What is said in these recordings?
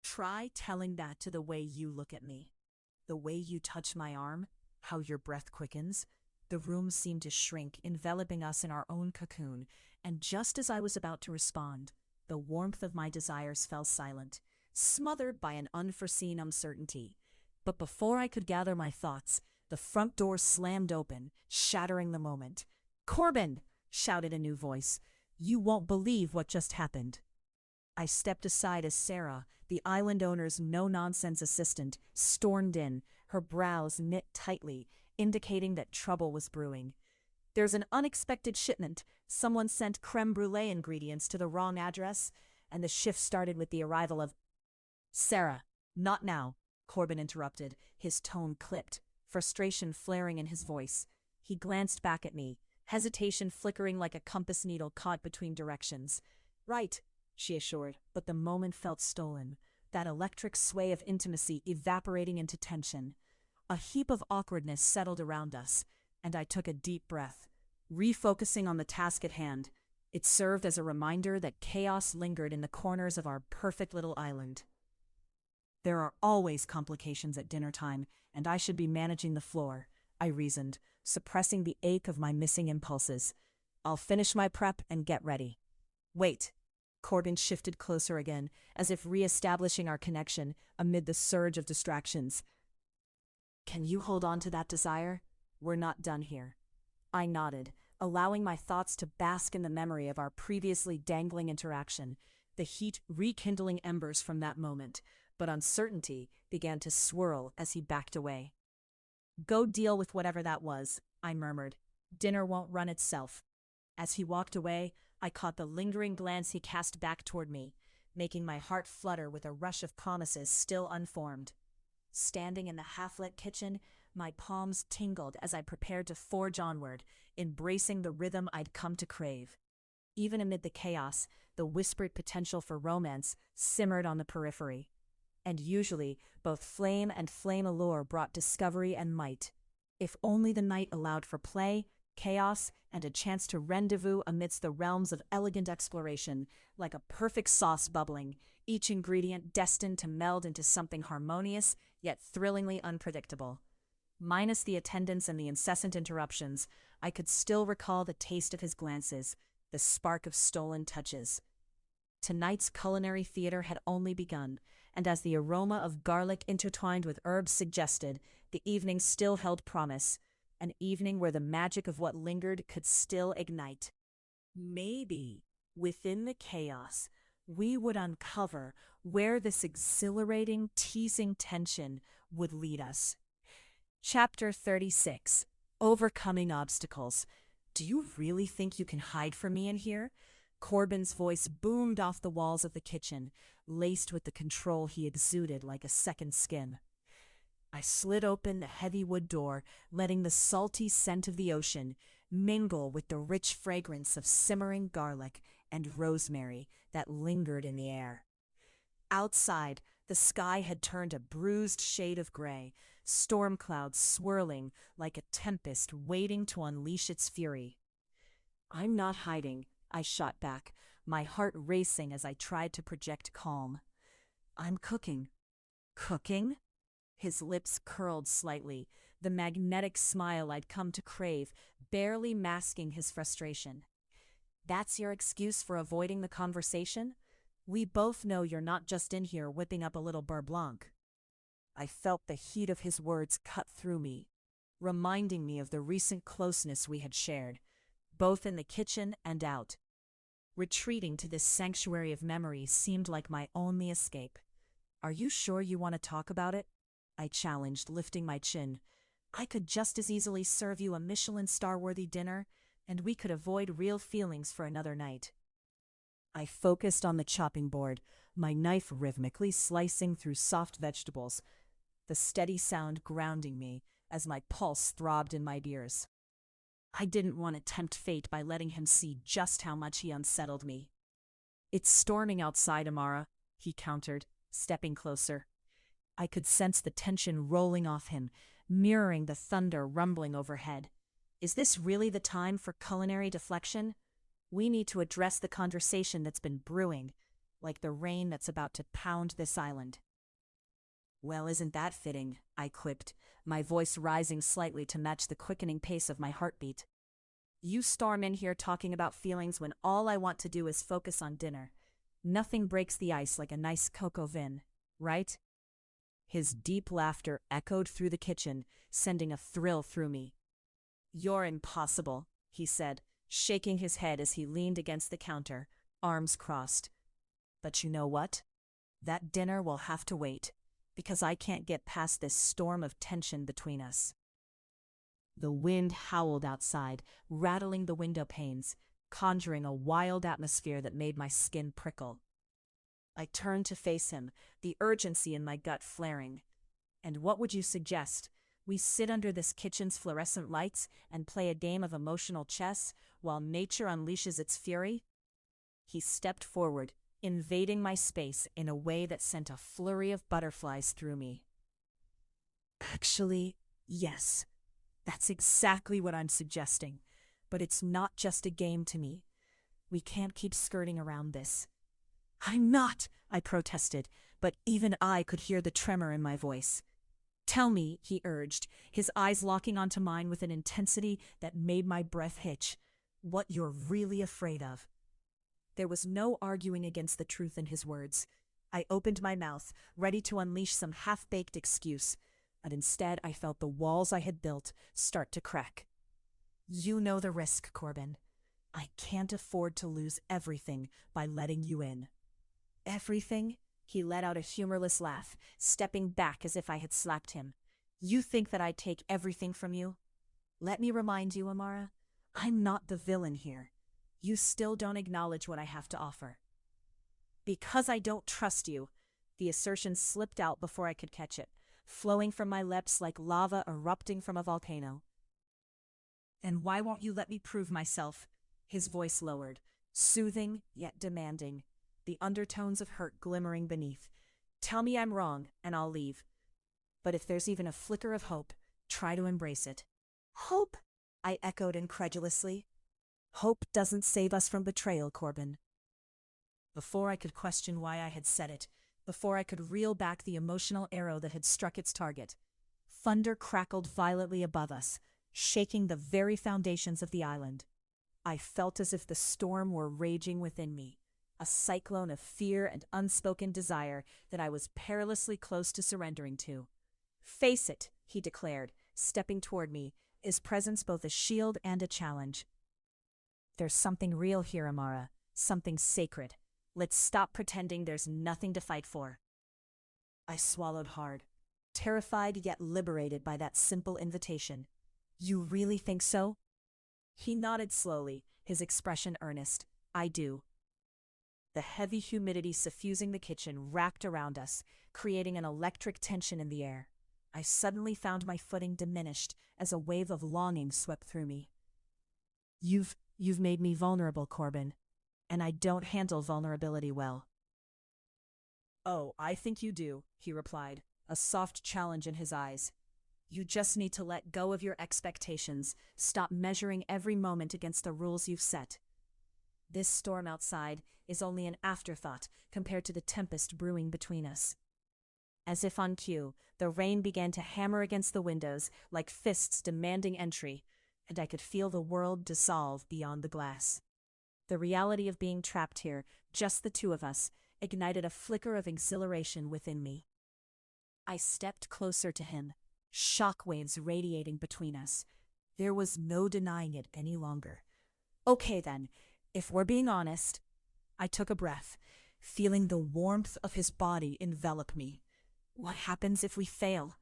Try telling that to the way you look at me. The way you touch my arm, how your breath quickens. The room seemed to shrink, enveloping us in our own cocoon, and just as I was about to respond, the warmth of my desires fell silent, smothered by an unforeseen uncertainty. But before I could gather my thoughts, the front door slammed open, shattering the moment. "Corbin!" shouted a new voice. "You won't believe what just happened." I stepped aside as Sarah, the island owner's no-nonsense assistant, stormed in, her brows knit tightly, indicating that trouble was brewing. "There's an unexpected shipment. Someone sent creme brulee ingredients to the wrong address, and the shift started with the arrival of—" "Sarah, not now," Corbin interrupted, his tone clipped, frustration flaring in his voice. He glanced back at me, hesitation flickering like a compass needle caught between directions. "Right," she assured, but the moment felt stolen, that electric sway of intimacy evaporating into tension. A heap of awkwardness settled around us, and I took a deep breath, refocusing on the task at hand. It served as a reminder that chaos lingered in the corners of our perfect little island. There are always complications at dinner time, and I should be managing the floor, I reasoned, suppressing the ache of my missing impulses. "I'll finish my prep and get ready." "Wait." Corbin shifted closer again, as if re-establishing our connection amid the surge of distractions. "Can you hold on to that desire? We're not done here." I nodded, allowing my thoughts to bask in the memory of our previously dangling interaction, the heat rekindling embers from that moment, but uncertainty began to swirl as he backed away. "Go deal with whatever that was," I murmured. "Dinner won't run itself." As he walked away, I caught the lingering glance he cast back toward me, making my heart flutter with a rush of promises still unformed. Standing in the half-lit kitchen, my palms tingled as I prepared to forge onward, embracing the rhythm I'd come to crave. Even amid the chaos, the whispered potential for romance simmered on the periphery. And usually, both flame and flame allure brought discovery and might. If only the night allowed for play, chaos, and a chance to rendezvous amidst the realms of elegant exploration, like a perfect sauce bubbling, each ingredient destined to meld into something harmonious, yet thrillingly unpredictable. Minus the attendance and the incessant interruptions, I could still recall the taste of his glances, the spark of stolen touches. Tonight's culinary theater had only begun, and as the aroma of garlic intertwined with herbs suggested, the evening still held promise, an evening where the magic of what lingered could still ignite. Maybe, within the chaos, we would uncover where this exhilarating, teasing tension would lead us. Chapter 36. Overcoming Obstacles. "Do you really think you can hide from me in here?" Corbin's voice boomed off the walls of the kitchen, laced with the control he exuded like a second skin. I slid open the heavy wood door, letting the salty scent of the ocean mingle with the rich fragrance of simmering garlic and rosemary that lingered in the air. Outside, the sky had turned a bruised shade of gray, storm clouds swirling like a tempest waiting to unleash its fury. "I'm not hiding," I shot back, my heart racing as I tried to project calm. "I'm cooking." "Cooking?" His lips curled slightly, the magnetic smile I'd come to crave, barely masking his frustration. "That's your excuse for avoiding the conversation? We both know you're not just in here whipping up a little beurre blanc." I felt the heat of his words cut through me, reminding me of the recent closeness we had shared, both in the kitchen and out. Retreating to this sanctuary of memory seemed like my only escape. "Are you sure you want to talk about it?" I challenged, lifting my chin. "I could just as easily serve you a Michelin star-worthy dinner, and we could avoid real feelings for another night." I focused on the chopping board, my knife rhythmically slicing through soft vegetables, the steady sound grounding me as my pulse throbbed in my ears. I didn't want to tempt fate by letting him see just how much he unsettled me. "It's storming outside, Amara," he countered, stepping closer. I could sense the tension rolling off him, mirroring the thunder rumbling overhead. Is this really the time for culinary deflection? We need to address the conversation that's been brewing. like the rain that's about to pound this island. Well, isn't that fitting? I quipped, my voice rising slightly to match the quickening pace of my heartbeat. You storm in here talking about feelings when all I want to do is focus on dinner. Nothing breaks the ice like a nice cocoa vin, right? His deep laughter echoed through the kitchen, sending a thrill through me. You're impossible, he said, shaking his head as he leaned against the counter, arms crossed. But you know what? That dinner will have to wait, because I can't get past this storm of tension between us. The wind howled outside, rattling the window panes, conjuring a wild atmosphere that made my skin prickle. I turned to face him, the urgency in my gut flaring. And what would you suggest? We sit under this kitchen's fluorescent lights and play a game of emotional chess while nature unleashes its fury? He stepped forward, invading my space in a way that sent a flurry of butterflies through me. Actually, yes. That's exactly what I'm suggesting. But it's not just a game to me. We can't keep skirting around this. I'm not, I protested, but even I could hear the tremor in my voice. Tell me, he urged, his eyes locking onto mine with an intensity that made my breath hitch, what you're really afraid of. There was no arguing against the truth in his words. I opened my mouth, ready to unleash some half-baked excuse, but instead I felt the walls I had built start to crack. You know the risk, Corbin. I can't afford to lose everything by letting you in. Everything? He let out a humorless laugh, stepping back as if I had slapped him. You think that I'd take everything from you? Let me remind you, Amara, I'm not the villain here. You still don't acknowledge what I have to offer. Because I don't trust you, the assertion slipped out before I could catch it, flowing from my lips like lava erupting from a volcano. And why won't you let me prove myself? His voice lowered, soothing yet demanding, the undertones of hurt glimmering beneath. Tell me I'm wrong, and I'll leave. But if there's even a flicker of hope, try to embrace it. Hope? I echoed incredulously. Hope doesn't save us from betrayal, Corbin. Before I could question why I had said it, before I could reel back the emotional arrow that had struck its target, thunder crackled violently above us, shaking the very foundations of the island. I felt as if the storm were raging within me, a cyclone of fear and unspoken desire that I was perilously close to surrendering to. Face it, he declared, stepping toward me, his presence both a shield and a challenge. There's something real here, Amara, something sacred. Let's stop pretending there's nothing to fight for. I swallowed hard, terrified yet liberated by that simple invitation. You really think so? He nodded slowly, his expression earnest. I do. The heavy humidity suffusing the kitchen wrapped around us, creating an electric tension in the air. I suddenly found my footing diminished as a wave of longing swept through me. You've made me vulnerable, Corbin, and I don't handle vulnerability well. Oh, I think you do, he replied, a soft challenge in his eyes. You just need to let go of your expectations, stop measuring every moment against the rules you've set. This storm outside is only an afterthought compared to the tempest brewing between us. As if on cue, the rain began to hammer against the windows like fists demanding entry, and I could feel the world dissolve beyond the glass. The reality of being trapped here, just the two of us, ignited a flicker of exhilaration within me. I stepped closer to him, shockwaves radiating between us. There was no denying it any longer. Okay then, if we're being honest. I took a breath, feeling the warmth of his body envelop me. What happens if we fail?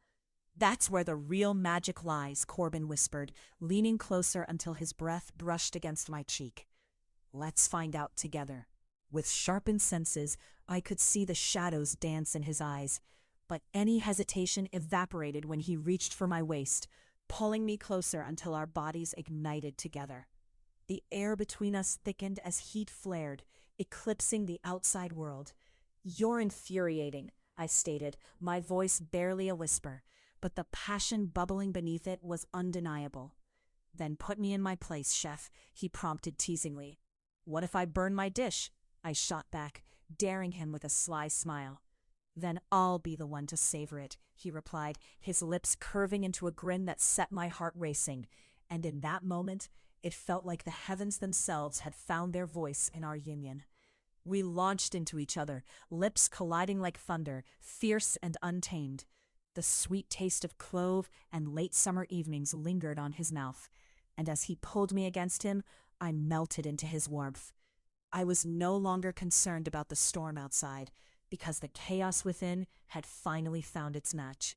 That's where the real magic lies, Corbin whispered, leaning closer until his breath brushed against my cheek. Let's find out together. With sharpened senses, I could see the shadows dance in his eyes, but any hesitation evaporated when he reached for my waist, pulling me closer until our bodies ignited together. The air between us thickened as heat flared, eclipsing the outside world. You're infuriating, I stated, my voice barely a whisper, but the passion bubbling beneath it was undeniable. Then put me in my place, chef, he prompted teasingly. What if I burn my dish? I shot back, daring him with a sly smile. "Then I'll be the one to savor it," he replied, his lips curving into a grin that set my heart racing. And in that moment, it felt like the heavens themselves had found their voice in our union. We launched into each other, lips colliding like thunder, fierce and untamed. The sweet taste of clove and late summer evenings lingered on his mouth, and as he pulled me against him, I melted into his warmth. I was no longer concerned about the storm outside, because the chaos within had finally found its match.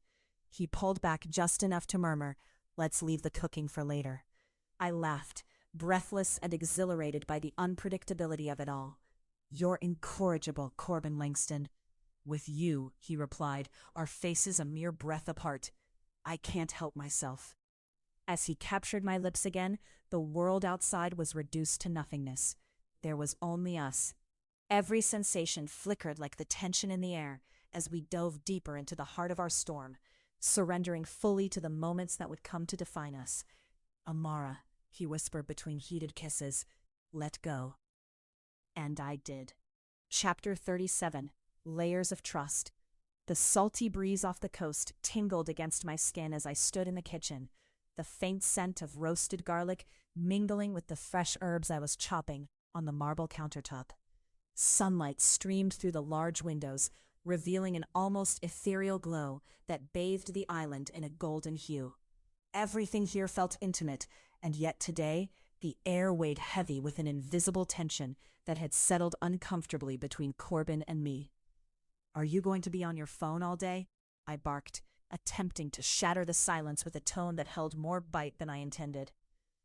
He pulled back just enough to murmur, "Let's leave the cooking for later." I laughed, breathless and exhilarated by the unpredictability of it all. "You're incorrigible, Corbin Langston." "With you," he replied, our faces a mere breath apart. "I can't help myself." As he captured my lips again, the world outside was reduced to nothingness. There was only us. Every sensation flickered like the tension in the air as we dove deeper into the heart of our storm, surrendering fully to the moments that would come to define us. "Amara," he whispered between heated kisses, "let go." And I did. Chapter 37. Layers of Trust. The salty breeze off the coast tingled against my skin as I stood in the kitchen, the faint scent of roasted garlic mingling with the fresh herbs I was chopping on the marble countertop. Sunlight streamed through the large windows, revealing an almost ethereal glow that bathed the island in a golden hue. Everything here felt intimate, and yet today the air weighed heavy with an invisible tension that had settled uncomfortably between Corbin and me. "Are you going to be on your phone all day?" I barked, attempting to shatter the silence with a tone that held more bite than I intended.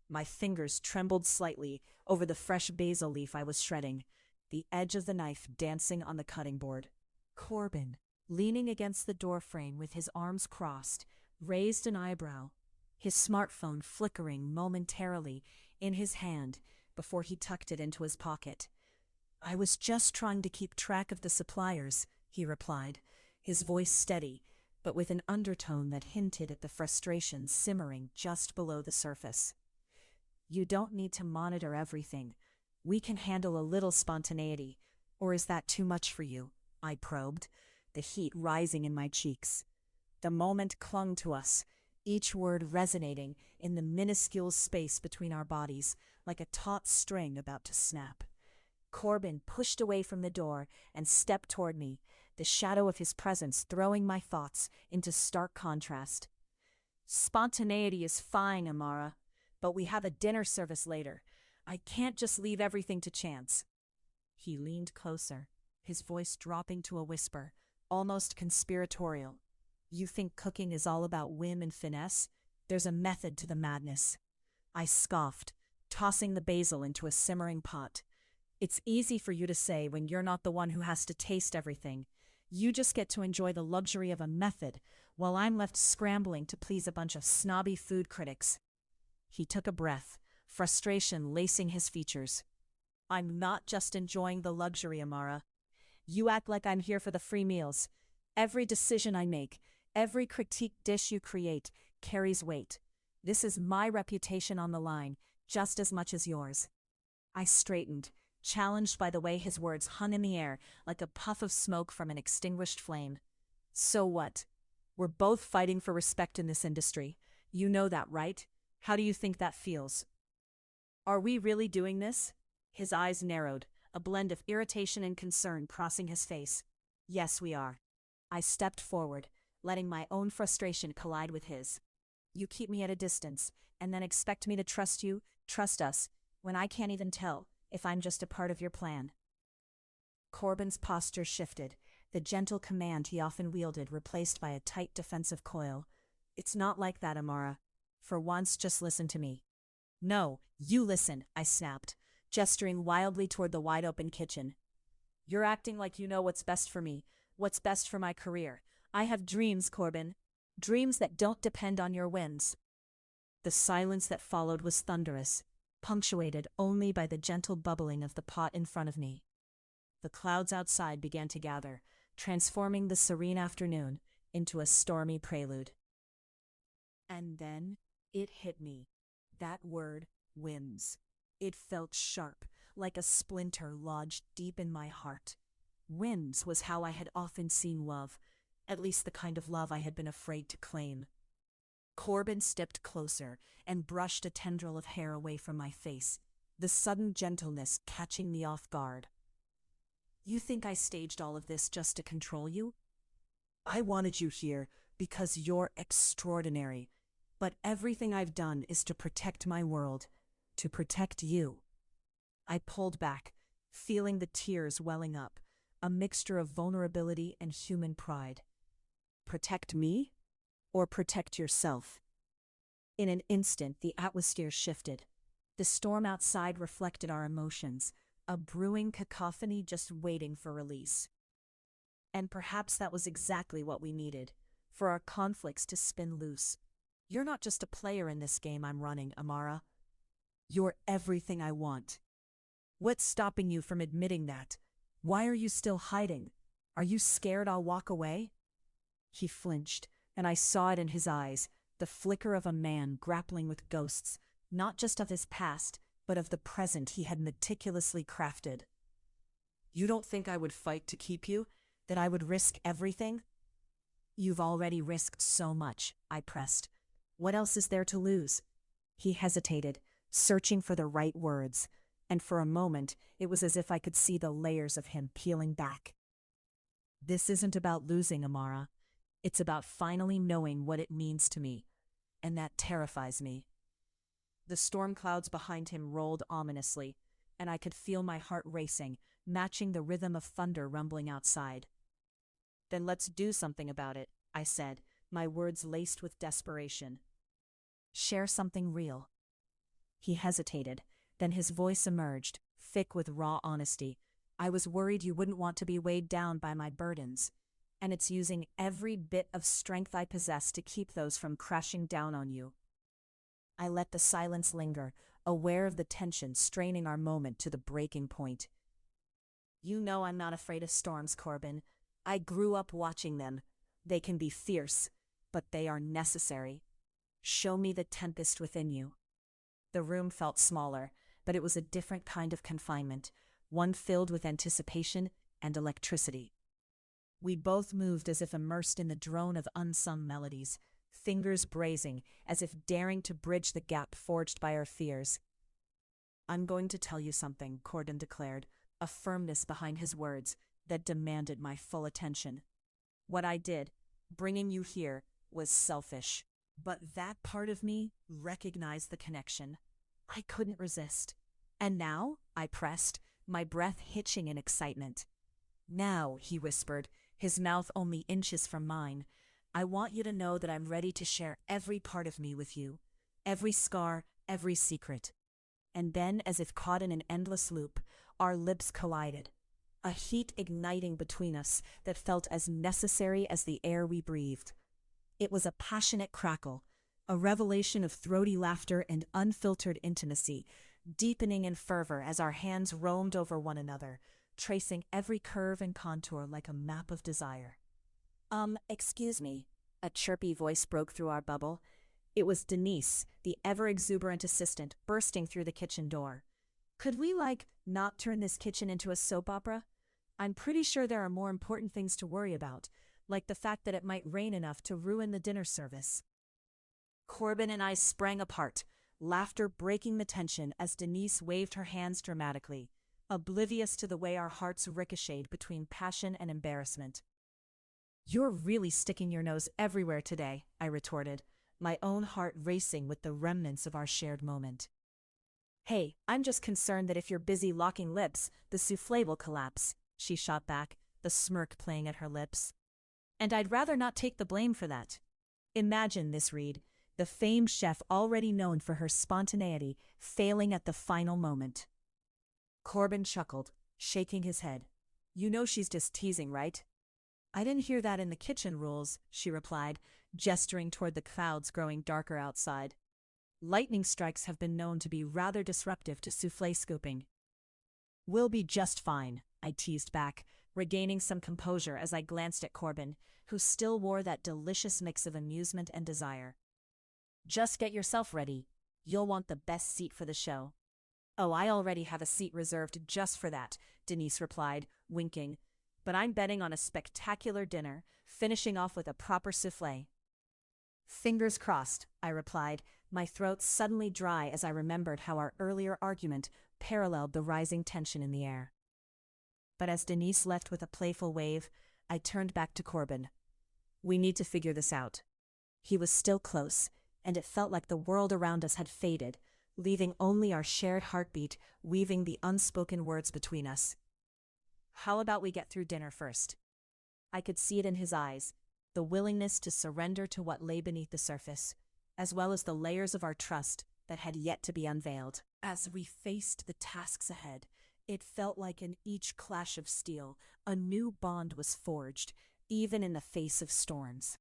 My fingers trembled slightly over the fresh basil leaf I was shredding, the edge of the knife dancing on the cutting board. Corbin, leaning against the doorframe with his arms crossed, raised an eyebrow, his smartphone flickering momentarily in his hand before he tucked it into his pocket. "I was just trying to keep track of the suppliers," he replied, his voice steady, but with an undertone that hinted at the frustration simmering just below the surface. "You don't need to monitor everything. We can handle a little spontaneity. Or is that too much for you?" I probed, the heat rising in my cheeks. The moment clung to us, each word resonating in the minuscule space between our bodies like a taut string about to snap. Corbin pushed away from the door and stepped toward me, the shadow of his presence throwing my thoughts into stark contrast. "Spontaneity is fine, Amara, but we have a dinner service later. I can't just leave everything to chance." He leaned closer, his voice dropping to a whisper, almost conspiratorial. "You think cooking is all about whim and finesse? There's a method to the madness." I scoffed, tossing the basil into a simmering pot. "It's easy for you to say when you're not the one who has to taste everything. You just get to enjoy the luxury of a method, while I'm left scrambling to please a bunch of snobby food critics." He took a breath, frustration lacing his features. "I'm not just enjoying the luxury, Amara. You act like I'm here for the free meals. Every decision I make, every critique dish you create, carries weight. This is my reputation on the line, just as much as yours." I straightened, challenged by the way his words hung in the air like a puff of smoke from an extinguished flame. "So what? We're both fighting for respect in this industry. You know that, right? How do you think that feels?" "Are we really doing this?" His eyes narrowed, a blend of irritation and concern crossing his face. "Yes, we are." I stepped forward, letting my own frustration collide with his. "You keep me at a distance, and then expect me to trust you, trust us, when I can't even tell if I'm just a part of your plan." Corbin's posture shifted, the gentle command he often wielded replaced by a tight defensive coil. "It's not like that, Amara. For once, just listen to me." "No, you listen," I snapped, gesturing wildly toward the wide-open kitchen. "You're acting like you know what's best for me, what's best for my career. I have dreams, Corbin. Dreams that don't depend on your whims." The silence that followed was thunderous, punctuated only by the gentle bubbling of the pot in front of me. The clouds outside began to gather, transforming the serene afternoon into a stormy prelude. And then it hit me. That word, whims. It felt sharp, like a splinter lodged deep in my heart. Whims was how I had often seen love, at least the kind of love I had been afraid to claim. Corbin stepped closer and brushed a tendril of hair away from my face, the sudden gentleness catching me off guard. You think I staged all of this just to control you? I wanted you here because you're extraordinary, but everything I've done is to protect my world, to protect you. I pulled back, feeling the tears welling up, a mixture of vulnerability and human pride. Protect me? Or protect yourself? In an instant, the atmosphere shifted. The storm outside reflected our emotions, a brewing cacophony just waiting for release. And perhaps that was exactly what we needed, for our conflicts to spin loose. You're not just a player in this game I'm running, Amara. You're everything I want. What's stopping you from admitting that? Why are you still hiding? Are you scared I'll walk away? He flinched, and I saw it in his eyes, the flicker of a man grappling with ghosts, not just of his past, but of the present he had meticulously crafted. You don't think I would fight to keep you? That I would risk everything? You've already risked so much, I pressed. What else is there to lose? He hesitated, searching for the right words, and for a moment it was as if I could see the layers of him peeling back. This isn't about losing, Amara. It's about finally knowing what it means to me, and that terrifies me. The storm clouds behind him rolled ominously, and I could feel my heart racing, matching the rhythm of thunder rumbling outside. Then let's do something about it, I said, my words laced with desperation. Share something real. He hesitated, then his voice emerged, thick with raw honesty. I was worried you wouldn't want to be weighed down by my burdens, and it's using every bit of strength I possess to keep those from crashing down on you. I let the silence linger, aware of the tension straining our moment to the breaking point. You know I'm not afraid of storms, Corbin. I grew up watching them. They can be fierce, but they are necessary. Show me the tempest within you. The room felt smaller, but it was a different kind of confinement, one filled with anticipation and electricity. We both moved as if immersed in the drone of unsung melodies, fingers bracing as if daring to bridge the gap forged by our fears. I'm going to tell you something, Corbin declared, a firmness behind his words that demanded my full attention. What I did, bringing you here, was selfish, but that part of me recognized the connection. I couldn't resist. And now, I pressed, my breath hitching in excitement. Now, he whispered, his mouth only inches from mine, I want you to know that I'm ready to share every part of me with you, every scar, every secret. And then, as if caught in an endless loop, our lips collided, a heat igniting between us that felt as necessary as the air we breathed. It was a passionate crackle, a revelation of throaty laughter and unfiltered intimacy, deepening in fervor as our hands roamed over one another, tracing every curve and contour like a map of desire. Excuse me, a chirpy voice broke through our bubble. It was Denise, the ever-exuberant assistant, bursting through the kitchen door. Could we, not turn this kitchen into a soap opera? I'm pretty sure there are more important things to worry about, like the fact that it might rain enough to ruin the dinner service. Corbin and I sprang apart, laughter breaking the tension as Denise waved her hands dramatically, oblivious to the way our hearts ricocheted between passion and embarrassment. You're really sticking your nose everywhere today, I retorted, my own heart racing with the remnants of our shared moment. Hey, I'm just concerned that if you're busy locking lips, the soufflé will collapse, she shot back, the smirk playing at her lips. And I'd rather not take the blame for that. Imagine this, Reid, the famed chef already known for her spontaneity, failing at the final moment. Corbin chuckled, shaking his head. You know she's just teasing, right? I didn't hear that in the kitchen rules, she replied, gesturing toward the clouds growing darker outside. Lightning strikes have been known to be rather disruptive to soufflé scooping. We'll be just fine, I teased back, regaining some composure as I glanced at Corbin, who still wore that delicious mix of amusement and desire. Just get yourself ready. You'll want the best seat for the show. Oh, I already have a seat reserved just for that, Denise replied, winking. but I'm betting on a spectacular dinner, finishing off with a proper souffle. Fingers crossed, I replied, my throat suddenly dry as I remembered how our earlier argument paralleled the rising tension in the air. But as Denise left with a playful wave, I turned back to Corbin. We need to figure this out. He was still close, and it felt like the world around us had faded, leaving only our shared heartbeat weaving the unspoken words between us. How about we get through dinner first? I could see it in his eyes, the willingness to surrender to what lay beneath the surface, as well as the layers of our trust that had yet to be unveiled. As we faced the tasks ahead, it felt like in each clash of steel, a new bond was forged, even in the face of storms.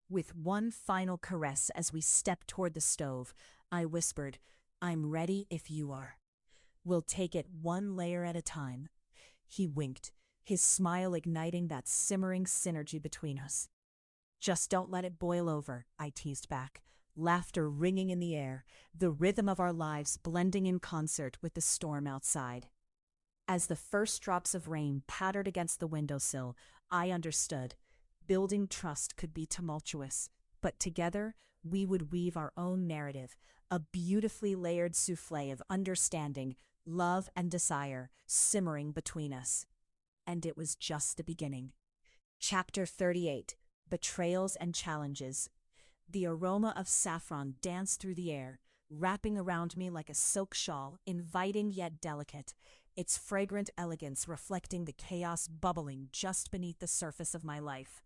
With one final caress as we stepped toward the stove, I whispered, I'm ready if you are. We'll take it one layer at a time. He winked, his smile igniting that simmering synergy between us. Just don't let it boil over, I teased back, laughter ringing in the air, the rhythm of our lives blending in concert with the storm outside. As the first drops of rain pattered against the windowsill, I understood. Building trust could be tumultuous, but together we would weave our own narrative, a beautifully layered souffle of understanding, love, and desire simmering between us. And it was just the beginning. Chapter 38. Betrayals and Challenges. The aroma of saffron danced through the air, wrapping around me like a silk shawl, inviting yet delicate, its fragrant elegance reflecting the chaos bubbling just beneath the surface of my life.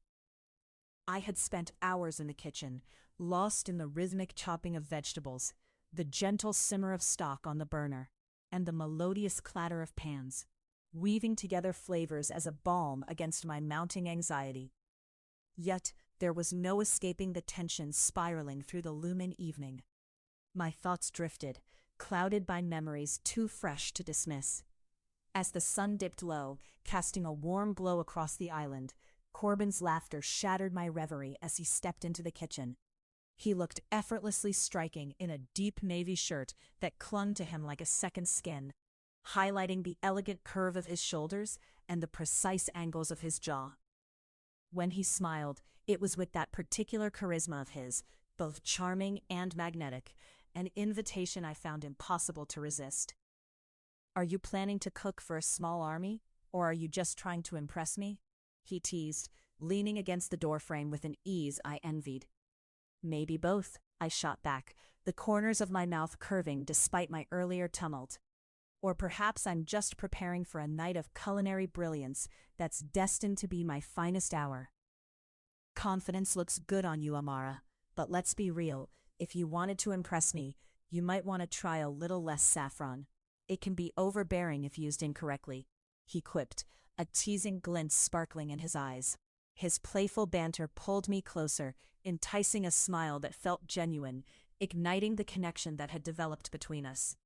I had spent hours in the kitchen, lost in the rhythmic chopping of vegetables, the gentle simmer of stock on the burner, and the melodious clatter of pans, weaving together flavors as a balm against my mounting anxiety. Yet there was no escaping the tension spiraling through the looming evening. My thoughts drifted, clouded by memories too fresh to dismiss. As the sun dipped low, casting a warm glow across the island, Corbin's laughter shattered my reverie as he stepped into the kitchen. He looked effortlessly striking in a deep navy shirt that clung to him like a second skin, highlighting the elegant curve of his shoulders and the precise angles of his jaw. When he smiled, it was with that particular charisma of his, both charming and magnetic, an invitation I found impossible to resist. Are you planning to cook for a small army, or are you just trying to impress me? He teased, leaning against the doorframe with an ease I envied. Maybe both, I shot back, the corners of my mouth curving despite my earlier tumult. Or perhaps I'm just preparing for a night of culinary brilliance that's destined to be my finest hour. Confidence looks good on you, Amara, but let's be real, if you wanted to impress me, you might want to try a little less saffron. It can be overbearing if used incorrectly, he quipped, a teasing glint sparkling in his eyes. His playful banter pulled me closer, enticing a smile that felt genuine, igniting the connection that had developed between us.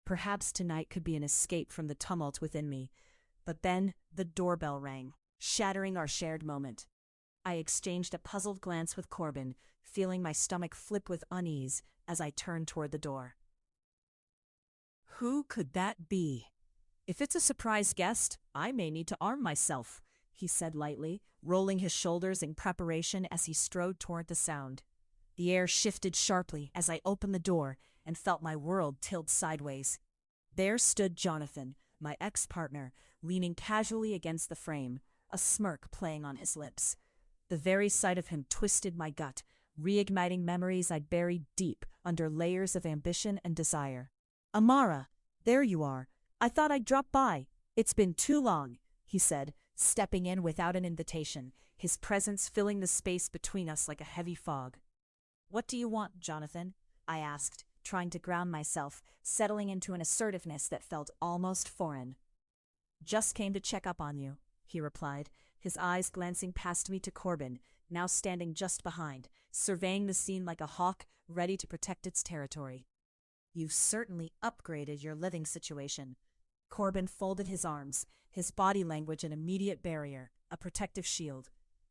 Perhaps tonight could be an escape from the tumult within me, but then the doorbell rang, shattering our shared moment. I exchanged a puzzled glance with Corbin, feeling my stomach flip with unease as I turned toward the door. Who could that be? If it's a surprise guest, I may need to arm myself, he said lightly, rolling his shoulders in preparation as he strode toward the sound. The air shifted sharply as I opened the door and felt my world tilt sideways. There stood Jonathan, my ex-partner, leaning casually against the frame, a smirk playing on his lips. The very sight of him twisted my gut, reigniting memories I'd buried deep under layers of ambition and desire. Amara, there you are. I thought I'd drop by. It's been too long, he said, stepping in without an invitation, his presence filling the space between us like a heavy fog. What do you want, Jonathan? I asked, trying to ground myself, settling into an assertiveness that felt almost foreign. Just came to check up on you, he replied, his eyes glancing past me to Corbin, now standing just behind, surveying the scene like a hawk ready to protect its territory. You've certainly upgraded your living situation. Corbin folded his arms, his body language an immediate barrier, a protective shield.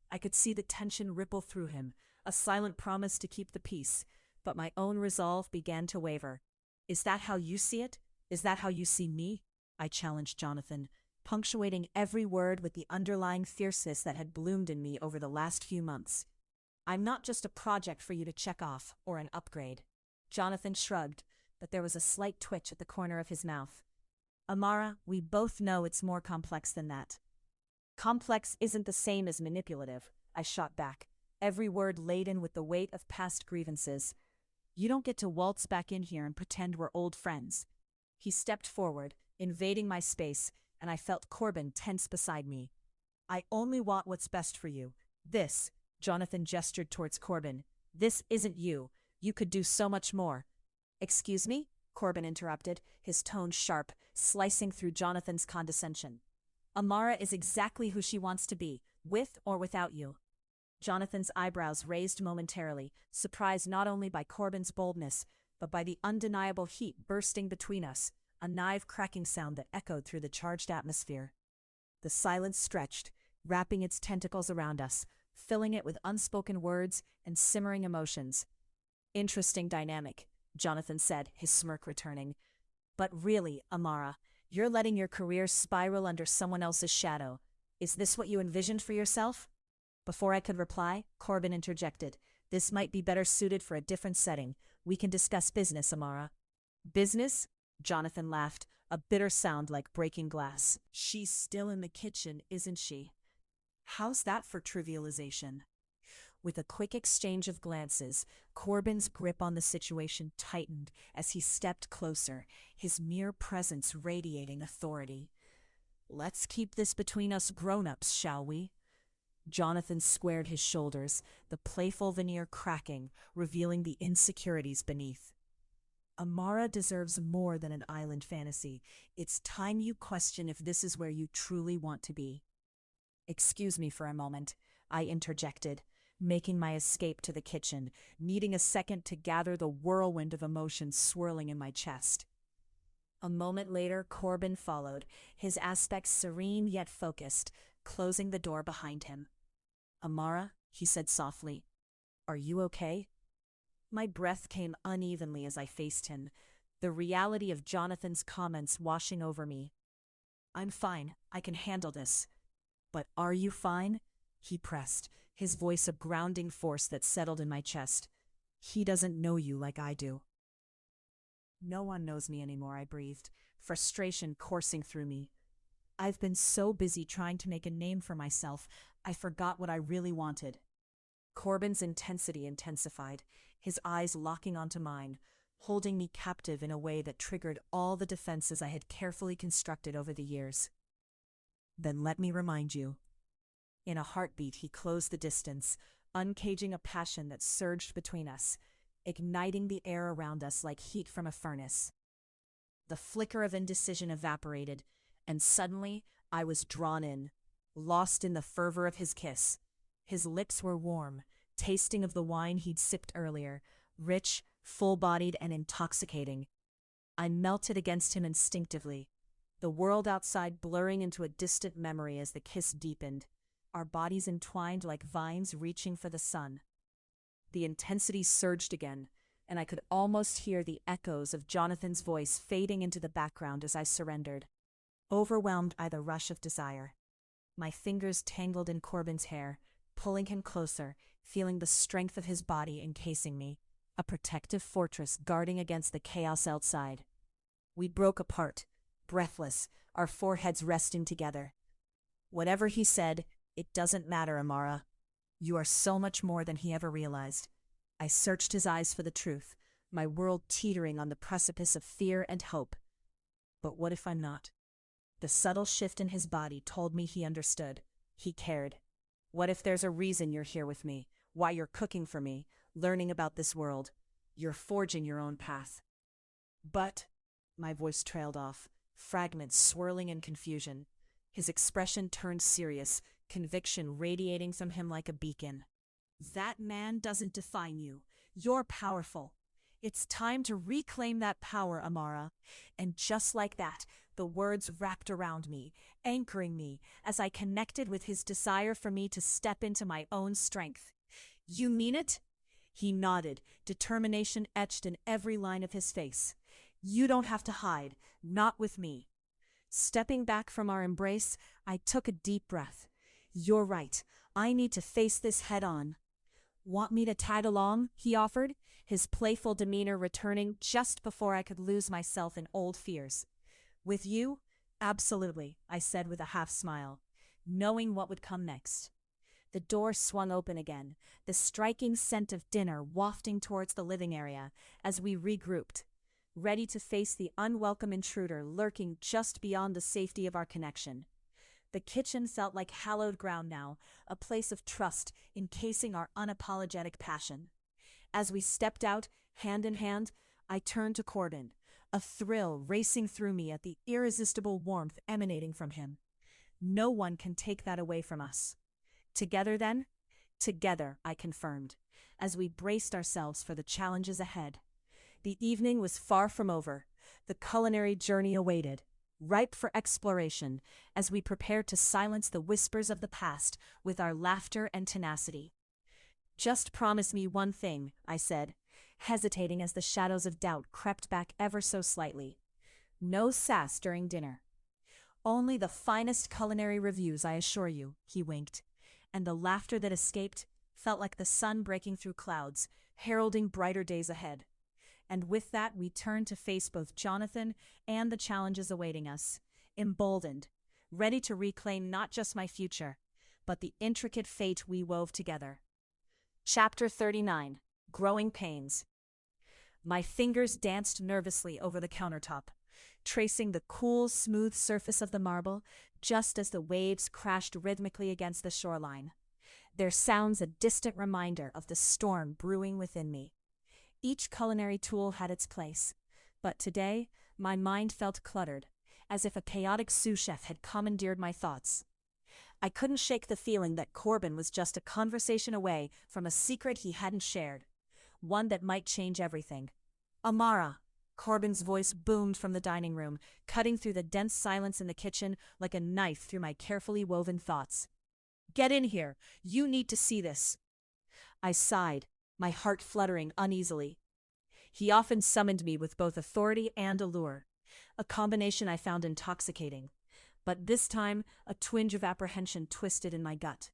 I could see the tension ripple through him, a silent promise to keep the peace, but my own resolve began to waver. Is that how you see it? Is that how you see me? I challenged Jonathan, punctuating every word with the underlying fierceness that had bloomed in me over the last few months. I'm not just a project for you to check off or an upgrade. Jonathan shrugged, but there was a slight twitch at the corner of his mouth. Amara, we both know it's more complex than that. Complex isn't the same as manipulative, I shot back, every word laden with the weight of past grievances. You don't get to waltz back in here and pretend we're old friends. He stepped forward, invading my space, and I felt Corbin tense beside me. I only want what's best for you. This, Jonathan gestured towards Corbin, this isn't you. You could do so much more. Excuse me? Corbin interrupted, his tone sharp, slicing through Jonathan's condescension. Amara is exactly who she wants to be, with or without you. Jonathan's eyebrows raised momentarily, surprised not only by Corbin's boldness, but by the undeniable heat bursting between us, a knife-cracking sound that echoed through the charged atmosphere. The silence stretched, wrapping its tentacles around us, filling it with unspoken words and simmering emotions. Interesting dynamic, Jonathan said, his smirk returning. But really, Amara, you're letting your career spiral under someone else's shadow. Is this what you envisioned for yourself? Before I could reply, Corbin interjected. This might be better suited for a different setting. We can discuss business, Amara. Business? Jonathan laughed, a bitter sound like breaking glass. She's still in the kitchen, isn't she? How's that for trivialization? With a quick exchange of glances, Corbin's grip on the situation tightened as he stepped closer, his mere presence radiating authority. Let's keep this between us grown-ups, shall we? Jonathan squared his shoulders, the playful veneer cracking, revealing the insecurities beneath. Amara deserves more than an island fantasy. It's time you question if this is where you truly want to be. Excuse me for a moment, I interjected, making my escape to the kitchen, needing a second to gather the whirlwind of emotions swirling in my chest. A moment later, Corbin followed, his aspect serene yet focused, closing the door behind him. Amara, he said softly, are you okay? My breath came unevenly as I faced him, the reality of Jonathan's comments washing over me. I'm fine, I can handle this. But are you fine? He pressed, his voice a grounding force that settled in my chest. He doesn't know you like I do. No one knows me anymore, I breathed, frustration coursing through me. I've been so busy trying to make a name for myself, I forgot what I really wanted. Corbin's intensity intensified, his eyes locking onto mine, holding me captive in a way that triggered all the defenses I had carefully constructed over the years. Then let me remind you. In a heartbeat, he closed the distance, uncaging a passion that surged between us, igniting the air around us like heat from a furnace. The flicker of indecision evaporated, and suddenly I was drawn in, lost in the fervor of his kiss. His lips were warm, tasting of the wine he'd sipped earlier, rich, full-bodied, and intoxicating. I melted against him instinctively, the world outside blurring into a distant memory as the kiss deepened, our bodies entwined like vines reaching for the sun. The intensity surged again, and I could almost hear the echoes of Jonathan's voice fading into the background as I surrendered, overwhelmed by the rush of desire. My fingers tangled in Corbin's hair, pulling him closer, feeling the strength of his body encasing me, a protective fortress guarding against the chaos outside. We broke apart, breathless, our foreheads resting together. Whatever he said, it doesn't matter, Amara. You are so much more than he ever realized. I searched his eyes for the truth, my world teetering on the precipice of fear and hope. But what if I'm not? The subtle shift in his body told me he understood. He cared. What if there's a reason you're here with me, why you're cooking for me, learning about this world? You're forging your own path. But, my voice trailed off, fragments swirling in confusion. His expression turned serious, conviction radiating from him like a beacon. That man doesn't define you. You're powerful. It's time to reclaim that power, Amara. And just like that, the words wrapped around me, anchoring me as I connected with his desire for me to step into my own strength. You mean it? He nodded, determination etched in every line of his face. You don't have to hide, not with me. Stepping back from our embrace, I took a deep breath. You're right. I need to face this head on. Want me to tag along? He offered, his playful demeanor returning just before I could lose myself in old fears. With you? Absolutely, I said with a half smile, knowing what would come next. The door swung open again, the striking scent of dinner wafting towards the living area as we regrouped, ready to face the unwelcome intruder lurking just beyond the safety of our connection. The kitchen felt like hallowed ground now, a place of trust encasing our unapologetic passion. As we stepped out, hand in hand, I turned to Corbin, a thrill racing through me at the irresistible warmth emanating from him. No one can take that away from us. Together then? Together, I confirmed, as we braced ourselves for the challenges ahead. The evening was far from over. The culinary journey awaited, ripe for exploration, as we prepared to silence the whispers of the past with our laughter and tenacity. Just promise me one thing, I said, hesitating as the shadows of doubt crept back ever so slightly. No sass during dinner. Only the finest culinary reviews, I assure you, he winked, and the laughter that escaped felt like the sun breaking through clouds, heralding brighter days ahead. And with that, we turned to face both Jonathan and the challenges awaiting us, emboldened, ready to reclaim not just my future, but the intricate fate we wove together. Chapter 39. Growing Pains. My fingers danced nervously over the countertop, tracing the cool, smooth surface of the marble just as the waves crashed rhythmically against the shoreline, their sounds a distant reminder of the storm brewing within me. Each culinary tool had its place, but today my mind felt cluttered, as if a chaotic sous chef had commandeered my thoughts. I couldn't shake the feeling that Corbin was just a conversation away from a secret he hadn't shared, one that might change everything. Amara, Corbin's voice boomed from the dining room, cutting through the dense silence in the kitchen like a knife through my carefully woven thoughts. Get in here, you need to see this. I sighed, my heart fluttering uneasily. He often summoned me with both authority and allure, a combination I found intoxicating. But this time, a twinge of apprehension twisted in my gut.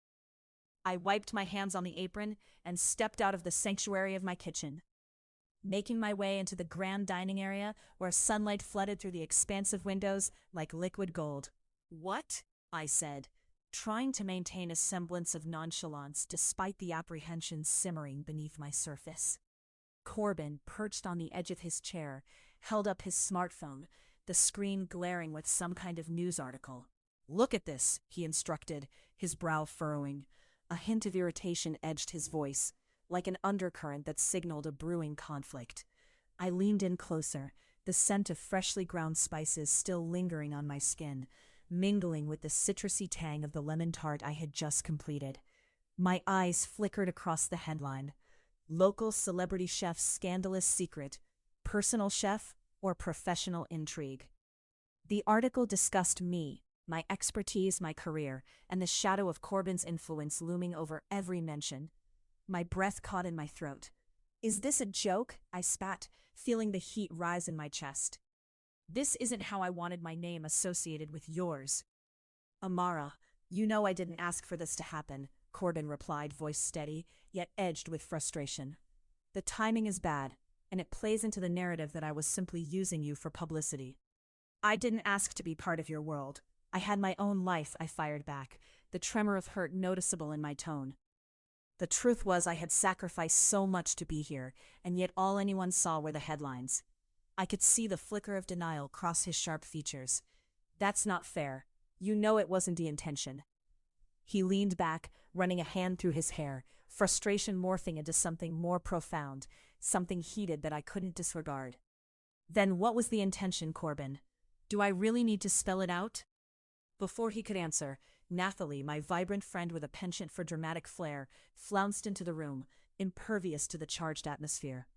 I wiped my hands on the apron and stepped out of the sanctuary of my kitchen, making my way into the grand dining area where sunlight flooded through the expansive windows like liquid gold. What? I said, trying to maintain a semblance of nonchalance despite the apprehension simmering beneath my surface. Corbin, perched on the edge of his chair, held up his smartphone, the screen glaring with some kind of news article. Look at this, he instructed, his brow furrowing. A hint of irritation edged his voice, like an undercurrent that signaled a brewing conflict. I leaned in closer, the scent of freshly ground spices still lingering on my skin, mingling with the citrusy tang of the lemon tart I had just completed. My eyes flickered across the headline. Local celebrity chef's scandalous secret, personal chef or professional intrigue. The article discussed me, my expertise, my career, and the shadow of Corbin's influence looming over every mention. My breath caught in my throat. Is this a joke? I spat, feeling the heat rise in my chest. This isn't how I wanted my name associated with yours. Amara, you know I didn't ask for this to happen, Corbin replied, voice steady, yet edged with frustration. The timing is bad, and it plays into the narrative that I was simply using you for publicity. I didn't ask to be part of your world. I had my own life, I fired back, the tremor of hurt noticeable in my tone. The truth was I had sacrificed so much to be here, and yet all anyone saw were the headlines. I could see the flicker of denial cross his sharp features. That's not fair. You know it wasn't the intention. He leaned back, running a hand through his hair, frustration morphing into something more profound, something heated that I couldn't disregard. Then what was the intention, Corbin? Do I really need to spell it out? Before he could answer, Nathalie, my vibrant friend with a penchant for dramatic flair, flounced into the room, impervious to the charged atmosphere.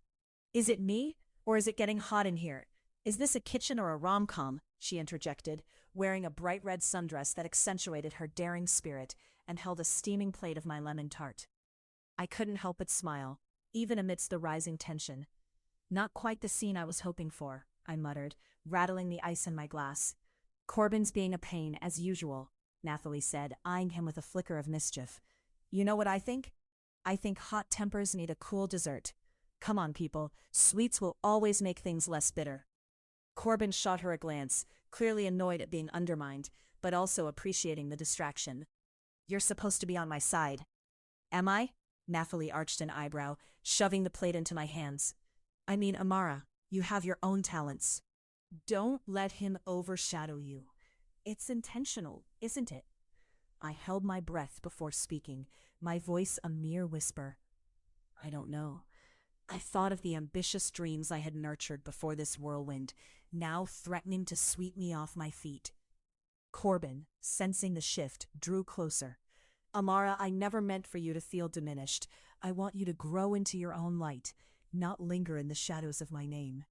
Is it me? Or is it getting hot in here? Is this a kitchen or a rom-com? She interjected, wearing a bright red sundress that accentuated her daring spirit and held a steaming plate of my lemon tart. I couldn't help but smile, even amidst the rising tension. Not quite the scene I was hoping for, I muttered, rattling the ice in my glass. Corbin's being a pain, as usual, Nathalie said, eyeing him with a flicker of mischief. You know what I think? I think hot tempers need a cool dessert. Come on, people, sweets will always make things less bitter. Corbin shot her a glance, clearly annoyed at being undermined, but also appreciating the distraction. You're supposed to be on my side. Am I? Nathalie arched an eyebrow, shoving the plate into my hands. I mean, Amara, you have your own talents. Don't let him overshadow you. It's intentional, isn't it? I held my breath before speaking, my voice a mere whisper. I don't know. I thought of the ambitious dreams I had nurtured before this whirlwind, now threatening to sweep me off my feet. Corbin, sensing the shift, drew closer. Amara, I never meant for you to feel diminished. I want you to grow into your own light, not linger in the shadows of my name.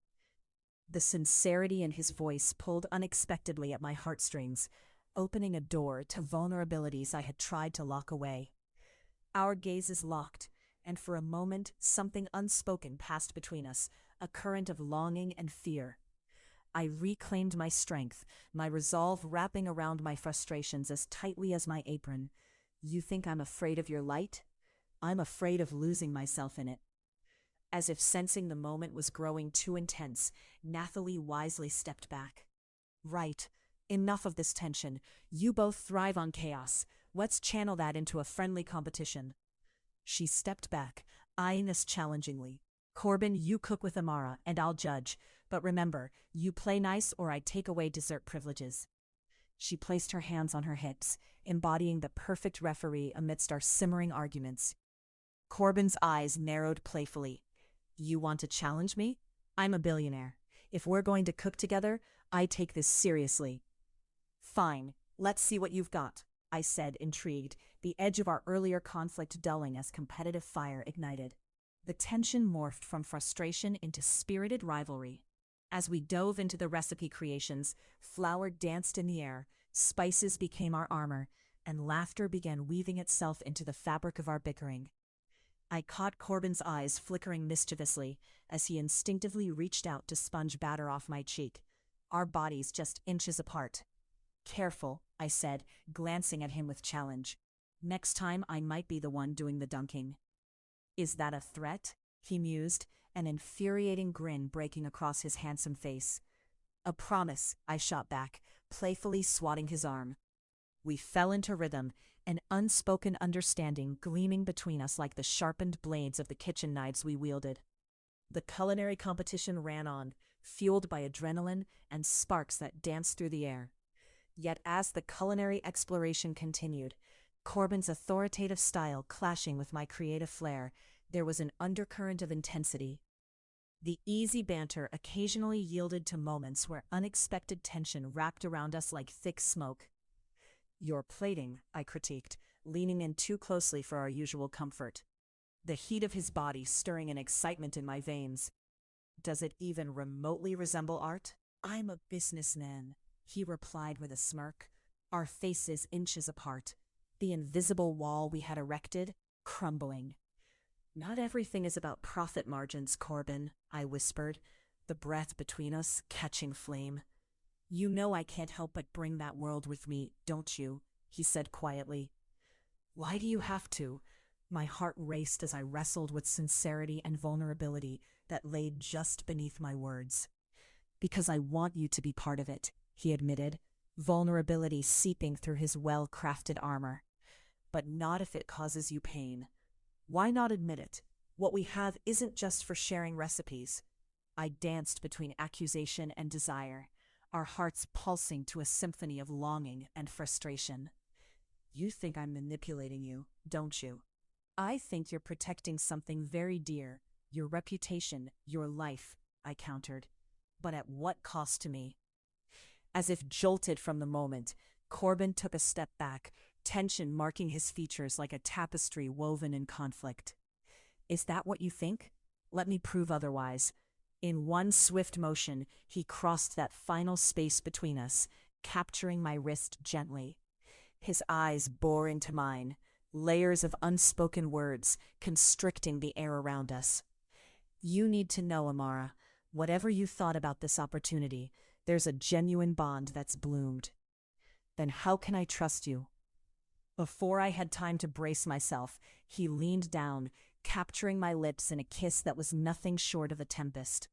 The sincerity in his voice pulled unexpectedly at my heartstrings, opening a door to vulnerabilities I had tried to lock away. Our gazes locked, and for a moment something unspoken passed between us, a current of longing and fear. I reclaimed my strength, my resolve wrapping around my frustrations as tightly as my apron. You think I'm afraid of your light? I'm afraid of losing myself in it. As if sensing the moment was growing too intense, Nathalie wisely stepped back. Right. Enough of this tension. You both thrive on chaos. Let's channel that into a friendly competition. She stepped back, eyeing us challengingly. Corbin, you cook with Amara, and I'll judge. But remember, you play nice or I take away dessert privileges. She placed her hands on her hips, embodying the perfect referee amidst our simmering arguments. Corbin's eyes narrowed playfully. You want to challenge me? I'm a billionaire. If we're going to cook together, I take this seriously. Fine, let's see what you've got, I said, intrigued, the edge of our earlier conflict dulling as competitive fire ignited. The tension morphed from frustration into spirited rivalry. As we dove into the recipe creations, flour danced in the air, spices became our armor, and laughter began weaving itself into the fabric of our bickering. I caught Corbin's eyes flickering mischievously as he instinctively reached out to sponge batter off my cheek, our bodies just inches apart. Careful, I said, glancing at him with challenge. Next time I might be the one doing the dunking. Is that a threat? He mused, an infuriating grin breaking across his handsome face. A promise, I shot back, playfully swatting his arm. We fell into rhythm, an unspoken understanding gleaming between us like the sharpened blades of the kitchen knives we wielded. The culinary competition ran on, fueled by adrenaline and sparks that danced through the air. Yet as the culinary exploration continued, Corbin's authoritative style clashing with my creative flair, there was an undercurrent of intensity. The easy banter occasionally yielded to moments where unexpected tension wrapped around us like thick smoke. Your plating, I critiqued, leaning in too closely for our usual comfort. The heat of his body stirring an excitement in my veins. Does it even remotely resemble art? I'm a businessman, he replied with a smirk, our faces inches apart, the invisible wall we had erected crumbling. Not everything is about profit margins, Corbin, I whispered, the breath between us catching flame. You know I can't help but bring that world with me, don't you? He said quietly. Why do you have to? My heart raced as I wrestled with sincerity and vulnerability that laid just beneath my words. Because I want you to be part of it, he admitted, vulnerability seeping through his well-crafted armor. But not if it causes you pain. Why not admit it? What we have isn't just for sharing recipes. I danced between accusation and desire, our hearts pulsing to a symphony of longing and frustration. You think I'm manipulating you, don't you? I think you're protecting something very dear, your reputation, your life, I countered. But at what cost to me? As if jolted from the moment, Corbin took a step back, tension marking his features like a tapestry woven in conflict. Is that what you think? Let me prove otherwise. In one swift motion, he crossed that final space between us, capturing my wrist gently. His eyes bore into mine, layers of unspoken words constricting the air around us. You need to know, Amara, whatever you thought about this opportunity, There's a genuine bond that's bloomed. Then how can I trust you? Before I had time to brace myself, he leaned down, capturing my lips in a kiss that was nothing short of a tempest.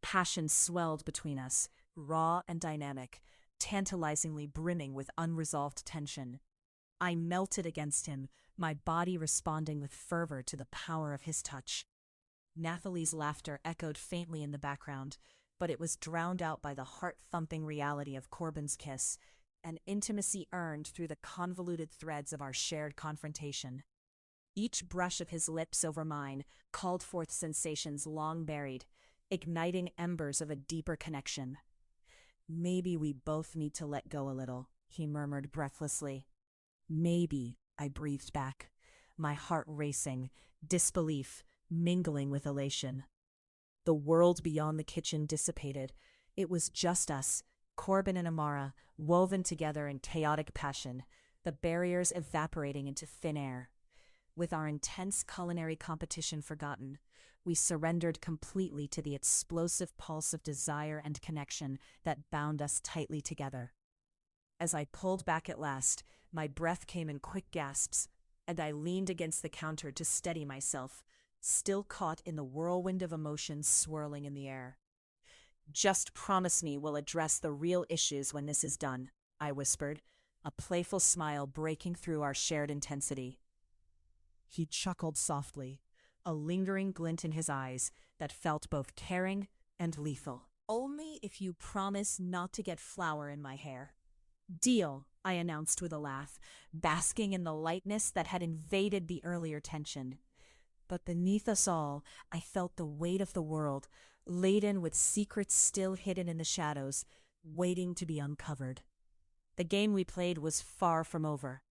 Passion swelled between us, raw and dynamic, tantalizingly brimming with unresolved tension. I melted against him, my body responding with fervor to the power of his touch. Nathalie's laughter echoed faintly in the background, but it was drowned out by the heart-thumping reality of Corbin's kiss, an intimacy earned through the convoluted threads of our shared confrontation. Each brush of his lips over mine called forth sensations long buried, igniting embers of a deeper connection. "Maybe we both need to let go a little," he murmured breathlessly. "Maybe," I breathed back, my heart racing, disbelief mingling with elation. The world beyond the kitchen dissipated. It was just us, Corbin and Amara, woven together in chaotic passion, the barriers evaporating into thin air. With our intense culinary competition forgotten, we surrendered completely to the explosive pulse of desire and connection that bound us tightly together. As I pulled back at last, my breath came in quick gasps, and I leaned against the counter to steady myself, still caught in the whirlwind of emotions swirling in the air. "Just promise me we'll address the real issues when this is done," I whispered, a playful smile breaking through our shared intensity. He chuckled softly, a lingering glint in his eyes that felt both caring and lethal. "Only if you promise not to get flour in my hair." "Deal," I announced with a laugh, basking in the lightness that had invaded the earlier tension. But beneath us all, I felt the weight of the world, laden with secrets still hidden in the shadows, waiting to be uncovered. The game we played was far from over.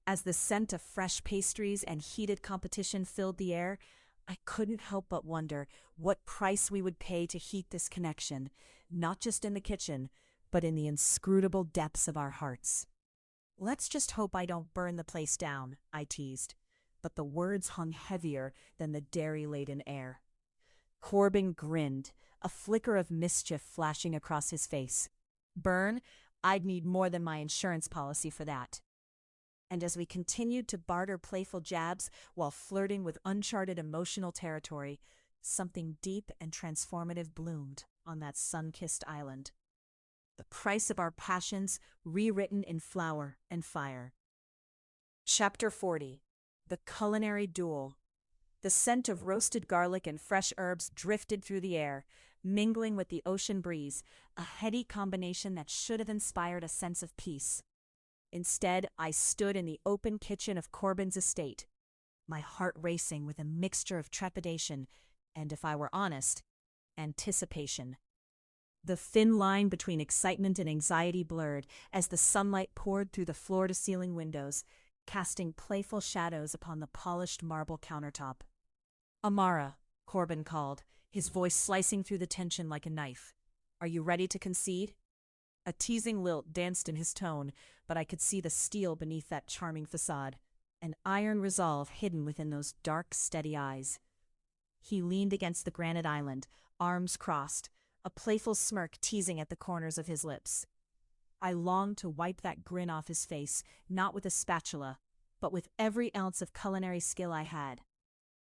As the scent of fresh pastries and heated competition filled the air, I couldn't help but wonder what price we would pay to heat this connection, not just in the kitchen, but in the inscrutable depths of our hearts. "Let's just hope I don't burn the place down," I teased, but the words hung heavier than the dairy-laden air. Corbin grinned, a flicker of mischief flashing across his face. "Burn? I'd need more than my insurance policy for that." And as we continued to barter playful jabs while flirting with uncharted emotional territory, something deep and transformative bloomed on that sun-kissed island. The price of our passions rewritten in flour and fire. Chapter 40. The Culinary Duel. The scent of roasted garlic and fresh herbs drifted through the air, mingling with the ocean breeze, a heady combination that should have inspired a sense of peace. Instead, I stood in the open kitchen of Corbin's estate, my heart racing with a mixture of trepidation and, if I were honest, anticipation. The thin line between excitement and anxiety blurred as the sunlight poured through the floor-to-ceiling windows, casting playful shadows upon the polished marble countertop. "Amara," Corbin called, his voice slicing through the tension like a knife. "Are you ready to concede?" A teasing lilt danced in his tone, but I could see the steel beneath that charming facade, an iron resolve hidden within those dark, steady eyes. He leaned against the granite island, arms crossed, a playful smirk teasing at the corners of his lips. I longed to wipe that grin off his face, not with a spatula, but with every ounce of culinary skill I had.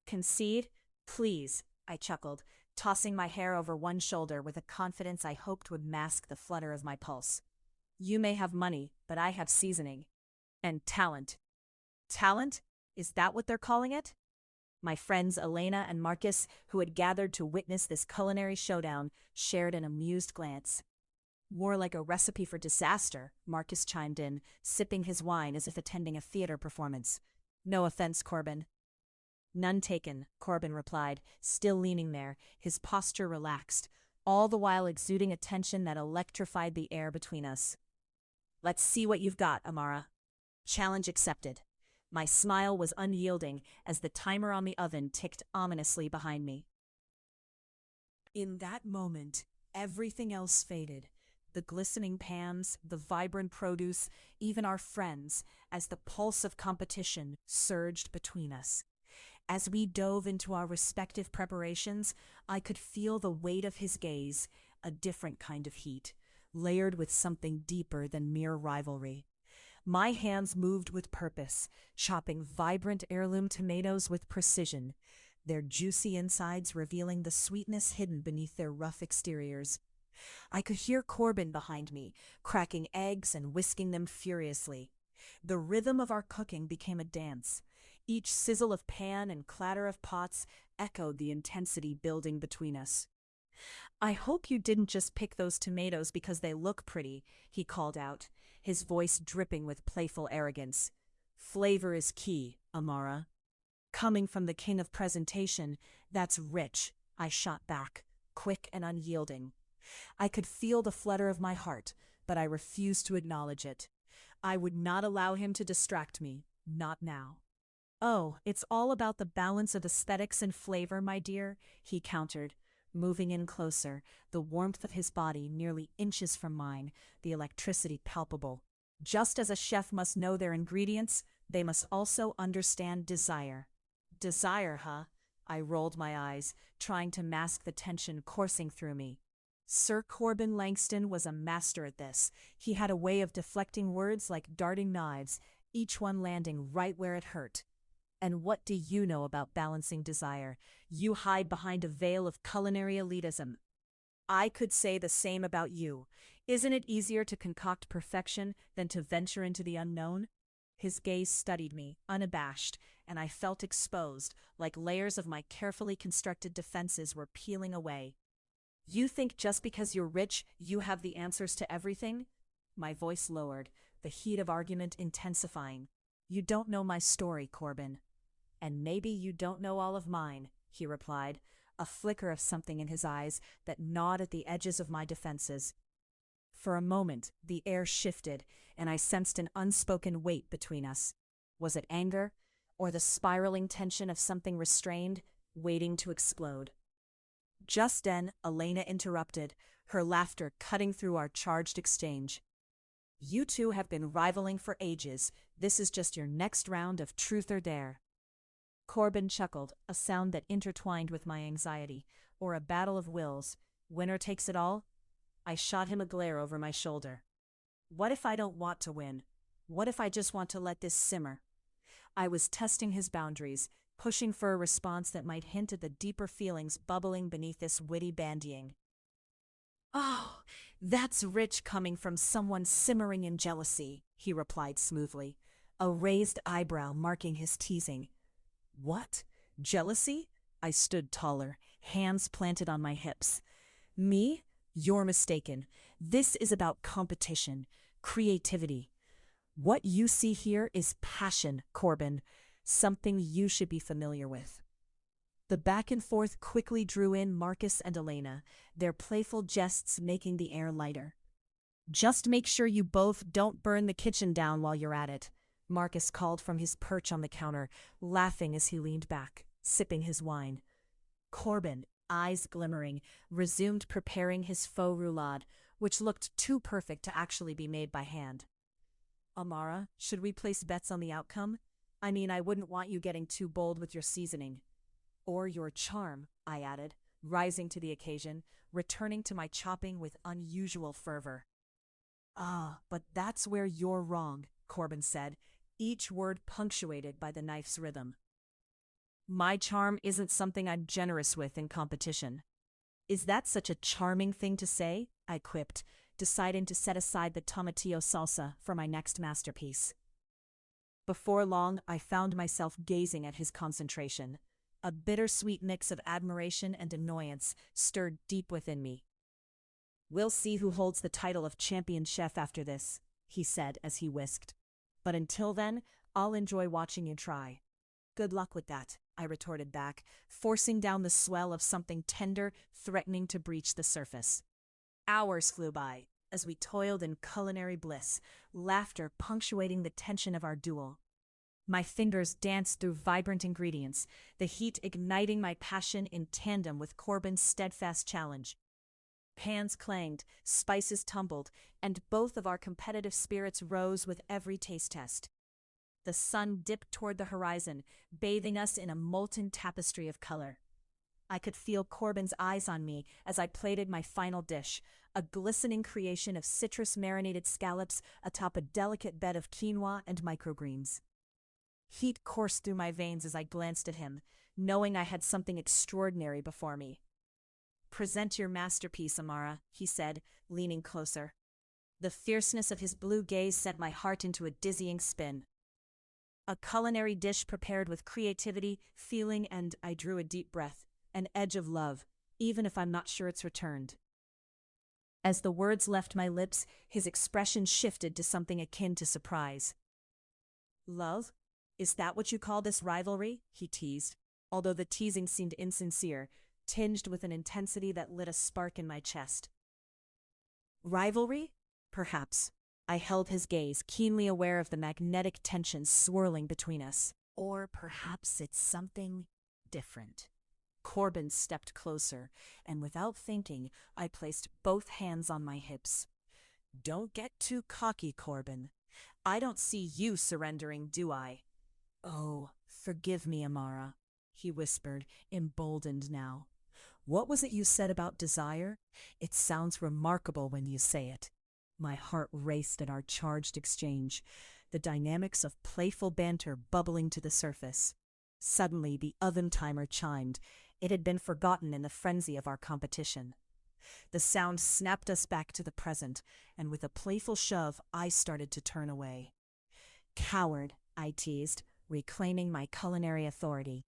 "Concede? Please," I chuckled, tossing my hair over one shoulder with a confidence I hoped would mask the flutter of my pulse. "You may have money, but I have seasoning. And talent." "Talent? Is that what they're calling it?" My friends Elena and Marcus, who had gathered to witness this culinary showdown, shared an amused glance. "More like a recipe for disaster," Marcus chimed in, sipping his wine as if attending a theater performance. "No offense, Corbin." "None taken," Corbin replied, still leaning there, his posture relaxed, all the while exuding a tension that electrified the air between us. "Let's see what you've got, Amara." Challenge accepted. My smile was unyielding as the timer on the oven ticked ominously behind me. In that moment, everything else faded. The glistening pans, the vibrant produce, even our friends, as the pulse of competition surged between us. As we dove into our respective preparations, I could feel the weight of his gaze, a different kind of heat, layered with something deeper than mere rivalry. My hands moved with purpose, chopping vibrant heirloom tomatoes with precision, their juicy insides revealing the sweetness hidden beneath their rough exteriors. I could hear Corbin behind me, cracking eggs and whisking them furiously. The rhythm of our cooking became a dance. Each sizzle of pan and clatter of pots echoed the intensity building between us. I hope you didn't just pick those tomatoes because they look pretty, he called out, his voice dripping with playful arrogance. Flavor is key, Amara. Coming from the king of presentation, that's rich, I shot back, quick and unyielding. I could feel the flutter of my heart, but I refused to acknowledge it. I would not allow him to distract me, not now. Oh, it's all about the balance of aesthetics and flavor, my dear, he countered, moving in closer, the warmth of his body nearly inches from mine, the electricity palpable. Just as a chef must know their ingredients, they must also understand desire. Desire, huh? I rolled my eyes, trying to mask the tension coursing through me. Sir Corbin Langston was a master at this. He had a way of deflecting words like darting knives, each one landing right where it hurt. And what do you know about balancing desire? You hide behind a veil of culinary elitism. I could say the same about you. Isn't it easier to concoct perfection than to venture into the unknown? His gaze studied me, unabashed, and I felt exposed, like layers of my carefully constructed defenses were peeling away. You think just because you're rich, you have the answers to everything? My voice lowered, the heat of argument intensifying. You don't know my story, Corbin. And maybe you don't know all of mine, he replied, a flicker of something in his eyes that gnawed at the edges of my defenses. For a moment, the air shifted, and I sensed an unspoken weight between us. Was it anger, or the spiraling tension of something restrained, waiting to explode? Just then, Elena interrupted, her laughter cutting through our charged exchange. You two have been rivaling for ages. This is just your next round of truth or dare. Corbin chuckled, a sound that intertwined with my anxiety, or a battle of wills. Winner takes it all? I shot him a glare over my shoulder. What if I don't want to win? What if I just want to let this simmer? I was testing his boundaries, pushing for a response that might hint at the deeper feelings bubbling beneath this witty bandying. Oh, that's rich coming from someone simmering in jealousy, he replied smoothly, a raised eyebrow marking his teasing. What? Jealousy? I stood taller, hands planted on my hips. Me? You're mistaken. This is about competition, creativity. What you see here is passion, Corbin, something you should be familiar with. The back and forth quickly drew in Marcus and Elena, their playful jests making the air lighter. Just make sure you both don't burn the kitchen down while you're at it, Marcus called from his perch on the counter, laughing as he leaned back, sipping his wine. Corbin, eyes glimmering, resumed preparing his faux roulade, which looked too perfect to actually be made by hand. Amara, should we place bets on the outcome? I mean, I wouldn't want you getting too bold with your seasoning. Or your charm, I added, rising to the occasion, returning to my chopping with unusual fervor. Ah, but that's where you're wrong, Corbin said, each word punctuated by the knife's rhythm. My charm isn't something I'm generous with in competition. Is that such a charming thing to say? I quipped, deciding to set aside the tomatillo salsa for my next masterpiece. Before long, I found myself gazing at his concentration. A bittersweet mix of admiration and annoyance stirred deep within me. We'll see who holds the title of champion chef after this, he said as he whisked. But until then, I'll enjoy watching you try. Good luck with that, I retorted back, forcing down the swell of something tender threatening to breach the surface. Hours flew by, as we toiled in culinary bliss, laughter punctuating the tension of our duel. My fingers danced through vibrant ingredients, the heat igniting my passion in tandem with Corbin's steadfast challenge. Pans clanged, spices tumbled, and both of our competitive spirits rose with every taste test. The sun dipped toward the horizon, bathing us in a molten tapestry of color. I could feel Corbin's eyes on me as I plated my final dish, a glistening creation of citrus-marinated scallops atop a delicate bed of quinoa and microgreens. Heat coursed through my veins as I glanced at him, knowing I had something extraordinary before me. "Present your masterpiece, Amara," he said, leaning closer. The fierceness of his blue gaze sent my heart into a dizzying spin. A culinary dish prepared with creativity, feeling, and I drew a deep breath, an edge of love, even if I'm not sure it's returned. As the words left my lips, his expression shifted to something akin to surprise. "Love? Is that what you call this rivalry?" he teased, although the teasing seemed insincere, tinged with an intensity that lit a spark in my chest. Rivalry? Perhaps. I held his gaze, keenly aware of the magnetic tension swirling between us. Or perhaps it's something different. Corbin stepped closer, and without thinking, I placed both hands on my hips. "Don't get too cocky, Corbin. I don't see you surrendering, do I?" "Oh, forgive me, Amara," he whispered, emboldened now. "What was it you said about desire? It sounds remarkable when you say it." My heart raced at our charged exchange, the dynamics of playful banter bubbling to the surface. Suddenly, the oven timer chimed. It had been forgotten in the frenzy of our competition. The sound snapped us back to the present, and with a playful shove, I started to turn away. "Coward," I teased, reclaiming my culinary authority.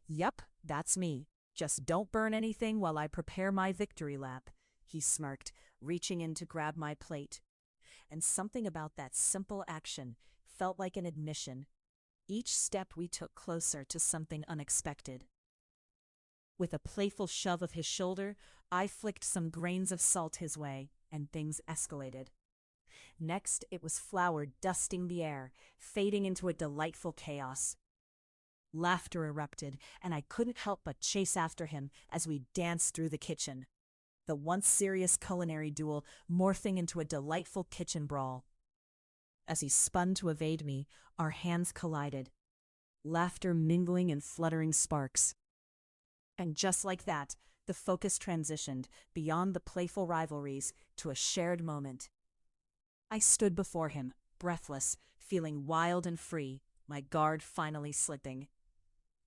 "Yup, that's me. Just don't burn anything while I prepare my victory lap," he smirked, reaching in to grab my plate. And something about that simple action felt like an admission. Each step we took closer to something unexpected. With a playful shove of his shoulder, I flicked some grains of salt his way, and things escalated. Next, it was flour dusting the air, fading into a delightful chaos. Laughter erupted, and I couldn't help but chase after him as we danced through the kitchen. The once serious culinary duel morphing into a delightful kitchen brawl. As he spun to evade me, our hands collided, laughter mingling in fluttering sparks. And just like that, the focus transitioned beyond the playful rivalries to a shared moment. I stood before him, breathless, feeling wild and free, my guard finally slipping.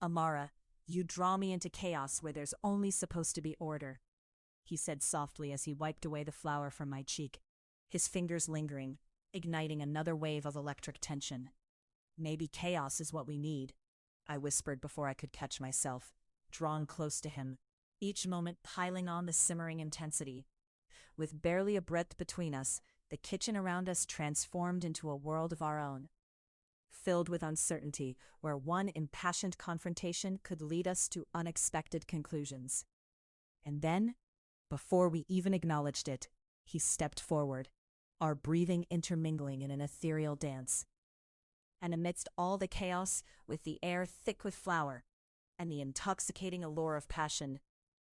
"Amara, you draw me into chaos where there's only supposed to be order," he said softly as he wiped away the flour from my cheek, his fingers lingering, igniting another wave of electric tension. "Maybe chaos is what we need," I whispered before I could catch myself, drawn close to him, each moment piling on the simmering intensity. With barely a breath between us, the kitchen around us transformed into a world of our own, filled with uncertainty, where one impassioned confrontation could lead us to unexpected conclusions. And then, before we even acknowledged it, he stepped forward, our breathing intermingling in an ethereal dance. And amidst all the chaos, with the air thick with flour and the intoxicating allure of passion,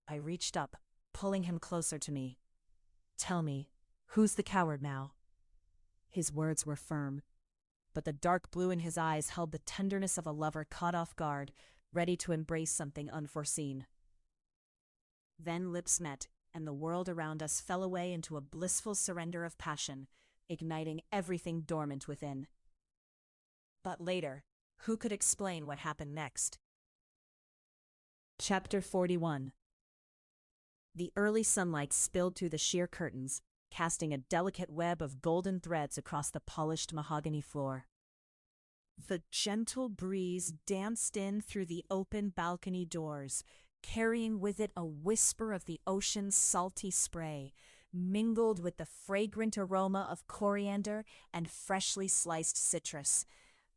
I reached up, pulling him closer to me. "Tell me, who's the coward now?" His words were firm, but the dark blue in his eyes held the tenderness of a lover caught off guard, ready to embrace something unforeseen. Then lips met, and the world around us fell away into a blissful surrender of passion, igniting everything dormant within. But later, who could explain what happened next? Chapter 41. The early sunlight spilled through the sheer curtains, casting a delicate web of golden threads across the polished mahogany floor. The gentle breeze danced in through the open balcony doors, carrying with it a whisper of the ocean's salty spray, mingled with the fragrant aroma of coriander and freshly sliced citrus.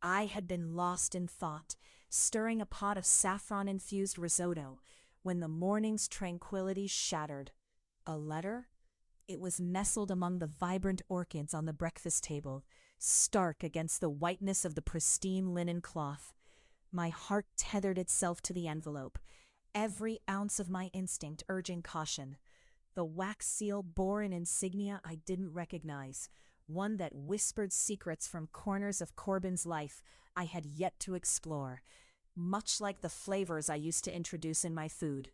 I had been lost in thought, stirring a pot of saffron-infused risotto, when the morning's tranquility shattered. A letter? It was nestled among the vibrant orchids on the breakfast table, stark against the whiteness of the pristine linen cloth. My heart tethered itself to the envelope, every ounce of my instinct urging caution. The wax seal bore an insignia I didn't recognize, one that whispered secrets from corners of Corbin's life I had yet to explore, much like the flavors I used to introduce in my food.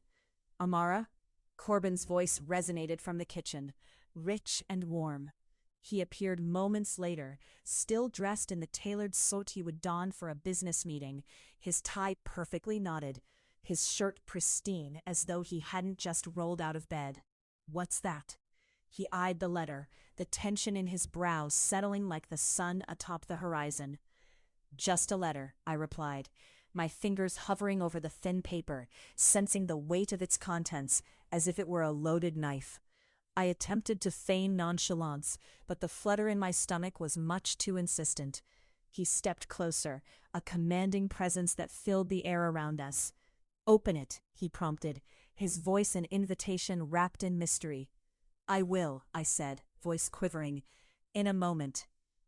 "Amara?" Corbin's voice resonated from the kitchen, rich and warm. He appeared moments later, still dressed in the tailored suit he would don for a business meeting, his tie perfectly knotted, his shirt pristine as though he hadn't just rolled out of bed. "What's that?" He eyed the letter, the tension in his brows settling like the sun atop the horizon. "Just a letter," I replied, my fingers hovering over the thin paper, sensing the weight of its contents as if it were a loaded knife. I attempted to feign nonchalance, but the flutter in my stomach was much too insistent. He stepped closer, a commanding presence that filled the air around us. "Open it," he prompted, his voice an invitation wrapped in mystery. "I will," I said, voice quivering. "In a moment."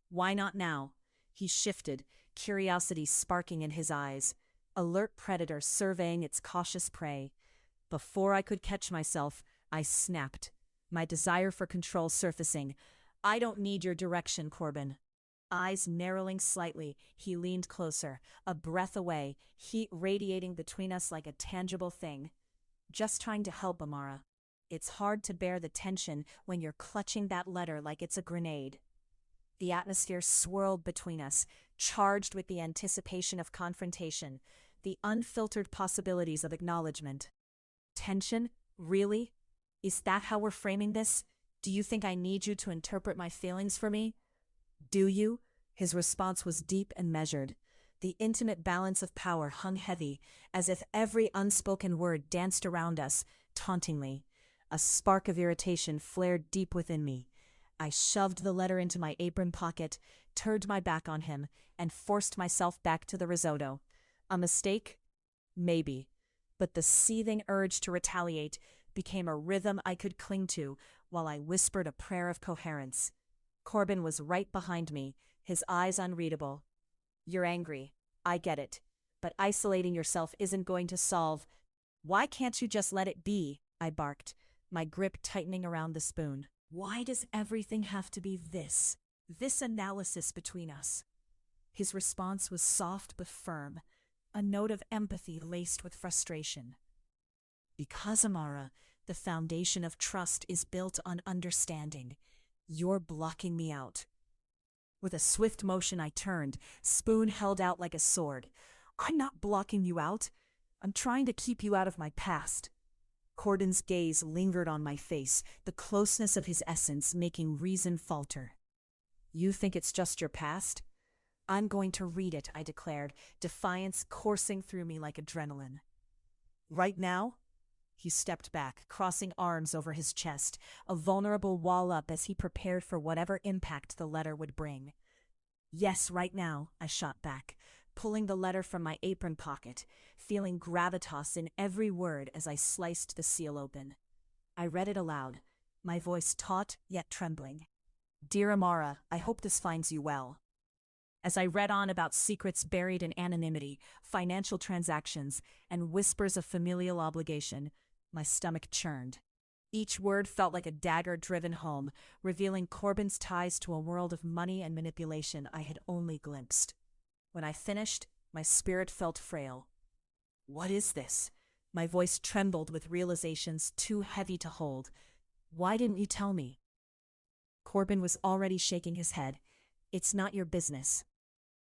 "Why not now?" He shifted, curiosity sparking in his eyes, alert predator surveying its cautious prey. Before I could catch myself, I snapped, my desire for control surfacing. "I don't need your direction, Corbin." Eyes narrowing slightly, he leaned closer, a breath away, heat radiating between us like a tangible thing. "Just trying to help, Amara. It's hard to bear the tension when you're clutching that letter like it's a grenade." The atmosphere swirled between us, charged with the anticipation of confrontation, the unfiltered possibilities of acknowledgement. Tension? Really? Is that how we're framing this? Do you think I need you to interpret my feelings for me? "Do you?" His response was deep and measured. The intimate balance of power hung heavy, as if every unspoken word danced around us, tauntingly. A spark of irritation flared deep within me. I shoved the letter into my apron pocket, turned my back on him, and forced myself back to the risotto. A mistake? Maybe. But the seething urge to retaliate became a rhythm I could cling to while I whispered a prayer of coherence. Corbin was right behind me, his eyes unreadable. "You're angry. I get it. But isolating yourself isn't going to solve—" "Why can't you just let it be?" I barked, my grip tightening around the spoon. "Why does everything have to be this analysis between us?" His response was soft but firm, a note of empathy laced with frustration. "Because, Amara, the foundation of trust is built on understanding. You're blocking me out." With a swift motion I turned, spoon held out like a sword. "I'm not blocking you out. I'm trying to keep you out of my past." Corbin's gaze lingered on my face, the closeness of his essence making reason falter. "You think it's just your past?" "I'm going to read it," I declared, defiance coursing through me like adrenaline. "Right now?" He stepped back, crossing arms over his chest, a vulnerable wall up as he prepared for whatever impact the letter would bring. "Yes, right now," I shot back, pulling the letter from my apron pocket, feeling gravitas in every word as I sliced the seal open. I read it aloud, my voice taut yet trembling. "Dear Amara, I hope this finds you well." As I read on about secrets buried in anonymity, financial transactions, and whispers of familial obligation, my stomach churned. Each word felt like a dagger driven home, revealing Corbin's ties to a world of money and manipulation I had only glimpsed. When I finished, my spirit felt frail. "What is this?" My voice trembled with realizations too heavy to hold. "Why didn't you tell me?" Corbin was already shaking his head. "It's not your business."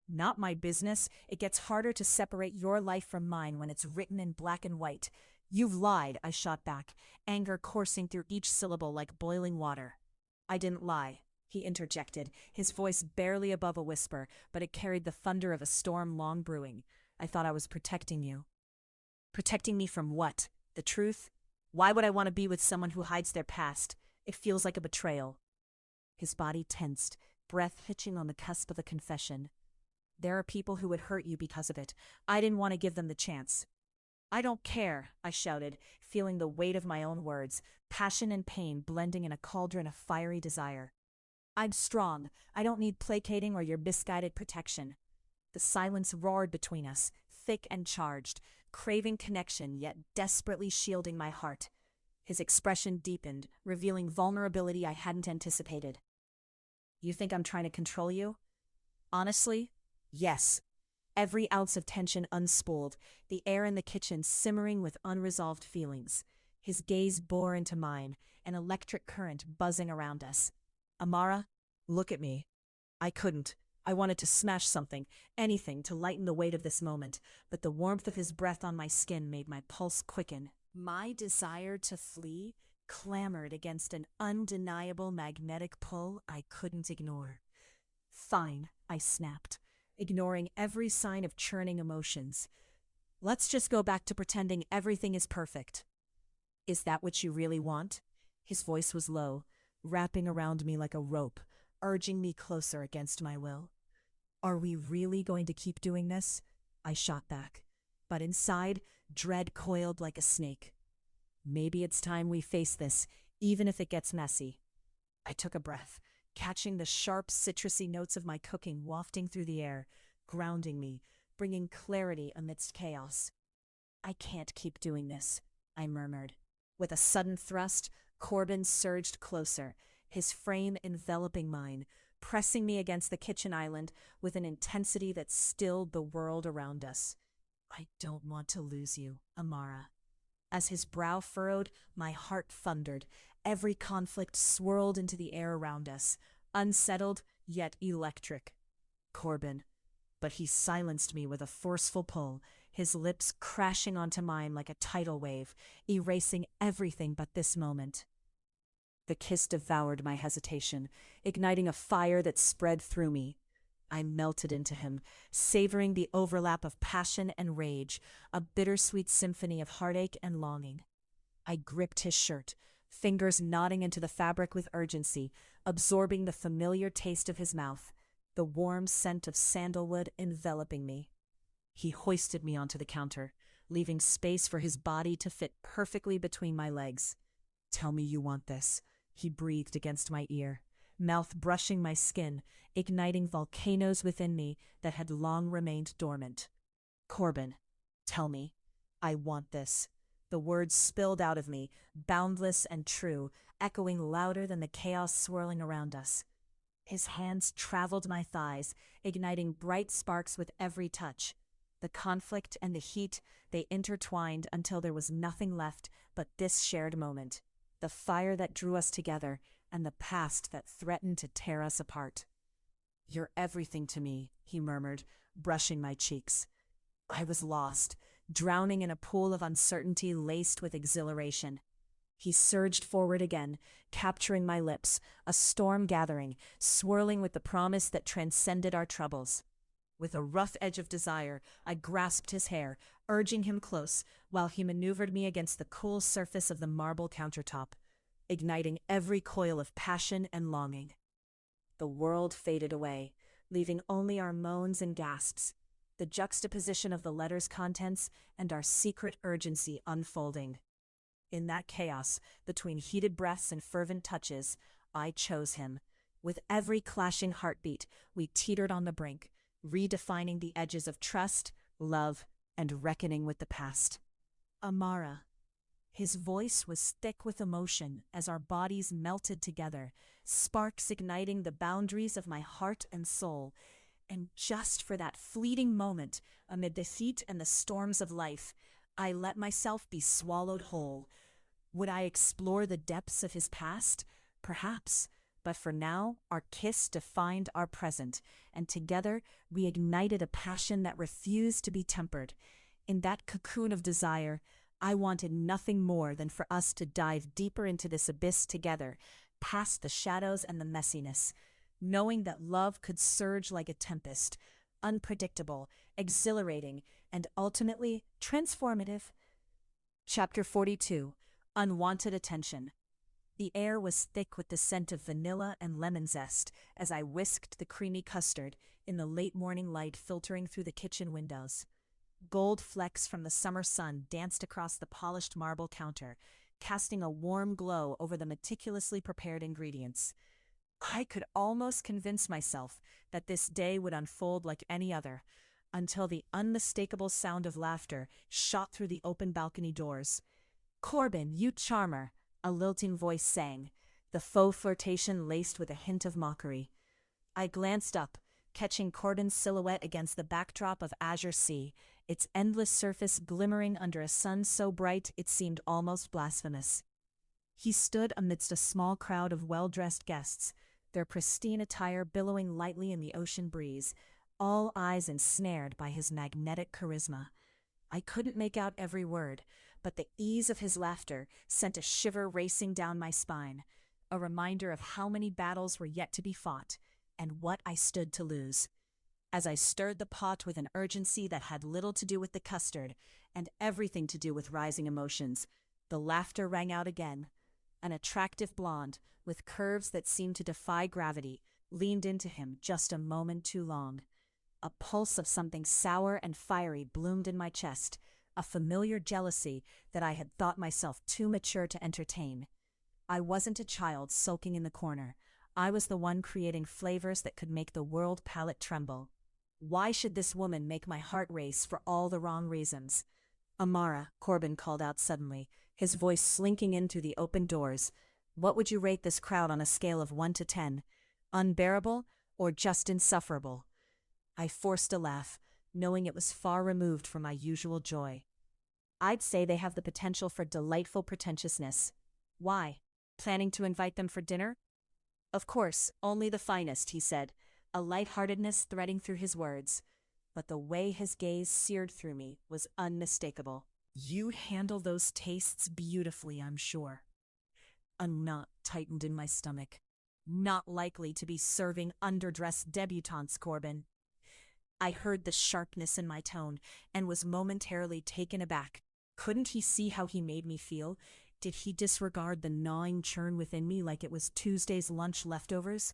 "Not my business? It gets harder to separate your life from mine when it's written in black and white. You've lied," I shot back, anger coursing through each syllable like boiling water. "I didn't lie," he interjected, his voice barely above a whisper, but it carried the thunder of a storm long brewing. "I thought I was protecting you." "Protecting me from what? The truth? Why would I want to be with someone who hides their past? It feels like a betrayal." His body tensed, breath hitching on the cusp of a confession. "There are people who would hurt you because of it. I didn't want to give them the chance." "I don't care," I shouted, feeling the weight of my own words, passion and pain blending in a cauldron of fiery desire. "I'm strong. I don't need placating or your misguided protection." The silence roared between us, thick and charged, craving connection yet desperately shielding my heart. His expression deepened, revealing vulnerability I hadn't anticipated. "You think I'm trying to control you?" "Honestly, yes." Every ounce of tension unspooled, the air in the kitchen simmering with unresolved feelings. His gaze bore into mine, an electric current buzzing around us. Amara, look at me. I couldn't. I wanted to smash something, anything to lighten the weight of this moment, but the warmth of his breath on my skin made my pulse quicken. My desire to flee clamored against an undeniable magnetic pull I couldn't ignore. Fine, I snapped, ignoring every sign of churning emotions. Let's just go back to pretending everything is perfect. Is that what you really want? His voice was low, wrapping around me like a rope, urging me closer against my will. Are we really going to keep doing this? I shot back, but inside, dread coiled like a snake. Maybe it's time we face this, even if it gets messy. I took a breath, catching the sharp, citrusy notes of my cooking wafting through the air, grounding me, bringing clarity amidst chaos. I can't keep doing this, I murmured. With a sudden thrust, Corbin surged closer, his frame enveloping mine, pressing me against the kitchen island with an intensity that stilled the world around us. I don't want to lose you, Amara. As his brow furrowed, my heart thundered. Every conflict swirled into the air around us, unsettled yet electric. Corbin. But he silenced me with a forceful pull, his lips crashing onto mine like a tidal wave, erasing everything but this moment. The kiss devoured my hesitation, igniting a fire that spread through me. I melted into him, savoring the overlap of passion and rage, a bittersweet symphony of heartache and longing. I gripped his shirt, fingers knotting into the fabric with urgency, absorbing the familiar taste of his mouth, the warm scent of sandalwood enveloping me. He hoisted me onto the counter, leaving space for his body to fit perfectly between my legs. Tell me you want this, he breathed against my ear, mouth brushing my skin, igniting volcanoes within me that had long remained dormant. Corbin, tell me, I want this. The words spilled out of me, boundless and true, echoing louder than the chaos swirling around us. His hands traveled my thighs, igniting bright sparks with every touch. The conflict and the heat, they intertwined until there was nothing left but this shared moment, the fire that drew us together and the past that threatened to tear us apart. You're everything to me, he murmured, brushing my cheeks. I was lost, drowning in a pool of uncertainty laced with exhilaration. He surged forward again, capturing my lips, a storm gathering, swirling with the promise that transcended our troubles. With a rough edge of desire, I grasped his hair, urging him close, while he maneuvered me against the cool surface of the marble countertop, igniting every coil of passion and longing. The world faded away, leaving only our moans and gasps, the juxtaposition of the letter's contents and our secret urgency unfolding. In that chaos, between heated breaths and fervent touches, I chose him. With every clashing heartbeat, we teetered on the brink, redefining the edges of trust, love, and reckoning with the past. Amara. His voice was thick with emotion as our bodies melted together, sparks igniting the boundaries of my heart and soul. And just for that fleeting moment, amid the heat and the storms of life, I let myself be swallowed whole. Would I explore the depths of his past? Perhaps. But for now, our kiss defined our present, and together we ignited a passion that refused to be tempered. In that cocoon of desire, I wanted nothing more than for us to dive deeper into this abyss together, past the shadows and the messiness, knowing that love could surge like a tempest, unpredictable, exhilarating, and ultimately transformative. Chapter 42. Unwanted Attention. The air was thick with the scent of vanilla and lemon zest as I whisked the creamy custard in the late morning light filtering through the kitchen windows. Gold flecks from the summer sun danced across the polished marble counter, casting a warm glow over the meticulously prepared ingredients. I could almost convince myself that this day would unfold like any other, until the unmistakable sound of laughter shot through the open balcony doors. "Corbin, you charmer," a lilting voice sang, the faux flirtation laced with a hint of mockery. I glanced up, catching Corbin's silhouette against the backdrop of azure sea, its endless surface glimmering under a sun so bright it seemed almost blasphemous. He stood amidst a small crowd of well-dressed guests, their pristine attire billowing lightly in the ocean breeze, all eyes ensnared by his magnetic charisma. I couldn't make out every word, but the ease of his laughter sent a shiver racing down my spine, a reminder of how many battles were yet to be fought, and what I stood to lose. As I stirred the pot with an urgency that had little to do with the custard, and everything to do with rising emotions, the laughter rang out again. An attractive blonde, with curves that seemed to defy gravity, leaned into him just a moment too long. A pulse of something sour and fiery bloomed in my chest, a familiar jealousy that I had thought myself too mature to entertain. I wasn't a child sulking in the corner. I was the one creating flavors that could make the world palate tremble. Why should this woman make my heart race for all the wrong reasons? Amara, Corbin called out suddenly, his voice slinking in through the open doors. What would you rate this crowd on a scale of 1 to 10? Unbearable or just insufferable? I forced a laugh, knowing it was far removed from my usual joy. I'd say they have the potential for delightful pretentiousness. Why? Planning to invite them for dinner? Of course, only the finest, he said, a lightheartedness threading through his words. But the way his gaze seared through me was unmistakable. You handle those tastes beautifully, I'm sure. A knot tightened in my stomach. Not likely to be serving underdressed debutantes, Corbin. I heard the sharpness in my tone and was momentarily taken aback. Couldn't he see how he made me feel? Did he disregard the gnawing churn within me like it was Tuesday's lunch leftovers?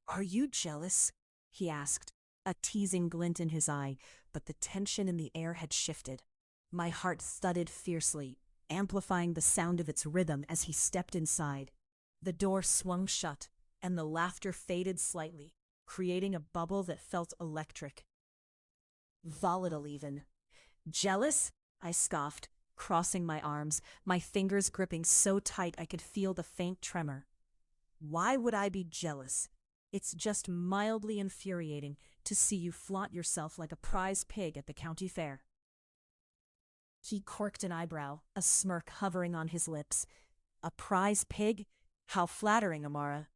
Are you jealous? He asked, a teasing glint in his eye, but the tension in the air had shifted. My heart thudded fiercely, amplifying the sound of its rhythm as he stepped inside. The door swung shut, and the laughter faded slightly, creating a bubble that felt electric. Volatile even. Jealous? I scoffed, crossing my arms, my fingers gripping so tight I could feel the faint tremor. Why would I be jealous? It's just mildly infuriating to see you flaunt yourself like a prize pig at the county fair. He corked an eyebrow, a smirk hovering on his lips. A prize pig? How flattering, Amara.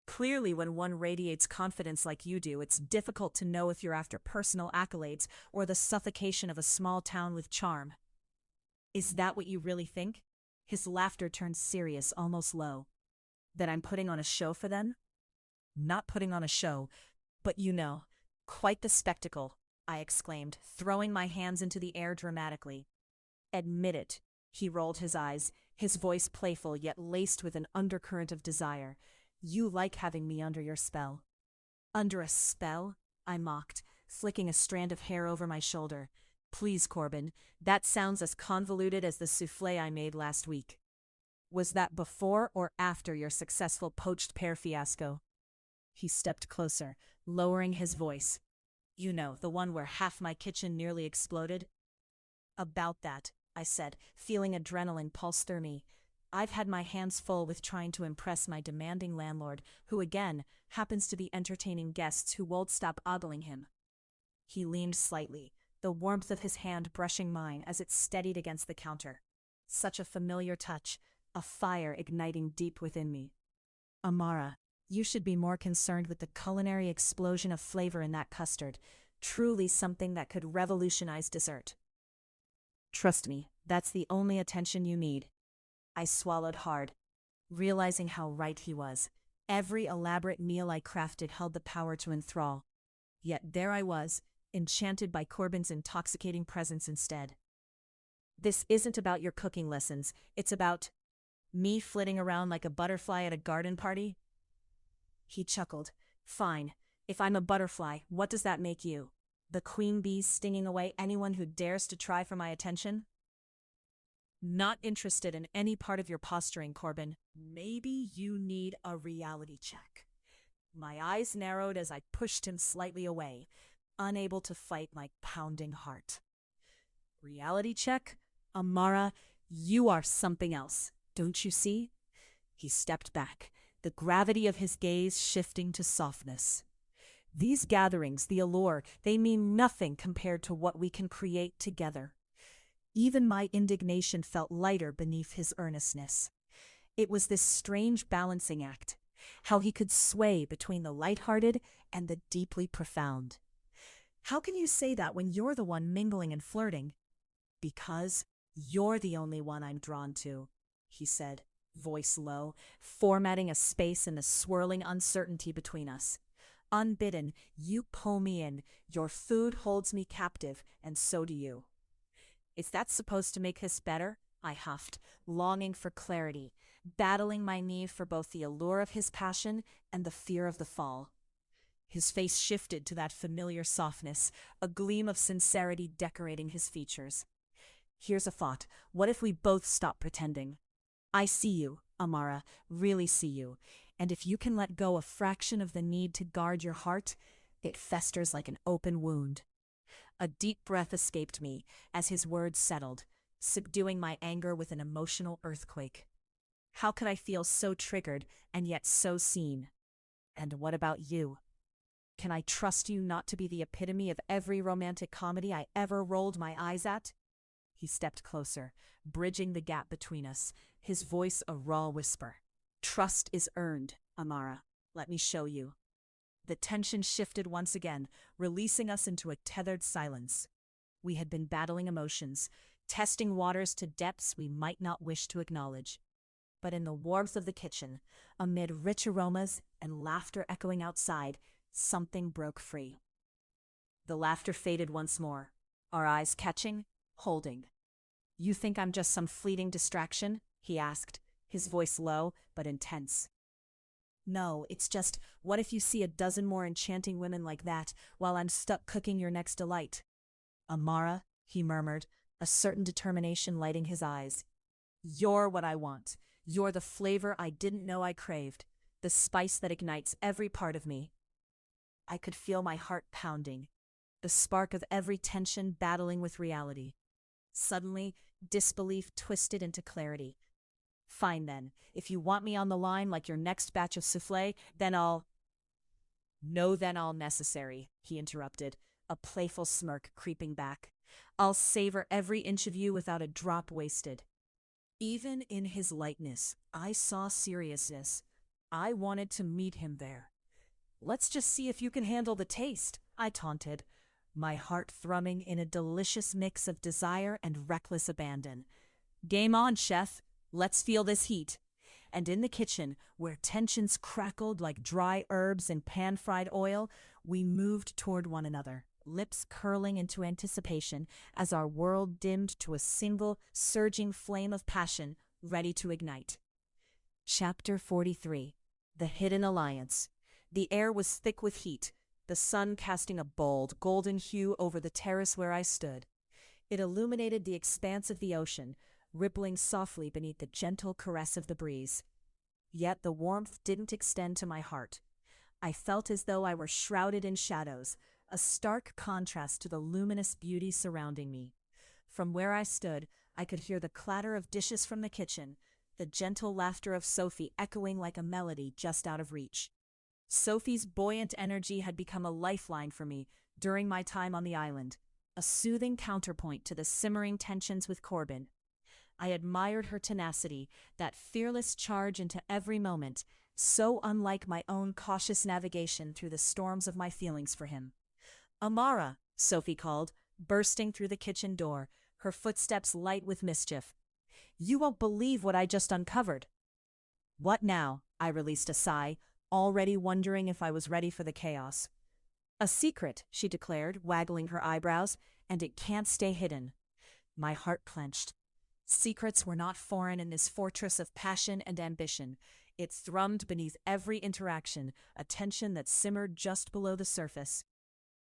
Clearly, when one radiates confidence like you do, it's difficult to know if you're after personal accolades or the suffocation of a small town with charm. Is that what you really think? His laughter turned serious, almost low. That I'm putting on a show for them? Not putting on a show, but quite the spectacle, I exclaimed, throwing my hands into the air dramatically. Admit it. He rolled his eyes, his voice playful yet laced with an undercurrent of desire. You like having me under your spell. Under a spell? I mocked, flicking a strand of hair over my shoulder. Please, Corbin, that sounds as convoluted as the souffle I made last week. Was that before or after your successful poached pear fiasco? He stepped closer, lowering his voice. You know, the one where half my kitchen nearly exploded? About that, I said, feeling adrenaline pulse through me. I've had my hands full with trying to impress my demanding landlord, who again happens to be entertaining guests who won't stop ogling him. He leaned slightly, the warmth of his hand brushing mine as it steadied against the counter. Such a familiar touch, a fire igniting deep within me. Amara, you should be more concerned with the culinary explosion of flavor in that custard, truly something that could revolutionize dessert. Trust me, that's the only attention you need. I swallowed hard, realizing how right he was. Every elaborate meal I crafted held the power to enthrall. Yet there I was, enchanted by Corbin's intoxicating presence instead. This isn't about your cooking lessons, it's about me flitting around like a butterfly at a garden party? He chuckled. Fine, if I'm a butterfly, what does that make you? The queen bees stinging away anyone who dares to try for my attention? Not interested in any part of your posturing, Corbin. Maybe you need a reality check. My eyes narrowed as I pushed him slightly away, unable to fight my pounding heart. Reality check? Amara, you are something else, don't you see? He stepped back, the gravity of his gaze shifting to softness. These gatherings, the allure, they mean nothing compared to what we can create together. Even my indignation felt lighter beneath his earnestness. It was this strange balancing act, how he could sway between the lighthearted and the deeply profound. How can you say that when you're the one mingling and flirting? Because you're the only one I'm drawn to, he said, voice low, formatting a space in the swirling uncertainty between us. Unbidden, you pull me in, your food holds me captive, and so do you. Is that supposed to make this better? I huffed, longing for clarity, battling my need for both the allure of his passion and the fear of the fall. His face shifted to that familiar softness, a gleam of sincerity decorating his features. Here's a thought. What if we both stop pretending? I see you, Amara, really see you. And if you can let go a fraction of the need to guard your heart, it festers like an open wound. A deep breath escaped me as his words settled, subduing my anger with an emotional earthquake. How could I feel so triggered and yet so seen? And what about you? Can I trust you not to be the epitome of every romantic comedy I ever rolled my eyes at? He stepped closer, bridging the gap between us, his voice a raw whisper. Trust is earned, Amara. Let me show you. The tension shifted once again, releasing us into a tethered silence. We had been battling emotions, testing waters to depths we might not wish to acknowledge. But in the warmth of the kitchen, amid rich aromas and laughter echoing outside, something broke free. The laughter faded once more, our eyes catching, holding. You think I'm just some fleeting distraction? He asked, his voice low but intense. No, it's just, what if you see a dozen more enchanting women like that while I'm stuck cooking your next delight? Amara, he murmured, a certain determination lighting his eyes. You're what I want. You're the flavor I didn't know I craved, the spice that ignites every part of me. I could feel my heart pounding, the spark of every tension battling with reality. Suddenly, disbelief twisted into clarity. Fine then, if you want me on the line like your next batch of souffle, then I'll... No then all necessary, he interrupted, a playful smirk creeping back. I'll savor every inch of you without a drop wasted. Even in his lightness, I saw seriousness. I wanted to meet him there. Let's just see if you can handle the taste, I taunted, my heart thrumming in a delicious mix of desire and reckless abandon. Game on, chef. Let's feel this heat. And in the kitchen, where tensions crackled like dry herbs in pan-fried oil, we moved toward one another, lips curling into anticipation as our world dimmed to a single, surging flame of passion ready to ignite. Chapter 43. The Hidden Alliance. The air was thick with heat, the sun casting a bold, golden hue over the terrace where I stood. It illuminated the expanse of the ocean, rippling softly beneath the gentle caress of the breeze. Yet the warmth didn't extend to my heart. I felt as though I were shrouded in shadows, a stark contrast to the luminous beauty surrounding me. From where I stood, I could hear the clatter of dishes from the kitchen, the gentle laughter of Sophie echoing like a melody just out of reach. Sophie's buoyant energy had become a lifeline for me during my time on the island, a soothing counterpoint to the simmering tensions with Corbin. I admired her tenacity, that fearless charge into every moment, so unlike my own cautious navigation through the storms of my feelings for him. Amara, Sophie called, bursting through the kitchen door, her footsteps light with mischief. You won't believe what I just uncovered. What now? I released a sigh, already wondering if I was ready for the chaos. A secret, she declared, waggling her eyebrows, and it can't stay hidden. My heart clenched. Secrets were not foreign in this fortress of passion and ambition. It thrummed beneath every interaction, a tension that simmered just below the surface.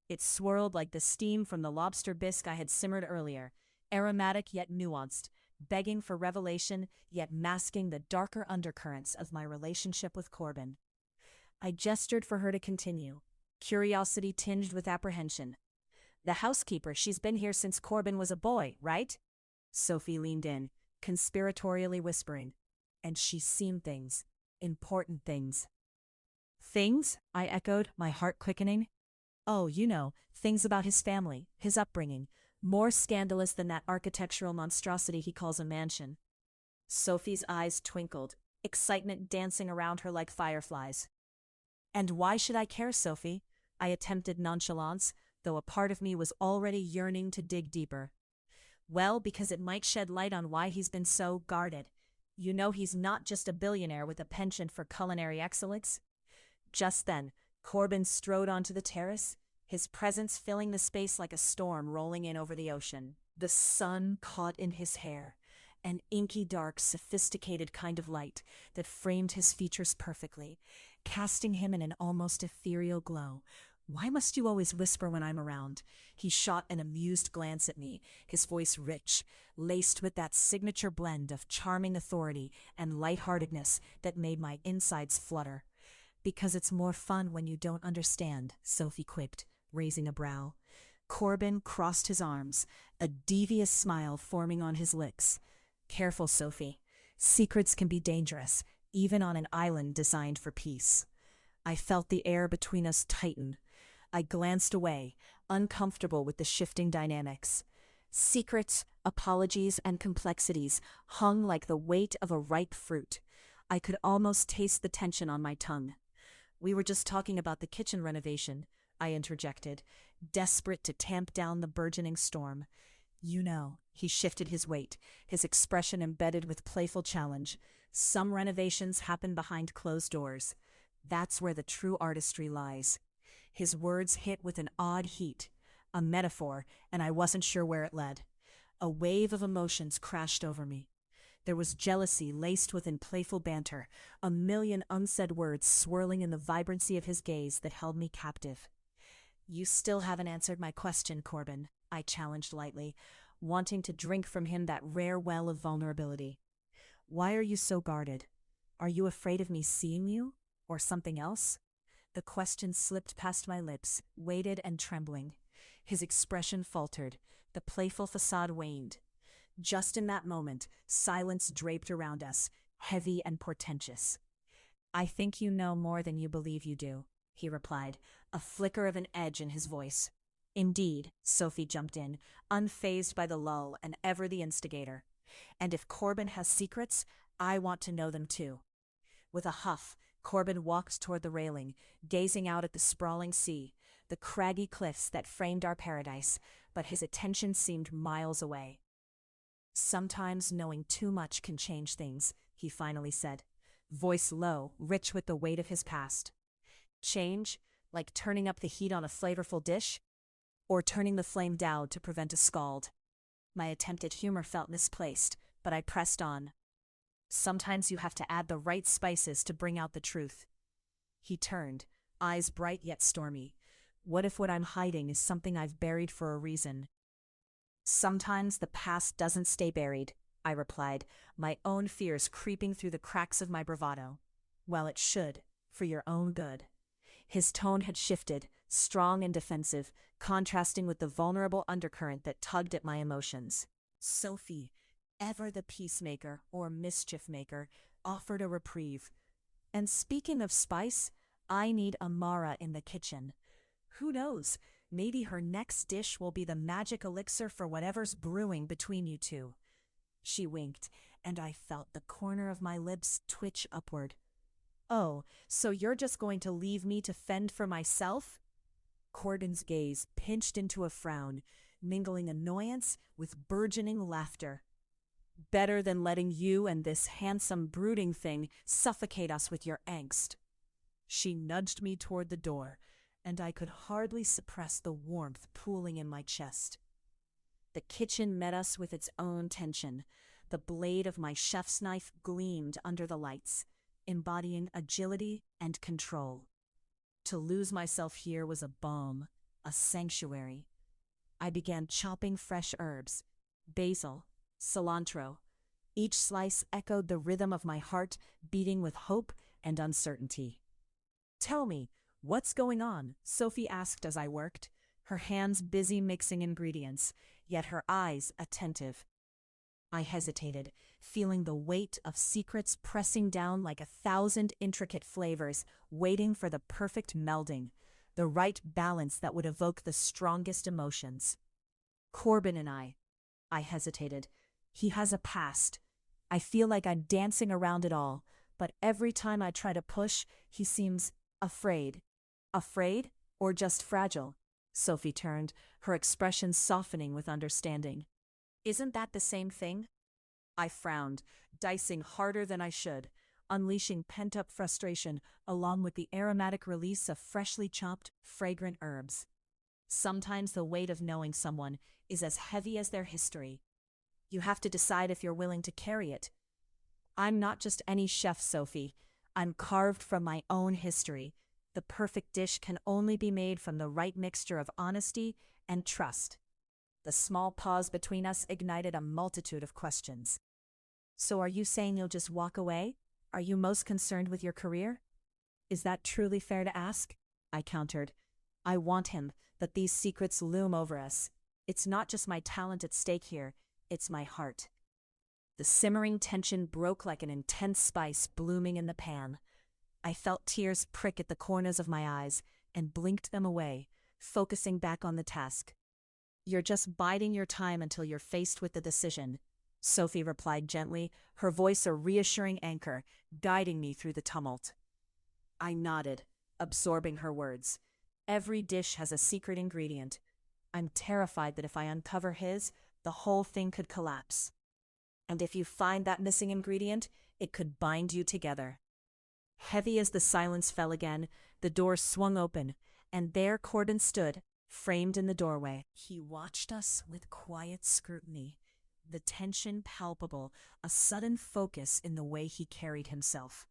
It swirled like the steam from the lobster bisque I had simmered earlier, aromatic yet nuanced, begging for revelation yet masking the darker undercurrents of my relationship with Corbin. I gestured for her to continue, curiosity tinged with apprehension. The housekeeper, she's been here since Corbin was a boy, right? Sophie leaned in, conspiratorially whispering. And she's seen things. Important things. Things? I echoed, my heart quickening. Oh, things about his family, his upbringing, more scandalous than that architectural monstrosity he calls a mansion. Sophie's eyes twinkled, excitement dancing around her like fireflies. And why should I care, Sophie? I attempted nonchalance, though a part of me was already yearning to dig deeper. Well, because it might shed light on why he's been so guarded. He's not just a billionaire with a penchant for culinary excellence. Just then, Corbin strode onto the terrace, his presence filling the space like a storm rolling in over the ocean. The sun caught in his hair, an inky dark, sophisticated kind of light that framed his features perfectly, casting him in an almost ethereal glow. Why must you always whisper when I'm around? He shot an amused glance at me, his voice rich, laced with that signature blend of charming authority and lightheartedness that made my insides flutter. Because it's more fun when you don't understand, Sophie quipped, raising a brow. Corbin crossed his arms, a devious smile forming on his lips. Careful, Sophie. Secrets can be dangerous, even on an island designed for peace. I felt the air between us tighten. I glanced away, uncomfortable with the shifting dynamics. Secrets, apologies, and complexities hung like the weight of a ripe fruit. I could almost taste the tension on my tongue. We were just talking about the kitchen renovation, I interjected, desperate to tamp down the burgeoning storm. He shifted his weight, his expression embedded with playful challenge. Some renovations happen behind closed doors. That's where the true artistry lies. His words hit with an odd heat, a metaphor, and I wasn't sure where it led. A wave of emotions crashed over me. There was jealousy laced within playful banter, a million unsaid words swirling in the vibrancy of his gaze that held me captive. You still haven't answered my question, Corbin, I challenged lightly, wanting to drink from him that rare well of vulnerability. Why are you so guarded? Are you afraid of me seeing you? Or something else? The question slipped past my lips, weighted and trembling. His expression faltered. The playful facade waned. Just in that moment, silence draped around us, heavy and portentous. I think you know more than you believe you do, he replied, a flicker of an edge in his voice. Indeed, Sophie jumped in, unfazed by the lull and ever the instigator. And if Corbin has secrets, I want to know them too. With a huff, Corbin walked toward the railing, gazing out at the sprawling sea, the craggy cliffs that framed our paradise, but his attention seemed miles away. Sometimes knowing too much can change things, he finally said, voice low, rich with the weight of his past. Change, like turning up the heat on a flavorful dish, or turning the flame down to prevent a scald. My attempt at humor felt misplaced, but I pressed on. Sometimes you have to add the right spices to bring out the truth. He turned, eyes bright yet stormy. What if what I'm hiding is something I've buried for a reason? Sometimes the past doesn't stay buried, I replied, my own fears creeping through the cracks of my bravado. Well, it should, for your own good. His tone had shifted, strong and defensive, contrasting with the vulnerable undercurrent that tugged at my emotions. Sophie, ever the peacemaker or mischief maker, offered a reprieve. And speaking of spice, I need Amara in the kitchen. Who knows? Maybe her next dish will be the magic elixir for whatever's brewing between you two. She winked, and I felt the corner of my lips twitch upward. Oh, so you're just going to leave me to fend for myself? Corbin's gaze pinched into a frown, mingling annoyance with burgeoning laughter. Better than letting you and this handsome brooding thing suffocate us with your angst. She nudged me toward the door, and I could hardly suppress the warmth pooling in my chest. The kitchen met us with its own tension. The blade of my chef's knife gleamed under the lights, embodying agility and control. To lose myself here was a balm, a sanctuary. I began chopping fresh herbs, basil, cilantro. Each slice echoed the rhythm of my heart beating with hope and uncertainty. Tell me, what's going on? Sophie asked as I worked, her hands busy mixing ingredients, yet her eyes attentive. I hesitated, feeling the weight of secrets pressing down like 1,000 intricate flavors, waiting for the perfect melding, the right balance that would evoke the strongest emotions. Corbin and I hesitated. He has a past. I feel like I'm dancing around it all, but every time I try to push, he seems afraid. Afraid or just fragile? Sophie turned, her expression softening with understanding. Isn't that the same thing? I frowned, dicing harder than I should, unleashing pent-up frustration along with the aromatic release of freshly chopped, fragrant herbs. Sometimes the weight of knowing someone is as heavy as their history. You have to decide if you're willing to carry it. I'm not just any chef, Sophie. I'm carved from my own history. The perfect dish can only be made from the right mixture of honesty and trust. The small pause between us ignited a multitude of questions. So are you saying you'll just walk away? Are you most concerned with your career? Is that truly fair to ask? I countered. I want him, but these secrets loom over us. It's not just my talent at stake here, it's my heart. The simmering tension broke like an intense spice blooming in the pan. I felt tears prick at the corners of my eyes and blinked them away, focusing back on the task. You're just biding your time until you're faced with the decision, Sophie replied gently, her voice a reassuring anchor, guiding me through the tumult. I nodded, absorbing her words. Every dish has a secret ingredient. I'm terrified that if I uncover his, the whole thing could collapse. And if you find that missing ingredient, it could bind you together. Heavy as the silence fell again, the door swung open, and there Corbin stood, framed in the doorway. He watched us with quiet scrutiny, the tension palpable, a sudden focus in the way he carried himself.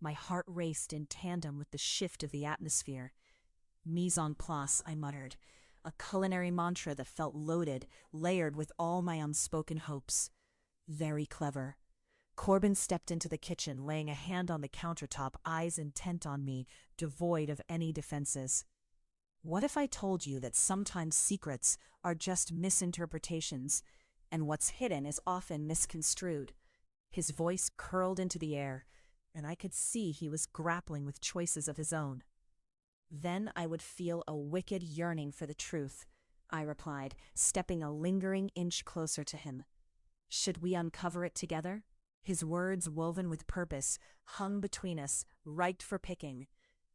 My heart raced in tandem with the shift of the atmosphere. Mise en place, I muttered, a culinary mantra that felt loaded, layered with all my unspoken hopes. Very clever. Corbin stepped into the kitchen, laying a hand on the countertop, eyes intent on me, devoid of any defenses. What if I told you that sometimes secrets are just misinterpretations, and what's hidden is often misconstrued? His voice curled into the air, and I could see he was grappling with choices of his own. Then I would feel a wicked yearning for the truth, I replied, stepping a lingering inch closer to him. Should we uncover it together? His words, woven with purpose, hung between us, ripe for picking.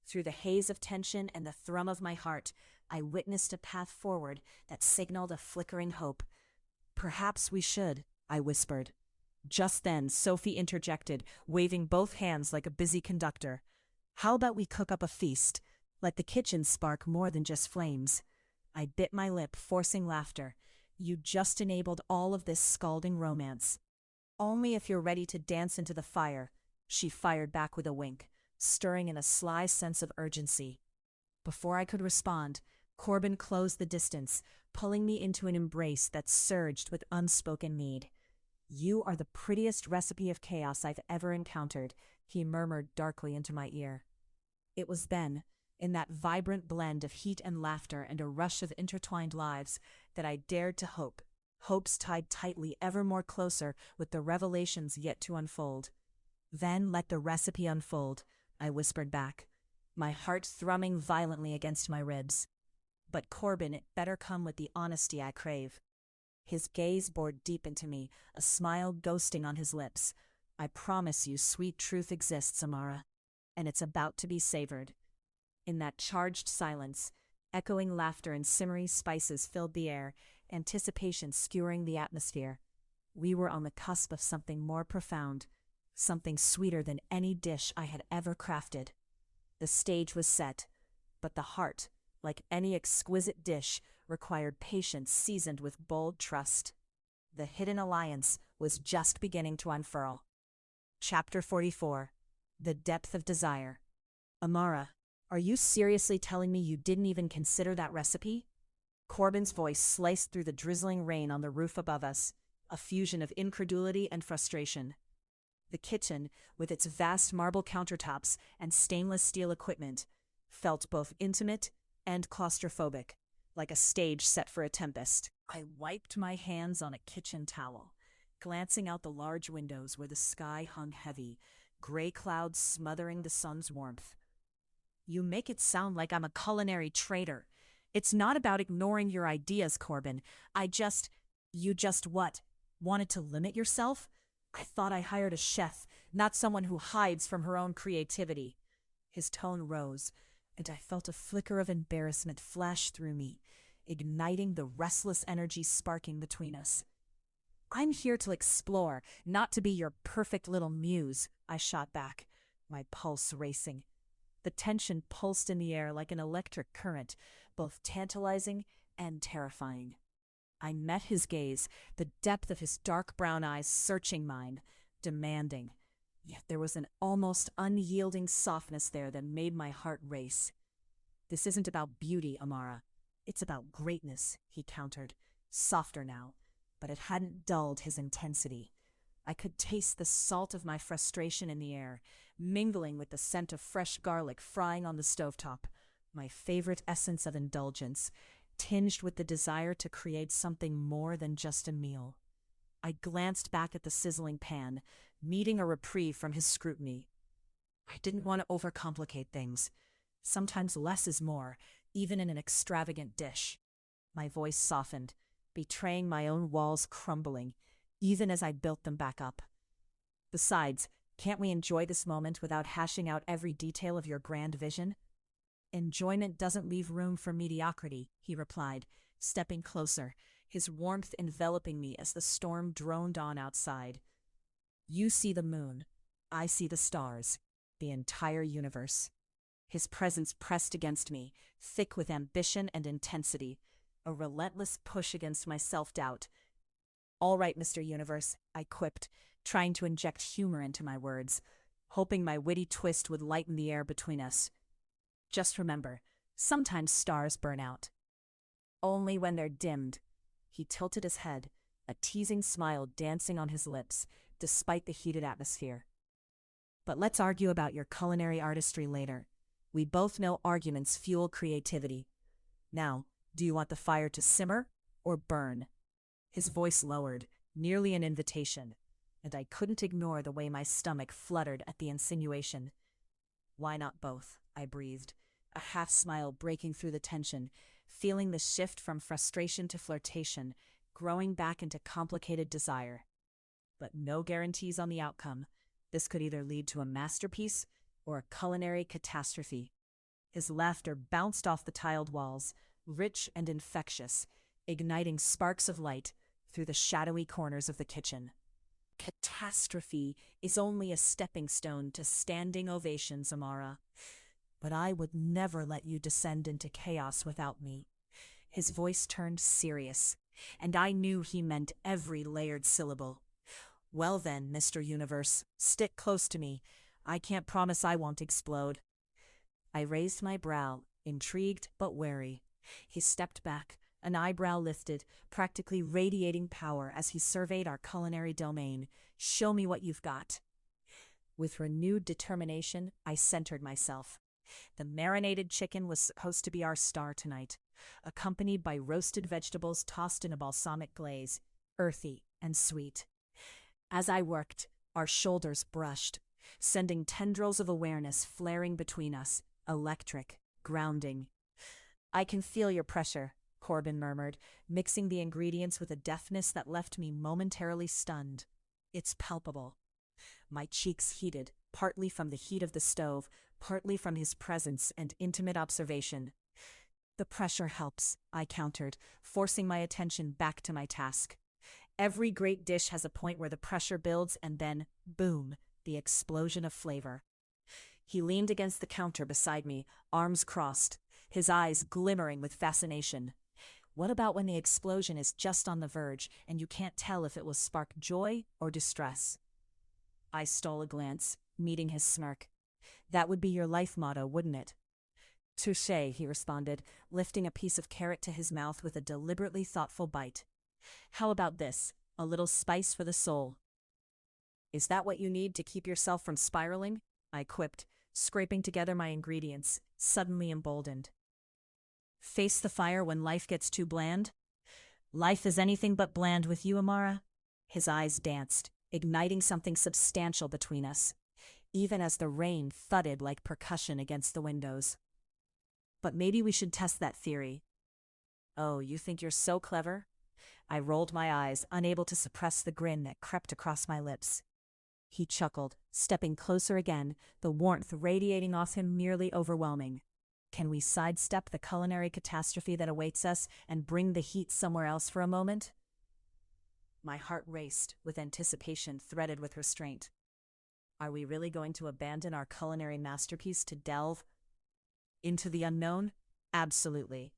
Through the haze of tension and the thrum of my heart, I witnessed a path forward that signaled a flickering hope. Perhaps we should, I whispered. Just then, Sophie interjected, waving both hands like a busy conductor. How about we cook up a feast? Let the kitchen spark more than just flames. I bit my lip, forcing laughter. You just enabled all of this scalding romance. Only if you're ready to dance into the fire, she fired back with a wink, stirring in a sly sense of urgency. Before I could respond, Corbin closed the distance, pulling me into an embrace that surged with unspoken need. You are the prettiest recipe of chaos I've ever encountered, he murmured darkly into my ear. It was then, in that vibrant blend of heat and laughter and a rush of intertwined lives, that I dared to hope, hopes tied tightly ever more closer with the revelations yet to unfold. Then let the recipe unfold, I whispered back, my heart thrumming violently against my ribs. But Corbin, it better come with the honesty I crave. His gaze bored deep into me, a smile ghosting on his lips. I promise you sweet truth exists, Amara, and it's about to be savored. In that charged silence, echoing laughter and simmery spices filled the air, anticipation skewering the atmosphere. We were on the cusp of something more profound, something sweeter than any dish I had ever crafted. The stage was set, but the heart, like any exquisite dish, required patience seasoned with bold trust. The hidden alliance was just beginning to unfurl. Chapter 44. The Depth of Desire. Amara, are you seriously telling me you didn't even consider that recipe? Corbin's voice sliced through the drizzling rain on the roof above us, a fusion of incredulity and frustration. The kitchen, with its vast marble countertops and stainless steel equipment, felt both intimate and claustrophobic, like a stage set for a tempest. I wiped my hands on a kitchen towel, glancing out the large windows where the sky hung heavy, gray clouds smothering the sun's warmth. You make it sound like I'm a culinary traitor. It's not about ignoring your ideas, Corbin. You just what? Wanted to limit yourself? I thought I hired a chef, not someone who hides from her own creativity. His tone rose, and I felt a flicker of embarrassment flash through me, igniting the restless energy sparking between us. I'm here to explore, not to be your perfect little muse, I shot back, my pulse racing. The tension pulsed in the air like an electric current, both tantalizing and terrifying. I met his gaze, the depth of his dark brown eyes searching mine, demanding. Yet there was an almost unyielding softness there that made my heart race. This isn't about beauty, Amara. It's about greatness, he countered, softer now, but it hadn't dulled his intensity. I could taste the salt of my frustration in the air, mingling with the scent of fresh garlic frying on the stovetop, my favorite essence of indulgence, tinged with the desire to create something more than just a meal. I glanced back at the sizzling pan, needing a reprieve from his scrutiny. I didn't want to overcomplicate things. Sometimes less is more, even in an extravagant dish. My voice softened, betraying my own walls crumbling, even as I built them back up. Besides, can't we enjoy this moment without hashing out every detail of your grand vision? Enjoyment doesn't leave room for mediocrity, he replied, stepping closer, his warmth enveloping me as the storm droned on outside. You see the moon, I see the stars, the entire universe. His presence pressed against me, thick with ambition and intensity, a relentless push against my self-doubt. All right, Mr. Universe, I quipped, trying to inject humor into my words, hoping my witty twist would lighten the air between us. Just remember, sometimes stars burn out. Only when they're dimmed. He tilted his head, a teasing smile dancing on his lips, despite the heated atmosphere. But let's argue about your culinary artistry later. We both know arguments fuel creativity. Now, do you want the fire to simmer or burn? His voice lowered, nearly an invitation, and I couldn't ignore the way my stomach fluttered at the insinuation. Why not both? I breathed, a half-smile breaking through the tension, feeling the shift from frustration to flirtation, growing back into complicated desire. But no guarantees on the outcome. This could either lead to a masterpiece or a culinary catastrophe. His laughter bounced off the tiled walls, rich and infectious, igniting sparks of light through the shadowy corners of the kitchen. Catastrophe is only a stepping stone to standing ovations, Amara. But I would never let you descend into chaos without me. His voice turned serious, and I knew he meant every layered syllable. Well then, Mr. Universe, stick close to me. I can't promise I won't explode. I raised my brow, intrigued but wary. He stepped back, an eyebrow lifted, practically radiating power as he surveyed our culinary domain. Show me what you've got. With renewed determination, I centered myself. The marinated chicken was supposed to be our star tonight, accompanied by roasted vegetables tossed in a balsamic glaze, earthy and sweet. As I worked, our shoulders brushed, sending tendrils of awareness flaring between us, electric, grounding. I can feel your pressure, Corbin murmured, mixing the ingredients with a deftness that left me momentarily stunned. It's palpable. My cheeks heated, partly from the heat of the stove, partly from his presence and intimate observation. The pressure helps, I countered, forcing my attention back to my task. Every great dish has a point where the pressure builds and then, boom, the explosion of flavor. He leaned against the counter beside me, arms crossed, his eyes glimmering with fascination. What about when the explosion is just on the verge and you can't tell if it will spark joy or distress? I stole a glance, meeting his smirk. That would be your life motto, wouldn't it? Touché, he responded, lifting a piece of carrot to his mouth with a deliberately thoughtful bite. How about this? A little spice for the soul. Is that what you need to keep yourself from spiraling? I quipped, scraping together my ingredients, suddenly emboldened. Face the fire when life gets too bland? Life is anything but bland with you, Amara. His eyes danced, igniting something substantial between us, even as the rain thudded like percussion against the windows. But maybe we should test that theory. Oh, you think you're so clever? I rolled my eyes, unable to suppress the grin that crept across my lips. He chuckled, stepping closer again, the warmth radiating off him nearly overwhelming. Can we sidestep the culinary catastrophe that awaits us and bring the heat somewhere else for a moment? My heart raced, with anticipation threaded with restraint. Are we really going to abandon our culinary masterpiece to delve into the unknown? Absolutely.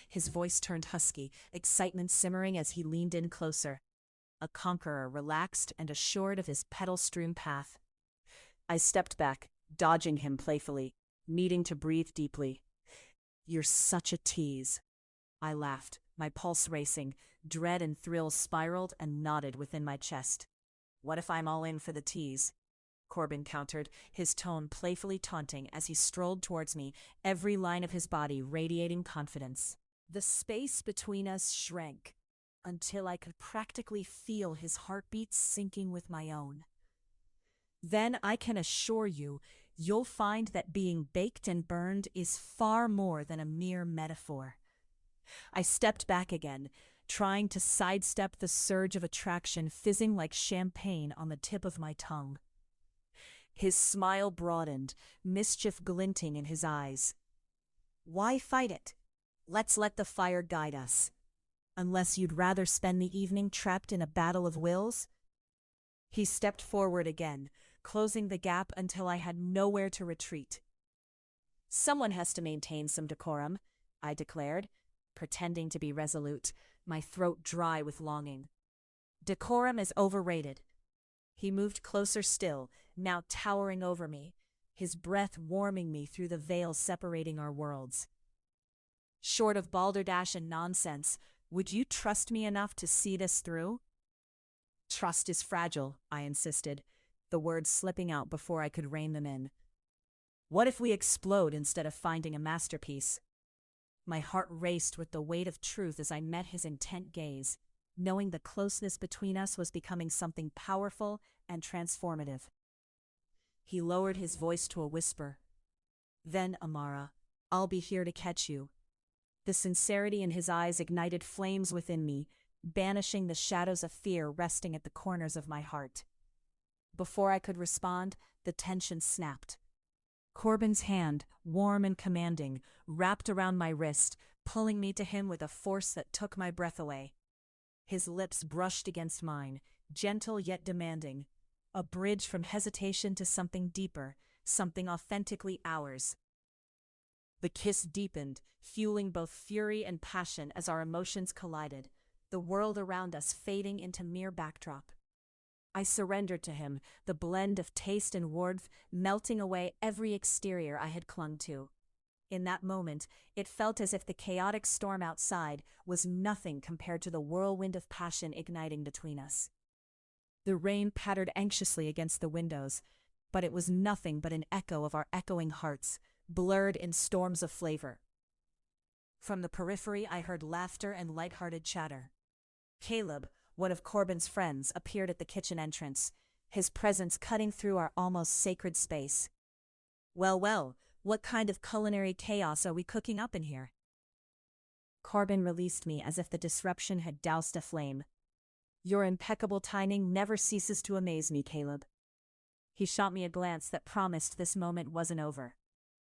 His voice turned husky, excitement simmering as he leaned in closer. A conqueror, relaxed and assured of his petal-strewn path. I stepped back, dodging him playfully, needing to breathe deeply. You're such a tease. I laughed, my pulse racing, dread and thrill spiraled and knotted within my chest. What if I'm all in for the tease? Corbin countered, his tone playfully taunting as he strolled towards me, every line of his body radiating confidence. The space between us shrank, until I could practically feel his heartbeats syncing with my own. Then I can assure you, you'll find that being baked and burned is far more than a mere metaphor. I stepped back again, trying to sidestep the surge of attraction fizzing like champagne on the tip of my tongue. His smile broadened, mischief glinting in his eyes. Why fight it? Let's let the fire guide us. Unless you'd rather spend the evening trapped in a battle of wills? He stepped forward again, closing the gap until I had nowhere to retreat. Someone has to maintain some decorum, I declared, pretending to be resolute, my throat dry with longing. Decorum is overrated. He moved closer still, now towering over me, his breath warming me through the veil separating our worlds. Short of balderdash and nonsense, would you trust me enough to see this through? Trust is fragile, I insisted, the words slipping out before I could rein them in. What if we explode instead of finding a masterpiece? My heart raced with the weight of truth as I met his intent gaze, knowing the closeness between us was becoming something powerful and transformative. He lowered his voice to a whisper. Then, Amara, I'll be here to catch you. The sincerity in his eyes ignited flames within me, banishing the shadows of fear resting at the corners of my heart. Before I could respond, the tension snapped. Corbin's hand, warm and commanding, wrapped around my wrist, pulling me to him with a force that took my breath away. His lips brushed against mine, gentle yet demanding, a bridge from hesitation to something deeper, something authentically ours. The kiss deepened, fueling both fury and passion as our emotions collided, the world around us fading into mere backdrop. I surrendered to him, the blend of taste and warmth melting away every exterior I had clung to. In that moment, it felt as if the chaotic storm outside was nothing compared to the whirlwind of passion igniting between us. The rain pattered anxiously against the windows, but it was nothing but an echo of our echoing hearts, blurred in storms of flavor. From the periphery, I heard laughter and light-hearted chatter. Caleb, one of Corbin's friends, appeared at the kitchen entrance, his presence cutting through our almost sacred space. Well, what kind of culinary chaos are we cooking up in here? Corbin released me as if the disruption had doused a flame. Your impeccable timing never ceases to amaze me, Caleb. He shot me a glance that promised this moment wasn't over.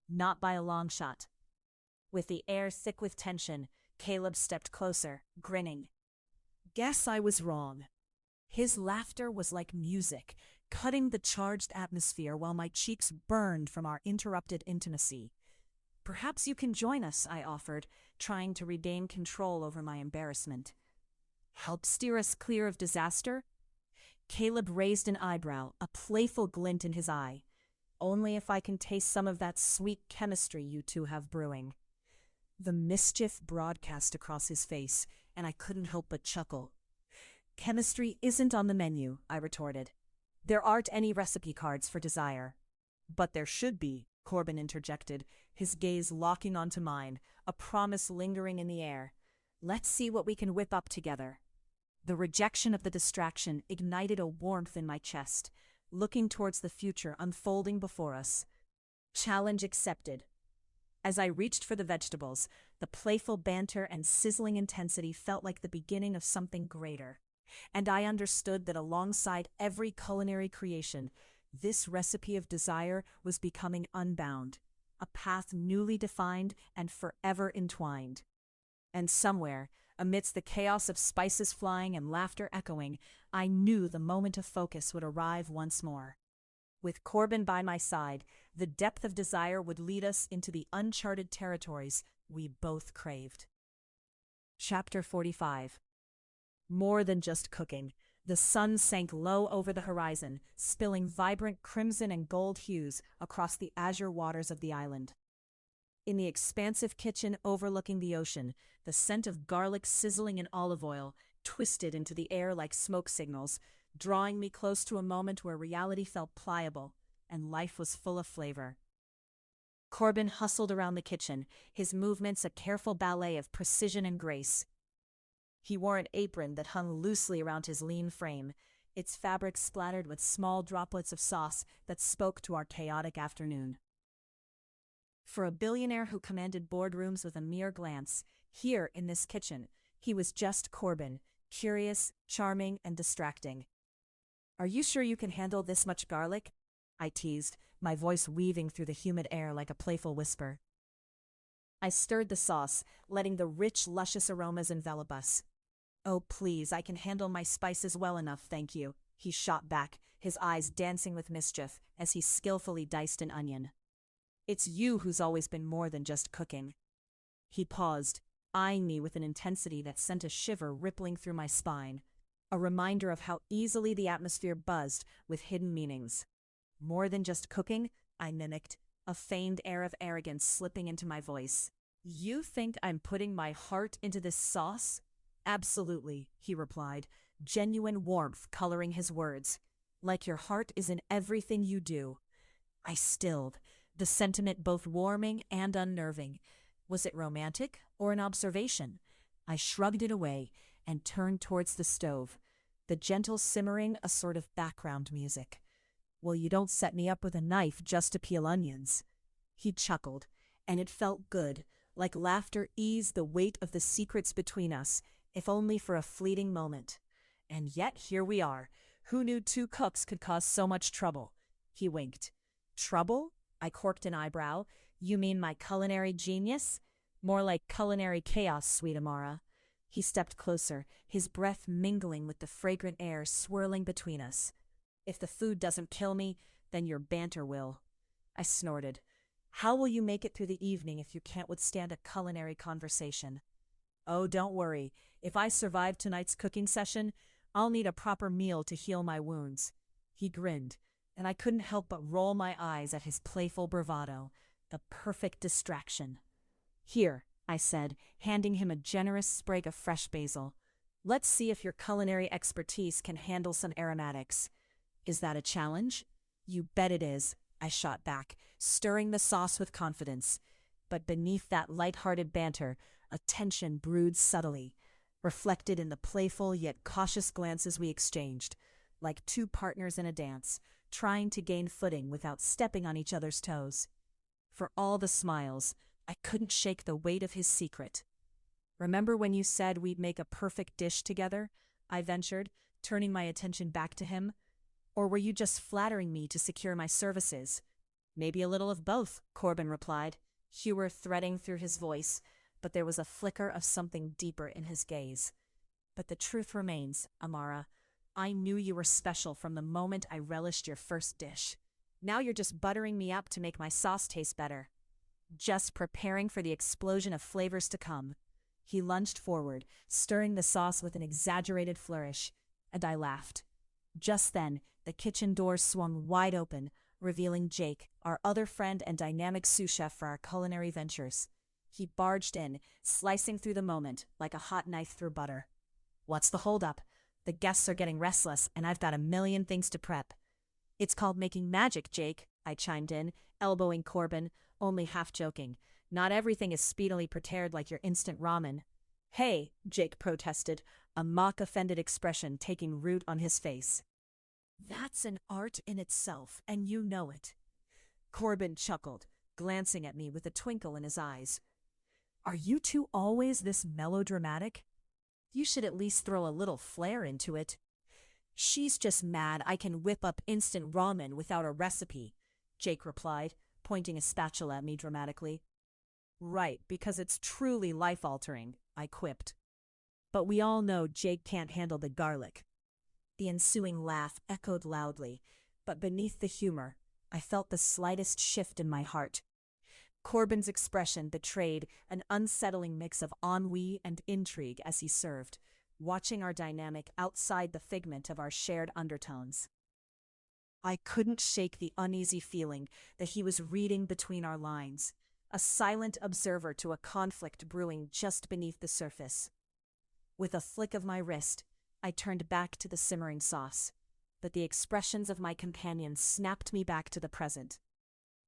Not by a long shot. With the air thick with tension, Caleb stepped closer, grinning. Guess I was wrong. His laughter was like music, cutting the charged atmosphere while my cheeks burned from our interrupted intimacy. Perhaps you can join us, I offered, trying to regain control over my embarrassment. Help steer us clear of disaster? Caleb raised an eyebrow, a playful glint in his eye. Only if I can taste some of that sweet chemistry you two have brewing. The mischief broadcast across his face, and I couldn't help but chuckle. Chemistry isn't on the menu, I retorted. There aren't any recipe cards for desire. But there should be, Corbin interjected, his gaze locking onto mine, a promise lingering in the air. Let's see what we can whip up together. The rejection of the distraction ignited a warmth in my chest, looking towards the future unfolding before us. Challenge accepted. As I reached for the vegetables, the playful banter and sizzling intensity felt like the beginning of something greater. And I understood that alongside every culinary creation, this recipe of desire was becoming unbound, a path newly defined and forever entwined. And somewhere, amidst the chaos of spices flying and laughter echoing, I knew the moment of focus would arrive once more. With Corbin by my side, the depth of desire would lead us into the uncharted territories we both craved. Chapter 45. More than just cooking, the sun sank low over the horizon, spilling vibrant crimson and gold hues across the azure waters of the island. In the expansive kitchen overlooking the ocean, the scent of garlic sizzling in olive oil twisted into the air like smoke signals, drawing me close to a moment where reality felt pliable and life was full of flavor. Corbin hustled around the kitchen, his movements a careful ballet of precision and grace. He wore an apron that hung loosely around his lean frame, its fabric splattered with small droplets of sauce that spoke to our chaotic afternoon. For a billionaire who commanded boardrooms with a mere glance, here in this kitchen, he was just Corbin, curious, charming, and distracting. "Are you sure you can handle this much garlic?" I teased, my voice weaving through the humid air like a playful whisper. I stirred the sauce, letting the rich, luscious aromas envelop us. "Oh, please, I can handle my spices well enough, thank you," he shot back, his eyes dancing with mischief as he skillfully diced an onion. "It's you who's always been more than just cooking." He paused, eyeing me with an intensity that sent a shiver rippling through my spine, a reminder of how easily the atmosphere buzzed with hidden meanings. "More than just cooking?" I mimicked, a feigned air of arrogance slipping into my voice. "You think I'm putting my heart into this sauce?" "Absolutely," he replied, genuine warmth coloring his words. "Like your heart is in everything you do." I stilled, the sentiment both warming and unnerving. Was it romantic or an observation? I shrugged it away and turned towards the stove, the gentle simmering a sort of background music. "Well, you don't set me up with a knife just to peel onions." He chuckled, and it felt good, like laughter eased the weight of the secrets between us, if only for a fleeting moment. And yet here we are. Who knew two cooks could cause so much trouble? He winked. "Trouble?" I corked an eyebrow. "You mean my culinary genius?" "More like culinary chaos, sweet Amara." He stepped closer, his breath mingling with the fragrant air swirling between us. "If the food doesn't kill me, then your banter will." I snorted. "How will you make it through the evening if you can't withstand a culinary conversation?" "Oh, don't worry. If I survive tonight's cooking session, I'll need a proper meal to heal my wounds." He grinned, and I couldn't help but roll my eyes at his playful bravado, the perfect distraction. "Here," I said, handing him a generous sprig of fresh basil. "Let's see if your culinary expertise can handle some aromatics." "Is that a challenge?" "You bet it is," I shot back, stirring the sauce with confidence. But beneath that light-hearted banter, a tension brewed subtly, reflected in the playful yet cautious glances we exchanged, like two partners in a dance, trying to gain footing without stepping on each other's toes. For all the smiles, I couldn't shake the weight of his secret. "Remember when you said we'd make a perfect dish together?" I ventured, turning my attention back to him. "Or were you just flattering me to secure my services?" "Maybe a little of both," Corbin replied, humor threading through his voice, but there was a flicker of something deeper in his gaze. "But the truth remains, Amara. I knew you were special from the moment I relished your first dish. Now you're just buttering me up to make my sauce taste better." "Just preparing for the explosion of flavors to come." He lunged forward, stirring the sauce with an exaggerated flourish, and I laughed. Just then, the kitchen doors swung wide open, revealing Jake, our other friend and dynamic sous chef for our culinary ventures. He barged in, slicing through the moment like a hot knife through butter. "What's the holdup? The guests are getting restless, and I've got a million things to prep." "It's called making magic, Jake," I chimed in, elbowing Corbin, only half joking. "Not everything is speedily prepared like your instant ramen." "Hey," Jake protested, a mock-offended expression taking root on his face. That's an art in itself, and you know it. Corbin chuckled, glancing at me with a twinkle in his eyes. Are you two always this melodramatic? You should at least throw a little flair into it. She's just mad I can whip up instant ramen without a recipe, Jake replied, pointing a spatula at me dramatically. Right, because it's truly life-altering, I quipped. But we all know Jake can't handle the garlic. The ensuing laugh echoed loudly, but beneath the humor, I felt the slightest shift in my heart. Corbin's expression betrayed an unsettling mix of ennui and intrigue as he served, watching our dynamic outside the figment of our shared undertones. I couldn't shake the uneasy feeling that he was reading between our lines, a silent observer to a conflict brewing just beneath the surface. With a flick of my wrist, I turned back to the simmering sauce, but the expressions of my companion snapped me back to the present.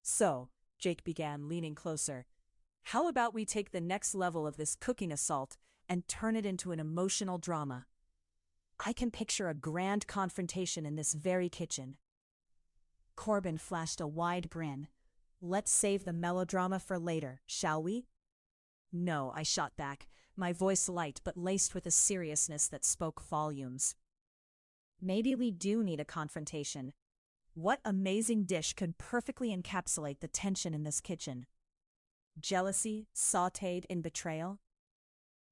So, Jake began, leaning closer, how about we take the next level of this cooking assault and turn it into an emotional drama? I can picture a grand confrontation in this very kitchen. Corbin flashed a wide grin. Let's save the melodrama for later, shall we? No, I shot back, my voice light but laced with a seriousness that spoke volumes. Maybe we do need a confrontation. What amazing dish could perfectly encapsulate the tension in this kitchen? Jealousy sautéed in betrayal?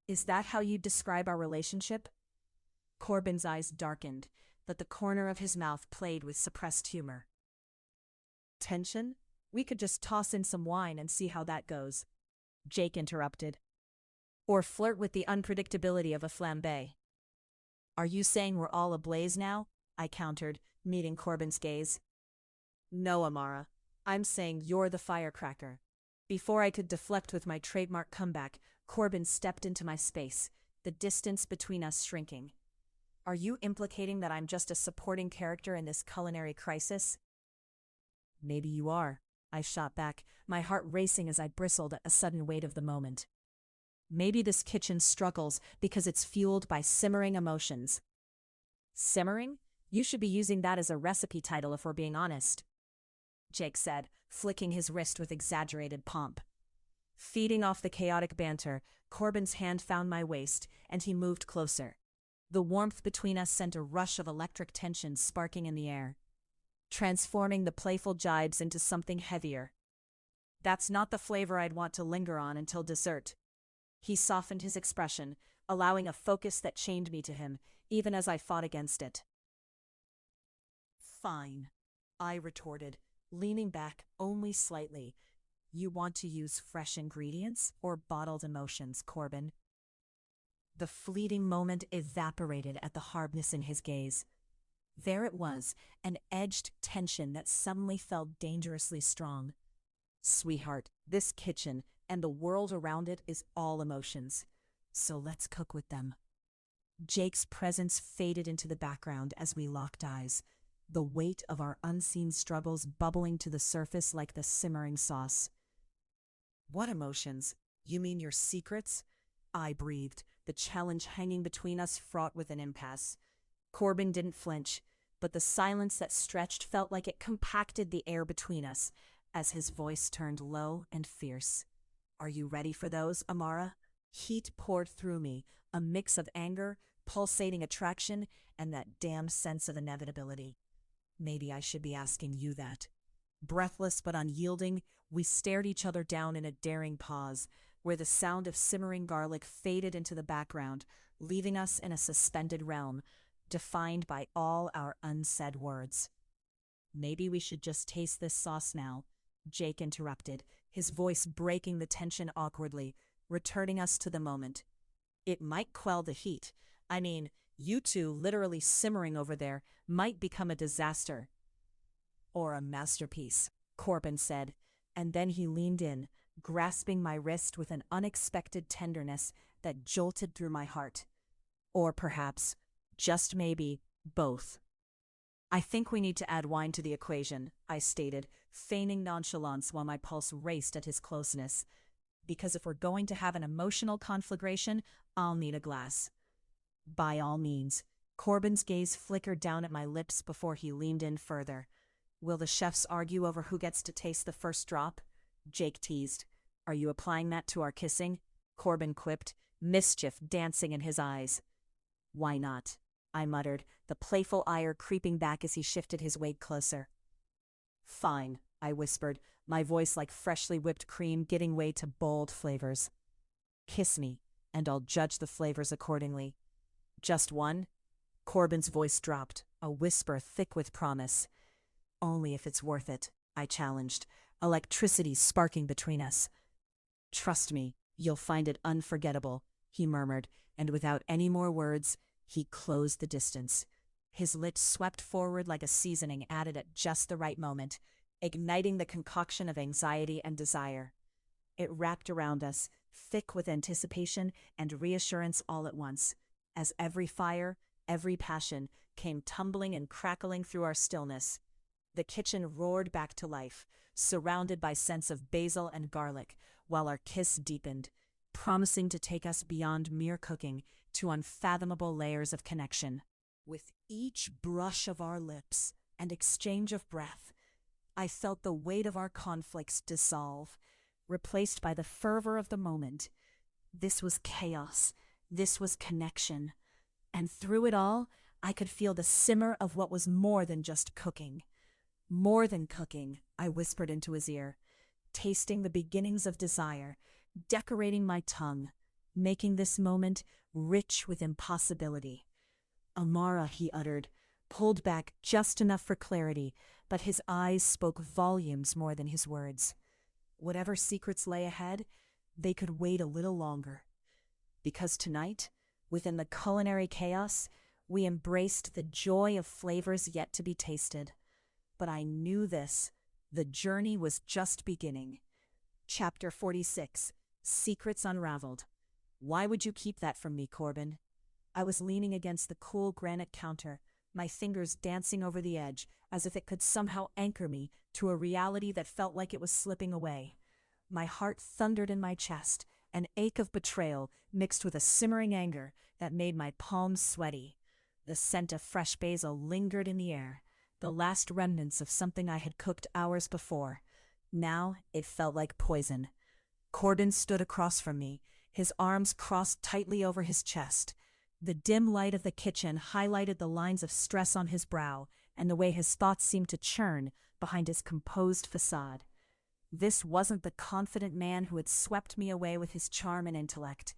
Is that how you'd describe our relationship? Corbin's eyes darkened, but the corner of his mouth played with suppressed humor. Tension? We could just toss in some wine and see how that goes, Jake interrupted. Or flirt with the unpredictability of a flambé. Are you saying we're all ablaze now? I countered, meeting Corbin's gaze. No, Amara. I'm saying you're the firecracker. Before I could deflect with my trademark comeback, Corbin stepped into my space, the distance between us shrinking. Are you implicating that I'm just a supporting character in this culinary crisis? Maybe you are, I shot back, my heart racing as I bristled at a sudden weight of the moment. Maybe this kitchen struggles because it's fueled by simmering emotions. Simmering? You should be using that as a recipe title if we're being honest, Jake said, flicking his wrist with exaggerated pomp. Feeding off the chaotic banter, Corbin's hand found my waist, and he moved closer. The warmth between us sent a rush of electric tension sparking in the air, transforming the playful jibes into something heavier. That's not the flavor I'd want to linger on until dessert. He softened his expression, allowing a focus that chained me to him, even as I fought against it. Fine, I retorted, leaning back only slightly. You want to use fresh ingredients or bottled emotions, Corbin? The fleeting moment evaporated at the hardness in his gaze. There it was, an edged tension that suddenly felt dangerously strong. Sweetheart, this kitchen and the world around it is all emotions, so let's cook with them. Jake's presence faded into the background as we locked eyes, the weight of our unseen struggles bubbling to the surface like the simmering sauce. What emotions? You mean your secrets? I breathed, the challenge hanging between us fraught with an impasse. Corbin didn't flinch, but the silence that stretched felt like it compacted the air between us as his voice turned low and fierce. Are you ready for those, Amara? Heat poured through me, a mix of anger, pulsating attraction, and that damn sense of inevitability. Maybe I should be asking you that. Breathless but unyielding, we stared each other down in a daring pause, where the sound of simmering garlic faded into the background, leaving us in a suspended realm, defined by all our unsaid words. Maybe we should just taste this sauce now, Jake interrupted, his voice breaking the tension awkwardly, returning us to the moment. It might quell the heat. I mean, you two literally simmering over there might become a disaster. Or a masterpiece, Corbin said, and then he leaned in, grasping my wrist with an unexpected tenderness that jolted through my heart. Or perhaps, just maybe, both. I think we need to add wine to the equation, I stated, feigning nonchalance while my pulse raced at his closeness. Because if we're going to have an emotional conflagration, I'll need a glass. By all means. Corbin's gaze flickered down at my lips before he leaned in further. Will the chefs argue over who gets to taste the first drop? Jake teased. Are you applying that to our kissing? Corbin quipped, mischief dancing in his eyes. Why not? I muttered, the playful ire creeping back as he shifted his weight closer. Fine, I whispered, my voice like freshly whipped cream getting way to bold flavors. Kiss me, and I'll judge the flavors accordingly. Just one? Corbin's voice dropped, a whisper thick with promise. Only if it's worth it, I challenged, electricity sparking between us. Trust me, you'll find it unforgettable, he murmured, and without any more words, he closed the distance. His lips swept forward like a seasoning added at just the right moment, igniting the concoction of anxiety and desire. It wrapped around us, thick with anticipation and reassurance all at once, as every fire, every passion, came tumbling and crackling through our stillness. The kitchen roared back to life, surrounded by scents of basil and garlic, while our kiss deepened, promising to take us beyond mere cooking to unfathomable layers of connection. With each brush of our lips and exchange of breath, I felt the weight of our conflicts dissolve, replaced by the fervor of the moment. This was chaos. This was connection. And through it all, I could feel the simmer of what was more than just cooking. More than cooking, I whispered into his ear, tasting the beginnings of desire, decorating my tongue, making this moment rich with impossibility. Amara, he uttered, pulled back just enough for clarity, but his eyes spoke volumes more than his words. Whatever secrets lay ahead, they could wait a little longer. Because tonight, within the culinary chaos, we embraced the joy of flavors yet to be tasted. But I knew this. The journey was just beginning. Chapter 46, Secrets Unraveled. Why would you keep that from me, Corbin? I was leaning against the cool granite counter, my fingers dancing over the edge, as if it could somehow anchor me to a reality that felt like it was slipping away. My heart thundered in my chest, an ache of betrayal mixed with a simmering anger that made my palms sweaty. The scent of fresh basil lingered in the air, the last remnants of something I had cooked hours before. Now it felt like poison. Corbin stood across from me, his arms crossed tightly over his chest. The dim light of the kitchen highlighted the lines of stress on his brow and the way his thoughts seemed to churn behind his composed facade. This wasn't the confident man who had swept me away with his charm and intellect.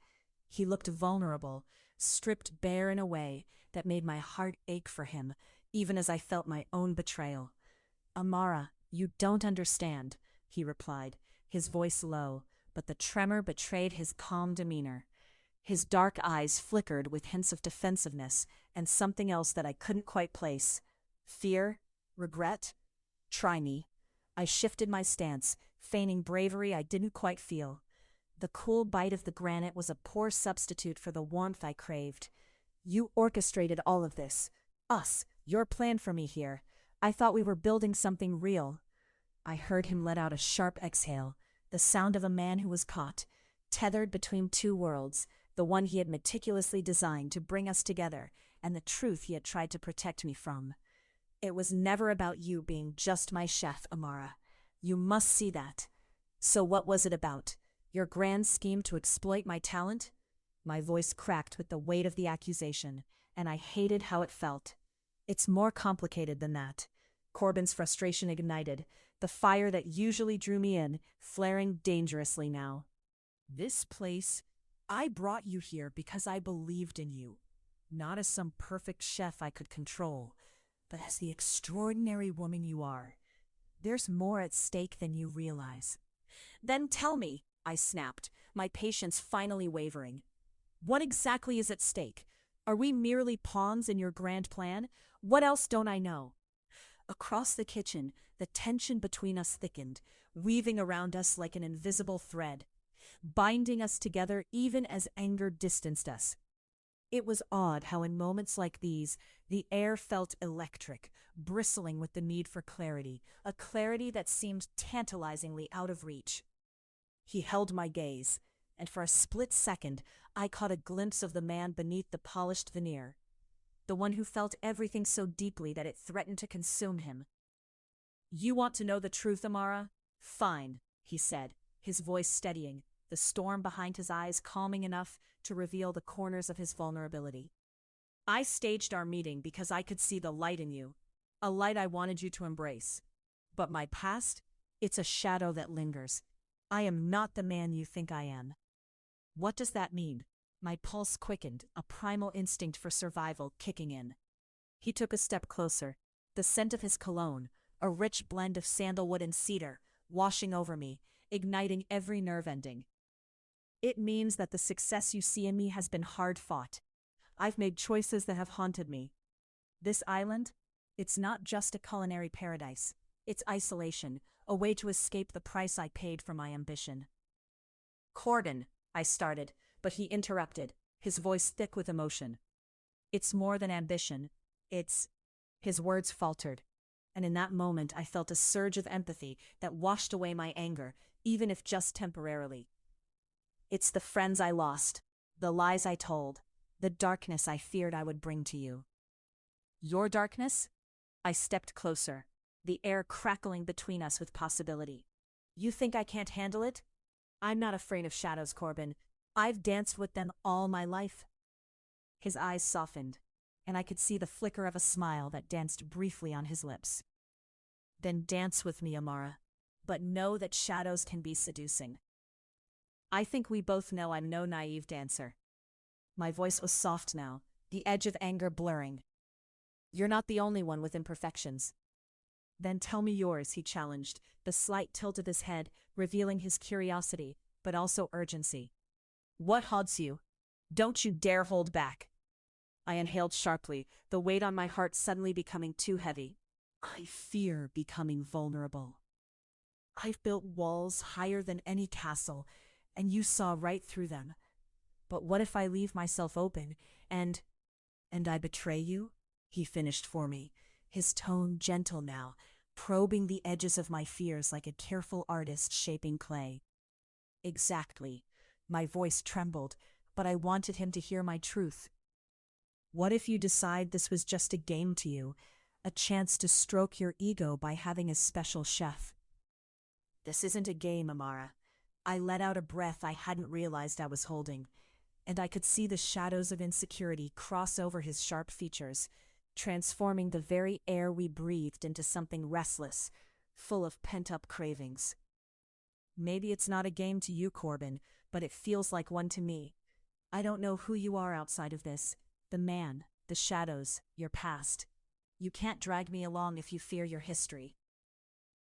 He looked vulnerable, stripped bare in a way that made my heart ache for him, even as I felt my own betrayal. Amara, you don't understand, he replied, his voice low, but the tremor betrayed his calm demeanor. His dark eyes flickered with hints of defensiveness and something else that I couldn't quite place. Fear? Regret? Try me. I shifted my stance, feigning bravery I didn't quite feel. The cool bite of the granite was a poor substitute for the warmth I craved. You orchestrated all of this. Us, your plan for me here. I thought we were building something real. I heard him let out a sharp exhale, the sound of a man who was caught, tethered between two worlds, the one he had meticulously designed to bring us together, and the truth he had tried to protect me from. It was never about you being just my chef, Amara. You must see that. So what was it about? Your grand scheme to exploit my talent? My voice cracked with the weight of the accusation, and I hated how it felt. It's more complicated than that. Corbin's frustration ignited, the fire that usually drew me in, flaring dangerously now. This place, I brought you here because I believed in you, not as some perfect chef I could control, but as the extraordinary woman you are. There's more at stake than you realize. Then tell me, I snapped, my patience finally wavering. What exactly is at stake? Are we merely pawns in your grand plan? What else don't I know? Across the kitchen, the tension between us thickened, weaving around us like an invisible thread, binding us together even as anger distanced us. It was odd how in moments like these, the air felt electric, bristling with the need for clarity, a clarity that seemed tantalizingly out of reach. He held my gaze, and for a split second, I caught a glimpse of the man beneath the polished veneer, the one who felt everything so deeply that it threatened to consume him. "You want to know the truth, Amara? Fine," he said, his voice steadying, the storm behind his eyes calming enough to reveal the corners of his vulnerability. "I staged our meeting because I could see the light in you, a light I wanted you to embrace. But my past? It's a shadow that lingers. I am not the man you think I am." "What does that mean?" My pulse quickened, a primal instinct for survival kicking in. He took a step closer, the scent of his cologne, a rich blend of sandalwood and cedar, washing over me, igniting every nerve ending. "It means that the success you see in me has been hard fought. I've made choices that have haunted me. This island? It's not just a culinary paradise. It's isolation, a way to escape the price I paid for my ambition." "Corbin," I started, but he interrupted, his voice thick with emotion. "It's more than ambition. It's—" His words faltered, and in that moment I felt a surge of empathy that washed away my anger, even if just temporarily. "It's the friends I lost, the lies I told, the darkness I feared I would bring to you." "Your darkness?" I stepped closer, the air crackling between us with possibility. "You think I can't handle it? I'm not afraid of shadows, Corbin. I've danced with them all my life." His eyes softened, and I could see the flicker of a smile that danced briefly on his lips. "Then dance with me, Amara, but know that shadows can be seducing. I think we both know I'm no naive dancer." My voice was soft now, the edge of anger blurring. "You're not the only one with imperfections." "Then tell me yours," he challenged, the slight tilt of his head revealing his curiosity, but also urgency. "What haunts you? Don't you dare hold back." I inhaled sharply, the weight on my heart suddenly becoming too heavy. "I fear becoming vulnerable. I've built walls higher than any castle, and you saw right through them. But what if I leave myself open, and I betray you?" He finished for me, his tone gentle now, probing the edges of my fears like a careful artist shaping clay. "Exactly." My voice trembled, but I wanted him to hear my truth. "What if you decide this was just a game to you, a chance to stroke your ego by having a special chef?" "This isn't a game, Amara." I let out a breath I hadn't realized I was holding, and I could see the shadows of insecurity cross over his sharp features, transforming the very air we breathed into something restless, full of pent-up cravings. "Maybe it's not a game to you, Corbin, but it feels like one to me. I don't know who you are outside of this, the man, the shadows, your past. You can't drag me along if you fear your history."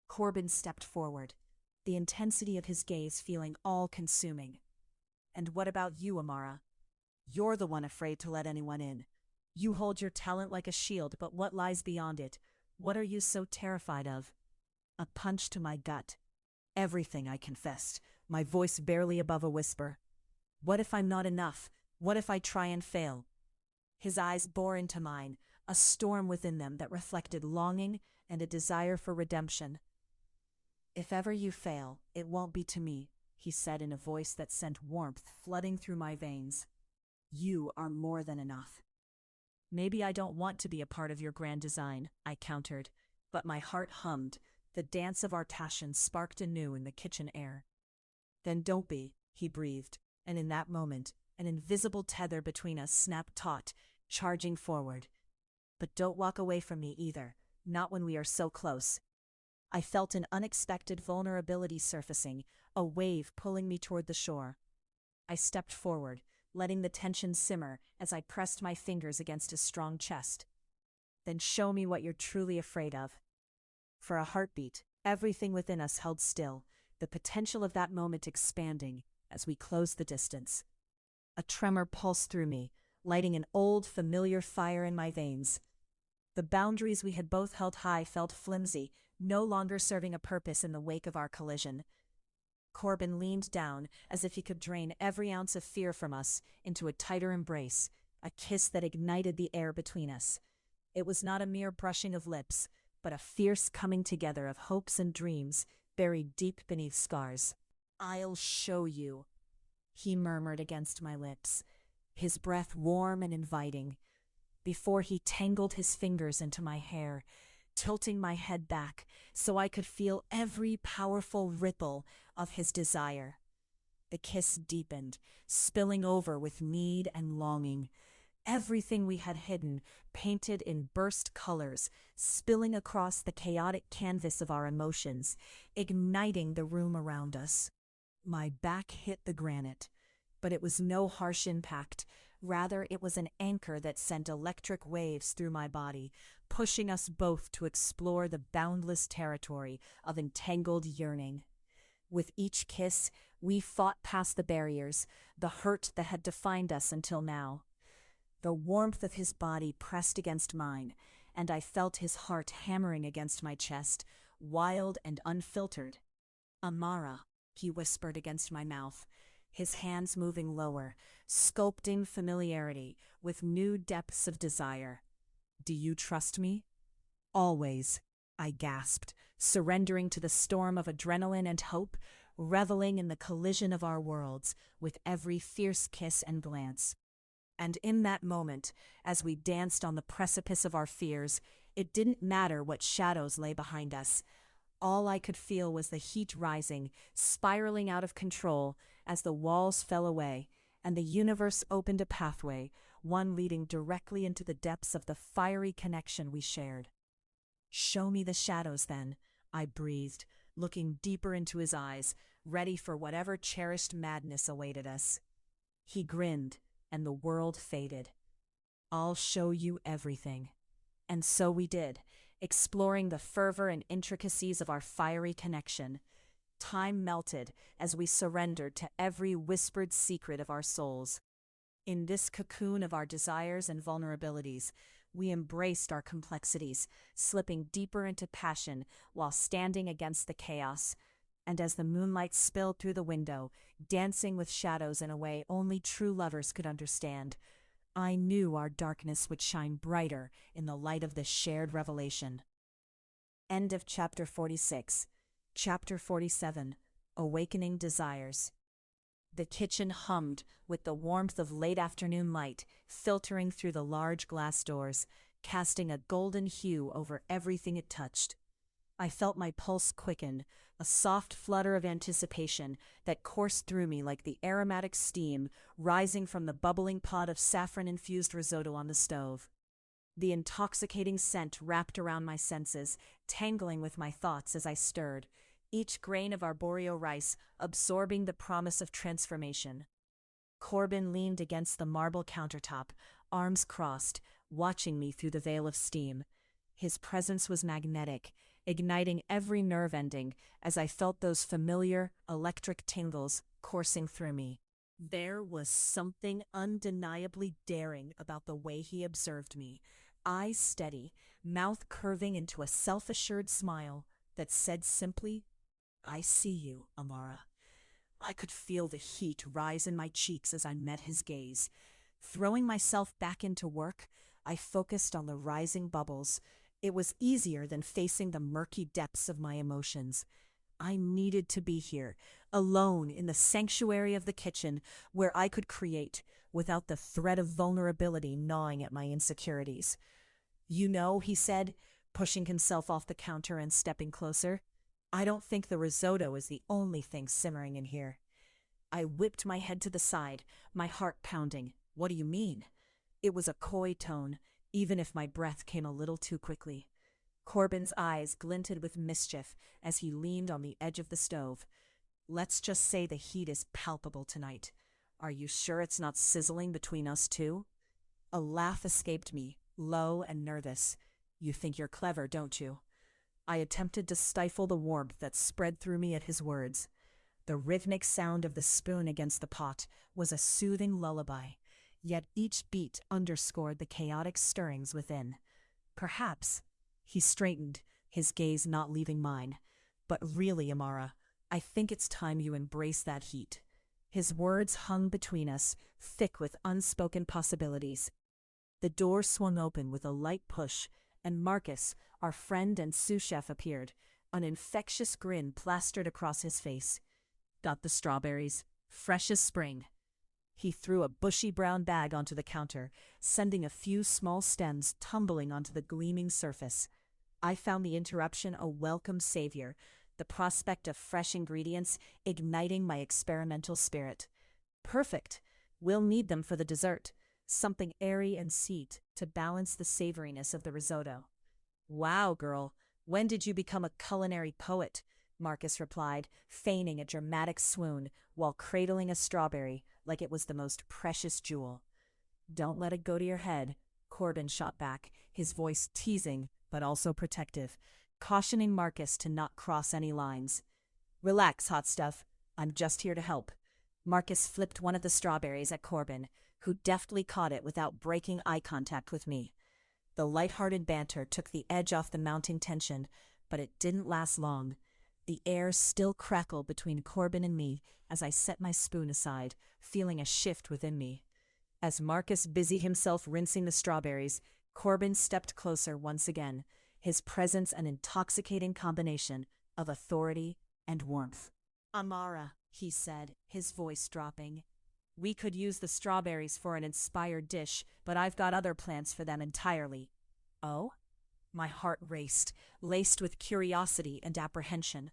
Corbin stepped forward, the intensity of his gaze feeling all-consuming. "And what about you, Amara? You're the one afraid to let anyone in. You hold your talent like a shield, but what lies beyond it? What are you so terrified of?" A punch to my gut. Everything, I confessed, my voice barely above a whisper. "What if I'm not enough? What if I try and fail?" His eyes bore into mine, a storm within them that reflected longing and a desire for redemption. "If ever you fail, it won't be to me," he said in a voice that sent warmth flooding through my veins. "You are more than enough." "Maybe I don't want to be a part of your grand design," I countered, but my heart hummed. The dance of our passion sparked anew in the kitchen air. "Then don't be," he breathed, and in that moment, an invisible tether between us snapped taut, charging forward. "But don't walk away from me either, not when we are so close." I felt an unexpected vulnerability surfacing, a wave pulling me toward the shore. I stepped forward, letting the tension simmer as I pressed my fingers against his strong chest. "Then show me what you're truly afraid of." For a heartbeat, everything within us held still, the potential of that moment expanding as we closed the distance. A tremor pulsed through me, lighting an old, familiar fire in my veins. The boundaries we had both held high felt flimsy, no longer serving a purpose in the wake of our collision. Corbin leaned down as if he could drain every ounce of fear from us into a tighter embrace, a kiss that ignited the air between us. It was not a mere brushing of lips, but a fierce coming together of hopes and dreams buried deep beneath scars. "I'll show you." he murmured against my lips, his breath warm and inviting, before he tangled his fingers into my hair, tilting my head back so I could feel every powerful ripple of his desire. The kiss deepened, spilling over with need and longing. Everything we had hidden, painted in burst colors, spilling across the chaotic canvas of our emotions, igniting the room around us. My back hit the granite, but it was no harsh impact. Rather, it was an anchor that sent electric waves through my body, pushing us both to explore the boundless territory of entangled yearning. With each kiss, we fought past the barriers, the hurt that had defined us until now. The warmth of his body pressed against mine, and I felt his heart hammering against my chest, wild and unfiltered. "Amara," he whispered against my mouth, his hands moving lower, sculpting familiarity with new depths of desire. "Do you trust me?" "Always," I gasped, surrendering to the storm of adrenaline and hope, reveling in the collision of our worlds with every fierce kiss and glance. And in that moment, as we danced on the precipice of our fears, it didn't matter what shadows lay behind us. All I could feel was the heat rising, spiraling out of control as the walls fell away, and the universe opened a pathway, one leading directly into the depths of the fiery connection we shared. "Show me the shadows, then," I breathed, looking deeper into his eyes, ready for whatever cherished madness awaited us. He grinned, and the world faded. "I'll show you everything." And so we did, exploring the fervor and intricacies of our fiery connection. Time melted as we surrendered to every whispered secret of our souls. In this cocoon of our desires and vulnerabilities, we embraced our complexities, slipping deeper into passion while standing against the chaos. And as the moonlight spilled through the window, dancing with shadows in a way only true lovers could understand, I knew our darkness would shine brighter in the light of this shared revelation. End of Chapter 46. Chapter 47. Awakening Desires. The kitchen hummed with the warmth of late afternoon light filtering through the large glass doors, casting a golden hue over everything it touched. I felt my pulse quicken, a soft flutter of anticipation that coursed through me like the aromatic steam rising from the bubbling pot of saffron-infused risotto on the stove. The intoxicating scent wrapped around my senses, tangling with my thoughts as I stirred, each grain of arboreal rice absorbing the promise of transformation. Corbin leaned against the marble countertop, arms crossed, watching me through the veil of steam. His presence was magnetic, igniting every nerve ending as I felt those familiar, electric tingles coursing through me. There was something undeniably daring about the way he observed me, eyes steady, mouth curving into a self-assured smile that said simply, "I see you, Amara." I could feel the heat rise in my cheeks as I met his gaze. Throwing myself back into work, I focused on the rising bubbles. It was easier than facing the murky depths of my emotions. I needed to be here, alone in the sanctuary of the kitchen, where I could create, without the threat of vulnerability gnawing at my insecurities. "You know," he said, pushing himself off the counter and stepping closer, "I don't think the risotto is the only thing simmering in here." I whipped my head to the side, my heart pounding. "What do you mean?" It was a coy tone, even if my breath came a little too quickly. Corbin's eyes glinted with mischief as he leaned on the edge of the stove. "Let's just say the heat is palpable tonight. Are you sure it's not sizzling between us two?" A laugh escaped me, low and nervous. "You think you're clever, don't you?" I attempted to stifle the warmth that spread through me at his words. The rhythmic sound of the spoon against the pot was a soothing lullaby, yet each beat underscored the chaotic stirrings within. "Perhaps," he straightened, his gaze not leaving mine, "but really, Amara, I think it's time you embrace that heat." His words hung between us, thick with unspoken possibilities. The door swung open with a light push, and Marcus, our friend and sous chef, appeared, an infectious grin plastered across his face. "Got the strawberries?" fresh as spring. He threw a bushy brown bag onto the counter, sending a few small stems tumbling onto the gleaming surface. I found the interruption a welcome savior, the prospect of fresh ingredients igniting my experimental spirit. Perfect. We'll need them for the dessert. Something airy and sweet to balance the savoriness of the risotto. Wow, girl, when did you become a culinary poet? Marcus replied, feigning a dramatic swoon while cradling a strawberry like it was the most precious jewel. Don't let it go to your head, Corbin shot back, his voice teasing but also protective, cautioning Marcus to not cross any lines. Relax, hot stuff. I'm just here to help. Marcus flipped one of the strawberries at Corbin, who deftly caught it without breaking eye contact with me. The light-hearted banter took the edge off the mounting tension, but it didn't last long. The air still crackled between Corbin and me as I set my spoon aside, feeling a shift within me. As Marcus busied himself rinsing the strawberries, Corbin stepped closer once again, his presence an intoxicating combination of authority and warmth. Amara, he said, his voice dropping. We could use the strawberries for an inspired dish, but I've got other plans for them entirely. Oh? My heart raced, laced with curiosity and apprehension.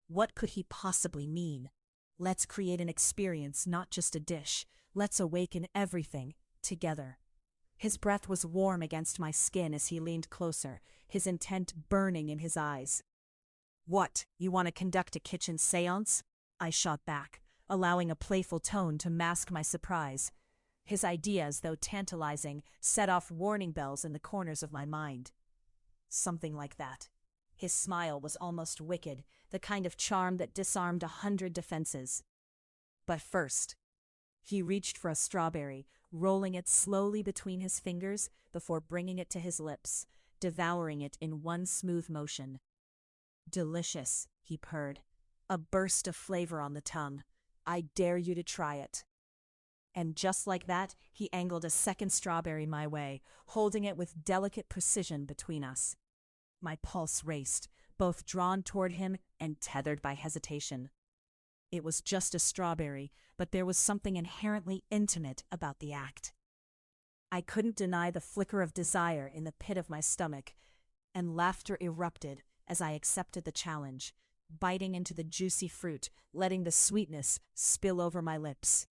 What could he possibly mean? Let's create an experience, not just a dish. Let's awaken everything, together. His breath was warm against my skin as he leaned closer, his intent burning in his eyes. What, you want to conduct a kitchen seance? I shot back, allowing a playful tone to mask my surprise. His ideas, though tantalizing, set off warning bells in the corners of my mind. Something like that. His smile was almost wicked, the kind of charm that disarmed 100 defenses. But first, he reached for a strawberry, rolling it slowly between his fingers before bringing it to his lips, devouring it in one smooth motion. Delicious, he purred. A burst of flavor on the tongue. I dare you to try it. And just like that, he angled a second strawberry my way, holding it with delicate precision between us. My pulse raced, both drawn toward him and tethered by hesitation. It was just a strawberry, but there was something inherently intimate about the act. I couldn't deny the flicker of desire in the pit of my stomach, and laughter erupted as I accepted the challenge, biting into the juicy fruit, letting the sweetness spill over my lips.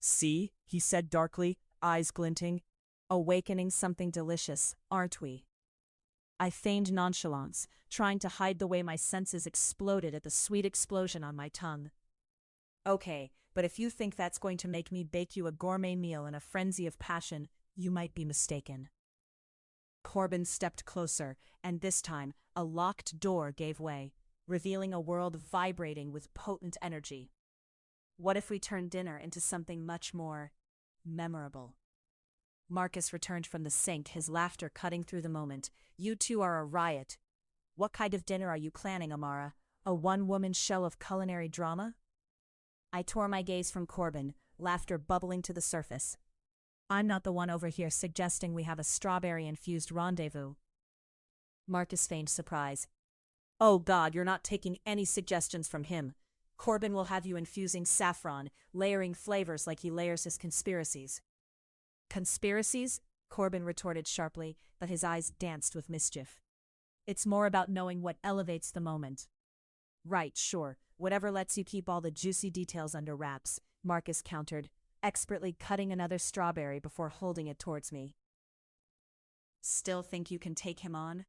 See, he said darkly, eyes glinting, awakening something delicious, aren't we? I feigned nonchalance, trying to hide the way my senses exploded at the sweet explosion on my tongue. Okay, but if you think that's going to make me bake you a gourmet meal in a frenzy of passion, you might be mistaken. Corbin stepped closer, and this time, a locked door gave way, revealing a world vibrating with potent energy. What if we turned dinner into something much more memorable? Marcus returned from the sink, his laughter cutting through the moment. You two are a riot. What kind of dinner are you planning, Amara? A one-woman show of culinary drama? I tore my gaze from Corbin, laughter bubbling to the surface. I'm not the one over here suggesting we have a strawberry-infused rendezvous. Marcus feigned surprise. Oh God, you're not taking any suggestions from him. Corbin will have you infusing saffron, layering flavors like he layers his conspiracies. Conspiracies? Corbin retorted sharply, but his eyes danced with mischief. It's more about knowing what elevates the moment. Right, sure, whatever lets you keep all the juicy details under wraps, Marcus countered, expertly cutting another strawberry before holding it towards me. Still think you can take him on?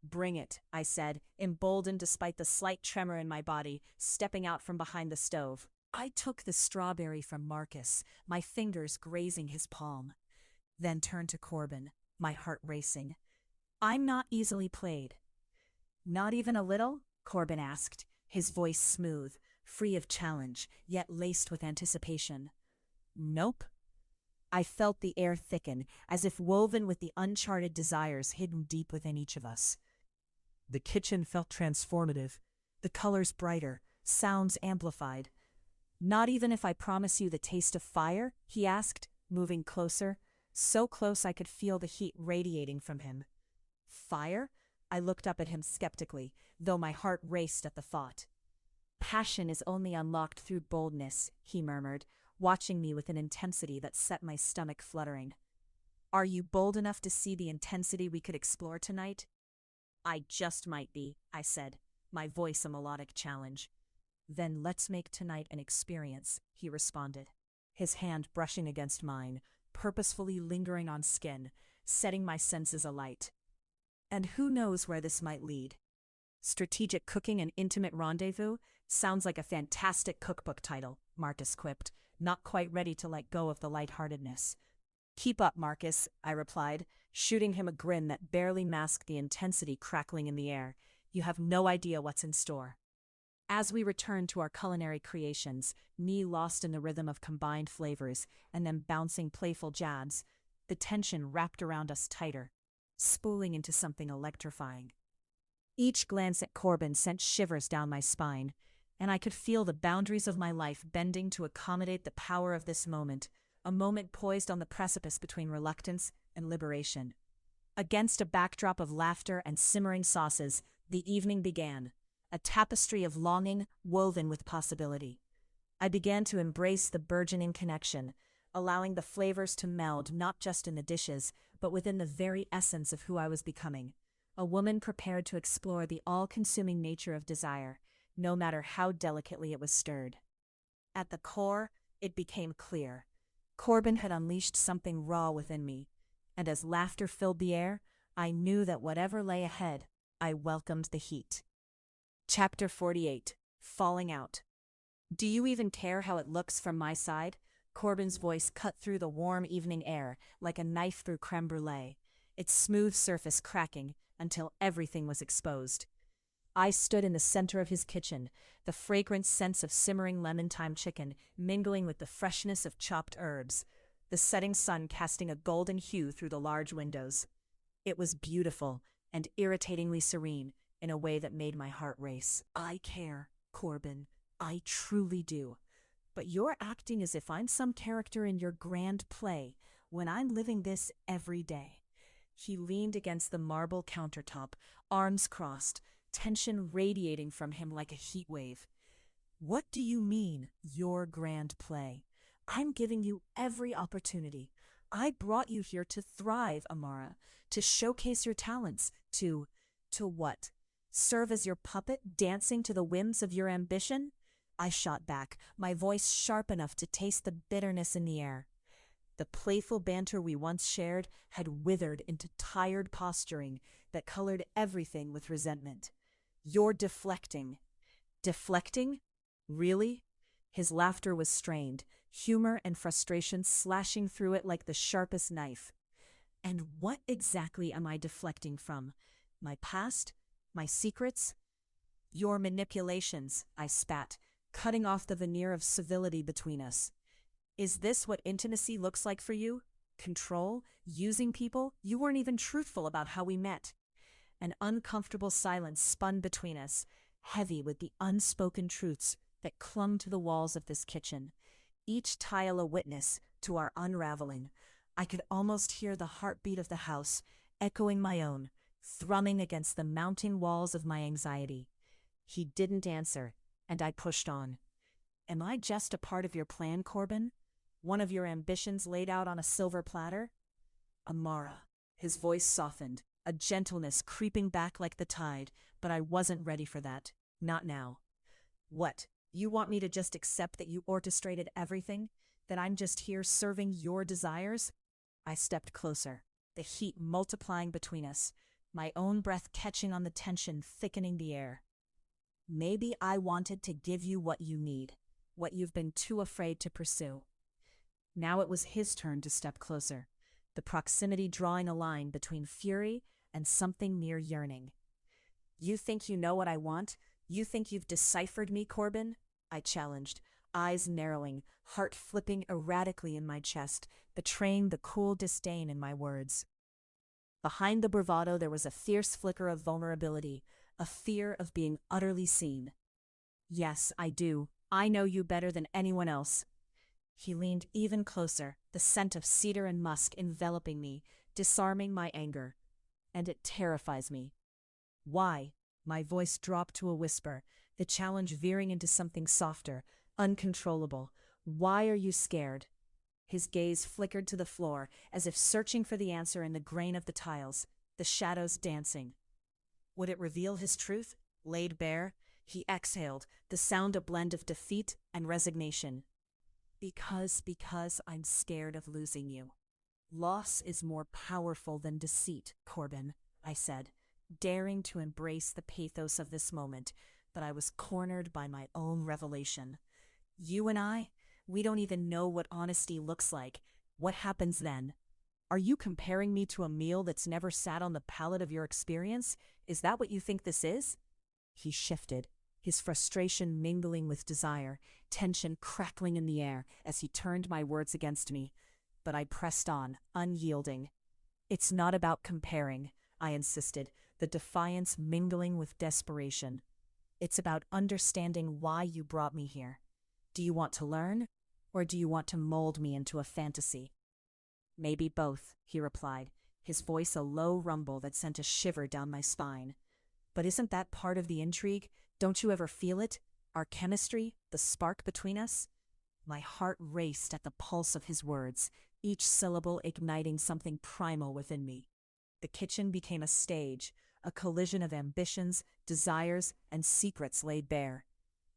Bring it, I said, emboldened despite the slight tremor in my body, stepping out from behind the stove. I took the strawberry from Marcus, my fingers grazing his palm, then turned to Corbin, my heart racing. I'm not easily played. Not even a little? Corbin asked, his voice smooth, free of challenge, yet laced with anticipation. Nope. I felt the air thicken, as if woven with the uncharted desires hidden deep within each of us. The kitchen felt transformative, the colors brighter, sounds amplified. Not even if I promise you the taste of fire? He asked, moving closer, so close I could feel the heat radiating from him. Fire? I looked up at him skeptically, though my heart raced at the thought. Passion is only unlocked through boldness, he murmured, watching me with an intensity that set my stomach fluttering. Are you bold enough to see the intensity we could explore tonight? I just might be, I said, my voice a melodic challenge. Then let's make tonight an experience, he responded, his hand brushing against mine, purposefully lingering on skin, setting my senses alight. And who knows where this might lead? Strategic Cooking and Intimate Rendezvous sounds like a fantastic cookbook title, Marcus quipped, not quite ready to let go of the lightheartedness. Keep up, Marcus, I replied, shooting him a grin that barely masked the intensity crackling in the air. You have no idea what's in store. As we returned to our culinary creations, me lost in the rhythm of combined flavors and then bouncing playful jabs, the tension wrapped around us tighter, spooling into something electrifying. Each glance at Corbin sent shivers down my spine, and I could feel the boundaries of my life bending to accommodate the power of this moment, a moment poised on the precipice between reluctance and liberation. Against a backdrop of laughter and simmering sauces, the evening began, a tapestry of longing woven with possibility. I began to embrace the burgeoning connection, allowing the flavors to meld not just in the dishes, but within the very essence of who I was becoming. A woman prepared to explore the all-consuming nature of desire, no matter how delicately it was stirred. At the core, it became clear. Corbin had unleashed something raw within me, and as laughter filled the air, I knew that whatever lay ahead, I welcomed the heat. Chapter 48. Falling Out. Do you even care how it looks from my side? Corbin's voice cut through the warm evening air like a knife through creme brulee, its smooth surface cracking until everything was exposed. I stood in the center of his kitchen, the fragrant scents of simmering lemon-thyme chicken mingling with the freshness of chopped herbs, the setting sun casting a golden hue through the large windows. It was beautiful and irritatingly serene in a way that made my heart race. I care, Corbin. I truly do. But you're acting as if I'm some character in your grand play when I'm living this every day. He leaned against the marble countertop, arms crossed, tension radiating from him like a heat wave. What do you mean, your grand play? I'm giving you every opportunity. I brought you here to thrive, Amara, to showcase your talents, to what? Serve as your puppet, dancing to the whims of your ambition? I shot back, my voice sharp enough to taste the bitterness in the air. The playful banter we once shared had withered into tired posturing that colored everything with resentment. You're deflecting. Deflecting? Really? His laughter was strained, humor and frustration slashing through it like the sharpest knife. And what exactly am I deflecting from? My past? My secrets? Your manipulations, I spat, cutting off the veneer of civility between us. Is this what intimacy looks like for you? Control? Using people? You weren't even truthful about how we met. An uncomfortable silence spun between us, heavy with the unspoken truths that clung to the walls of this kitchen, each tile a witness to our unraveling. I could almost hear the heartbeat of the house, echoing my own, thrumming against the mounting walls of my anxiety. He didn't answer, and I pushed on. Am I just a part of your plan, Corbin? One of your ambitions laid out on a silver platter? Amara. His voice softened, a gentleness creeping back like the tide, but I wasn't ready for that. Not now. What? You want me to just accept that you orchestrated everything? That I'm just here serving your desires? I stepped closer, the heat multiplying between us, my own breath catching on the tension thickening the air. Maybe I wanted to give you what you need, what you've been too afraid to pursue. Now it was his turn to step closer, the proximity drawing a line between fury and something near yearning. You think you know what I want? You think you've deciphered me, Corbin? I challenged, eyes narrowing, heart flipping erratically in my chest, betraying the cool disdain in my words. Behind the bravado there was a fierce flicker of vulnerability, a fear of being utterly seen. Yes, I do. I know you better than anyone else. He leaned even closer, the scent of cedar and musk enveloping me, disarming my anger. And it terrifies me. Why? My voice dropped to a whisper, the challenge veering into something softer, uncontrollable. Why are you scared? His gaze flickered to the floor, as if searching for the answer in the grain of the tiles, the shadows dancing. Would it reveal his truth, laid bare? He exhaled, the sound a blend of defeat and resignation. Because I'm scared of losing you. Loss is more powerful than deceit, Corbin, I said, daring to embrace the pathos of this moment, but I was cornered by my own revelation. You and I, we don't even know what honesty looks like. What happens then? Are you comparing me to a meal that's never sat on the palate of your experience? Is that what you think this is? He shifted, his frustration mingling with desire, tension crackling in the air as he turned my words against me. But I pressed on, unyielding. It's not about comparing, I insisted, the defiance mingling with desperation. It's about understanding why you brought me here. Do you want to learn, or do you want to mold me into a fantasy? Maybe both, he replied, his voice a low rumble that sent a shiver down my spine. But isn't that part of the intrigue? Don't you ever feel it? Our chemistry, the spark between us? My heart raced at the pulse of his words, each syllable igniting something primal within me. The kitchen became a stage, a collision of ambitions, desires, and secrets laid bare.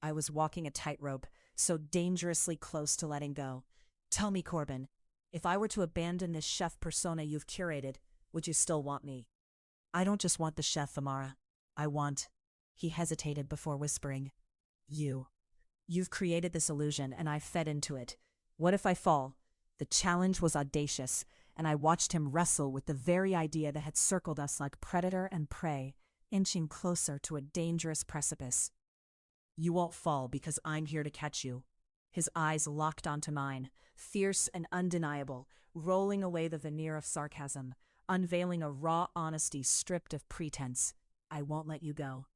I was walking a tightrope, so dangerously close to letting go. Tell me, Corbin, if I were to abandon this chef persona you've curated, would you still want me? I don't just want the chef, Amara. I want... He hesitated before whispering. You. You've created this illusion, and I've fed into it. What if I fall? The challenge was audacious, and I watched him wrestle with the very idea that had circled us like predator and prey, inching closer to a dangerous precipice. You won't fall because I'm here to catch you. His eyes locked onto mine, fierce and undeniable, rolling away the veneer of sarcasm, unveiling a raw honesty stripped of pretense. I won't let you go.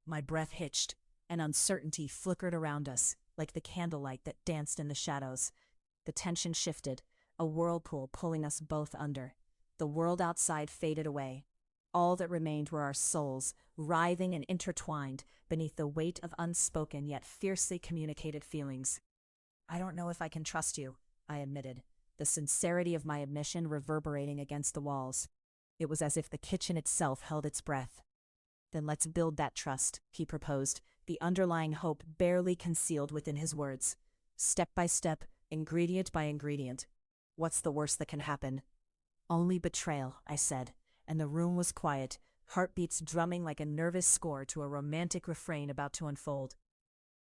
My breath hitched, and uncertainty flickered around us, like the candlelight that danced in the shadows. The tension shifted, a whirlpool pulling us both under. The world outside faded away. All that remained were our souls, writhing and intertwined beneath the weight of unspoken yet fiercely communicated feelings. I don't know if I can trust you, I admitted, the sincerity of my admission reverberating against the walls. It was as if the kitchen itself held its breath. Then let's build that trust, he proposed, the underlying hope barely concealed within his words. Step by step, ingredient by ingredient. What's the worst that can happen? Only betrayal, I said, and the room was quiet, heartbeats drumming like a nervous score to a romantic refrain about to unfold.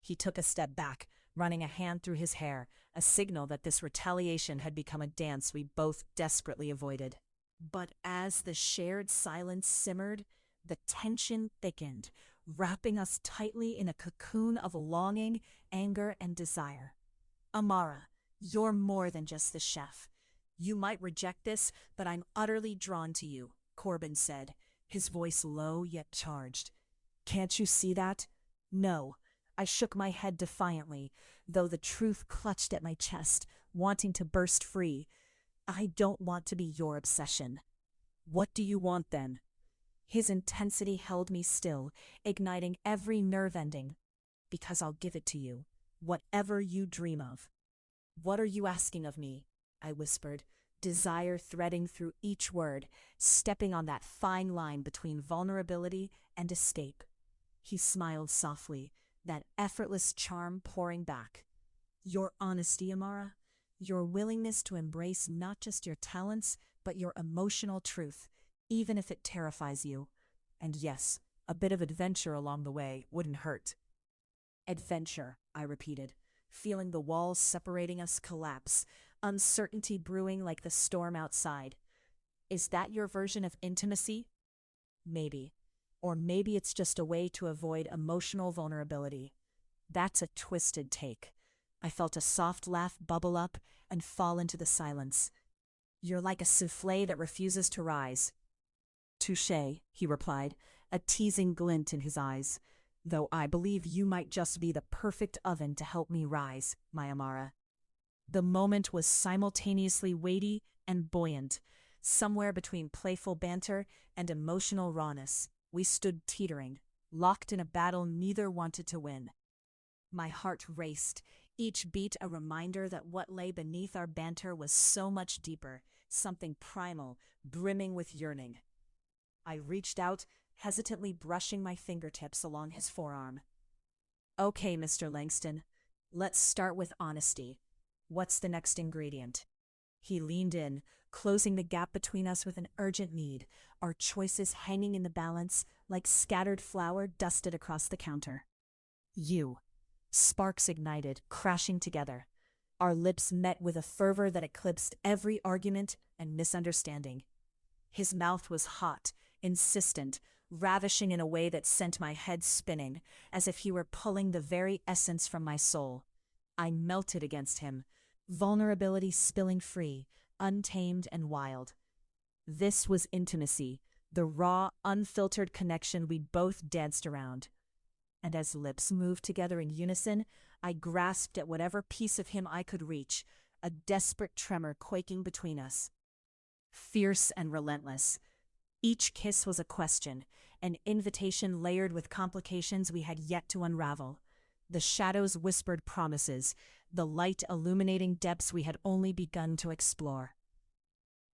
He took a step back, running a hand through his hair, a signal that this retaliation had become a dance we both desperately avoided. But as the shared silence simmered, the tension thickened, wrapping us tightly in a cocoon of longing, anger, and desire. Amara, you're more than just the chef. You might reject this, but I'm utterly drawn to you, Corbin said, his voice low yet charged. Can't you see that? No. I shook my head defiantly, though the truth clutched at my chest, wanting to burst free. I don't want to be your obsession. What do you want then? His intensity held me still, igniting every nerve ending. Because I'll give it to you, whatever you dream of. What are you asking of me? I whispered, desire threading through each word, stepping on that fine line between vulnerability and escape. He smiled softly, that effortless charm pouring back. Your honesty, Amara, your willingness to embrace not just your talents, but your emotional truth, even if it terrifies you. And yes, a bit of adventure along the way wouldn't hurt. Adventure, I repeated, feeling the walls separating us collapse, uncertainty brewing like the storm outside. Is that your version of intimacy? Maybe. Or maybe it's just a way to avoid emotional vulnerability. That's a twisted take. I felt a soft laugh bubble up and fall into the silence. You're like a soufflé that refuses to rise. Touché, he replied, a teasing glint in his eyes. Though I believe you might just be the perfect oven to help me rise, my Amara. The moment was simultaneously weighty and buoyant, somewhere between playful banter and emotional rawness. We stood teetering, locked in a battle neither wanted to win. My heart raced, each beat a reminder that what lay beneath our banter was so much deeper, something primal, brimming with yearning. I reached out, hesitantly brushing my fingertips along his forearm. "Okay, Mr. Langston, let's start with honesty. What's the next ingredient?" He leaned in, closing the gap between us with an urgent need, our choices hanging in the balance like scattered flour dusted across the counter. "You." Sparks ignited, crashing together. Our lips met with a fervor that eclipsed every argument and misunderstanding. His mouth was hot, insistent, ravishing in a way that sent my head spinning, as if he were pulling the very essence from my soul. I melted against him, vulnerability spilling free, untamed and wild. This was intimacy, the raw, unfiltered connection we'd both danced around. And as lips moved together in unison, I grasped at whatever piece of him I could reach, a desperate tremor quaking between us. Fierce and relentless. Each kiss was a question, an invitation layered with complications we had yet to unravel. The shadows whispered promises, the light illuminating depths we had only begun to explore.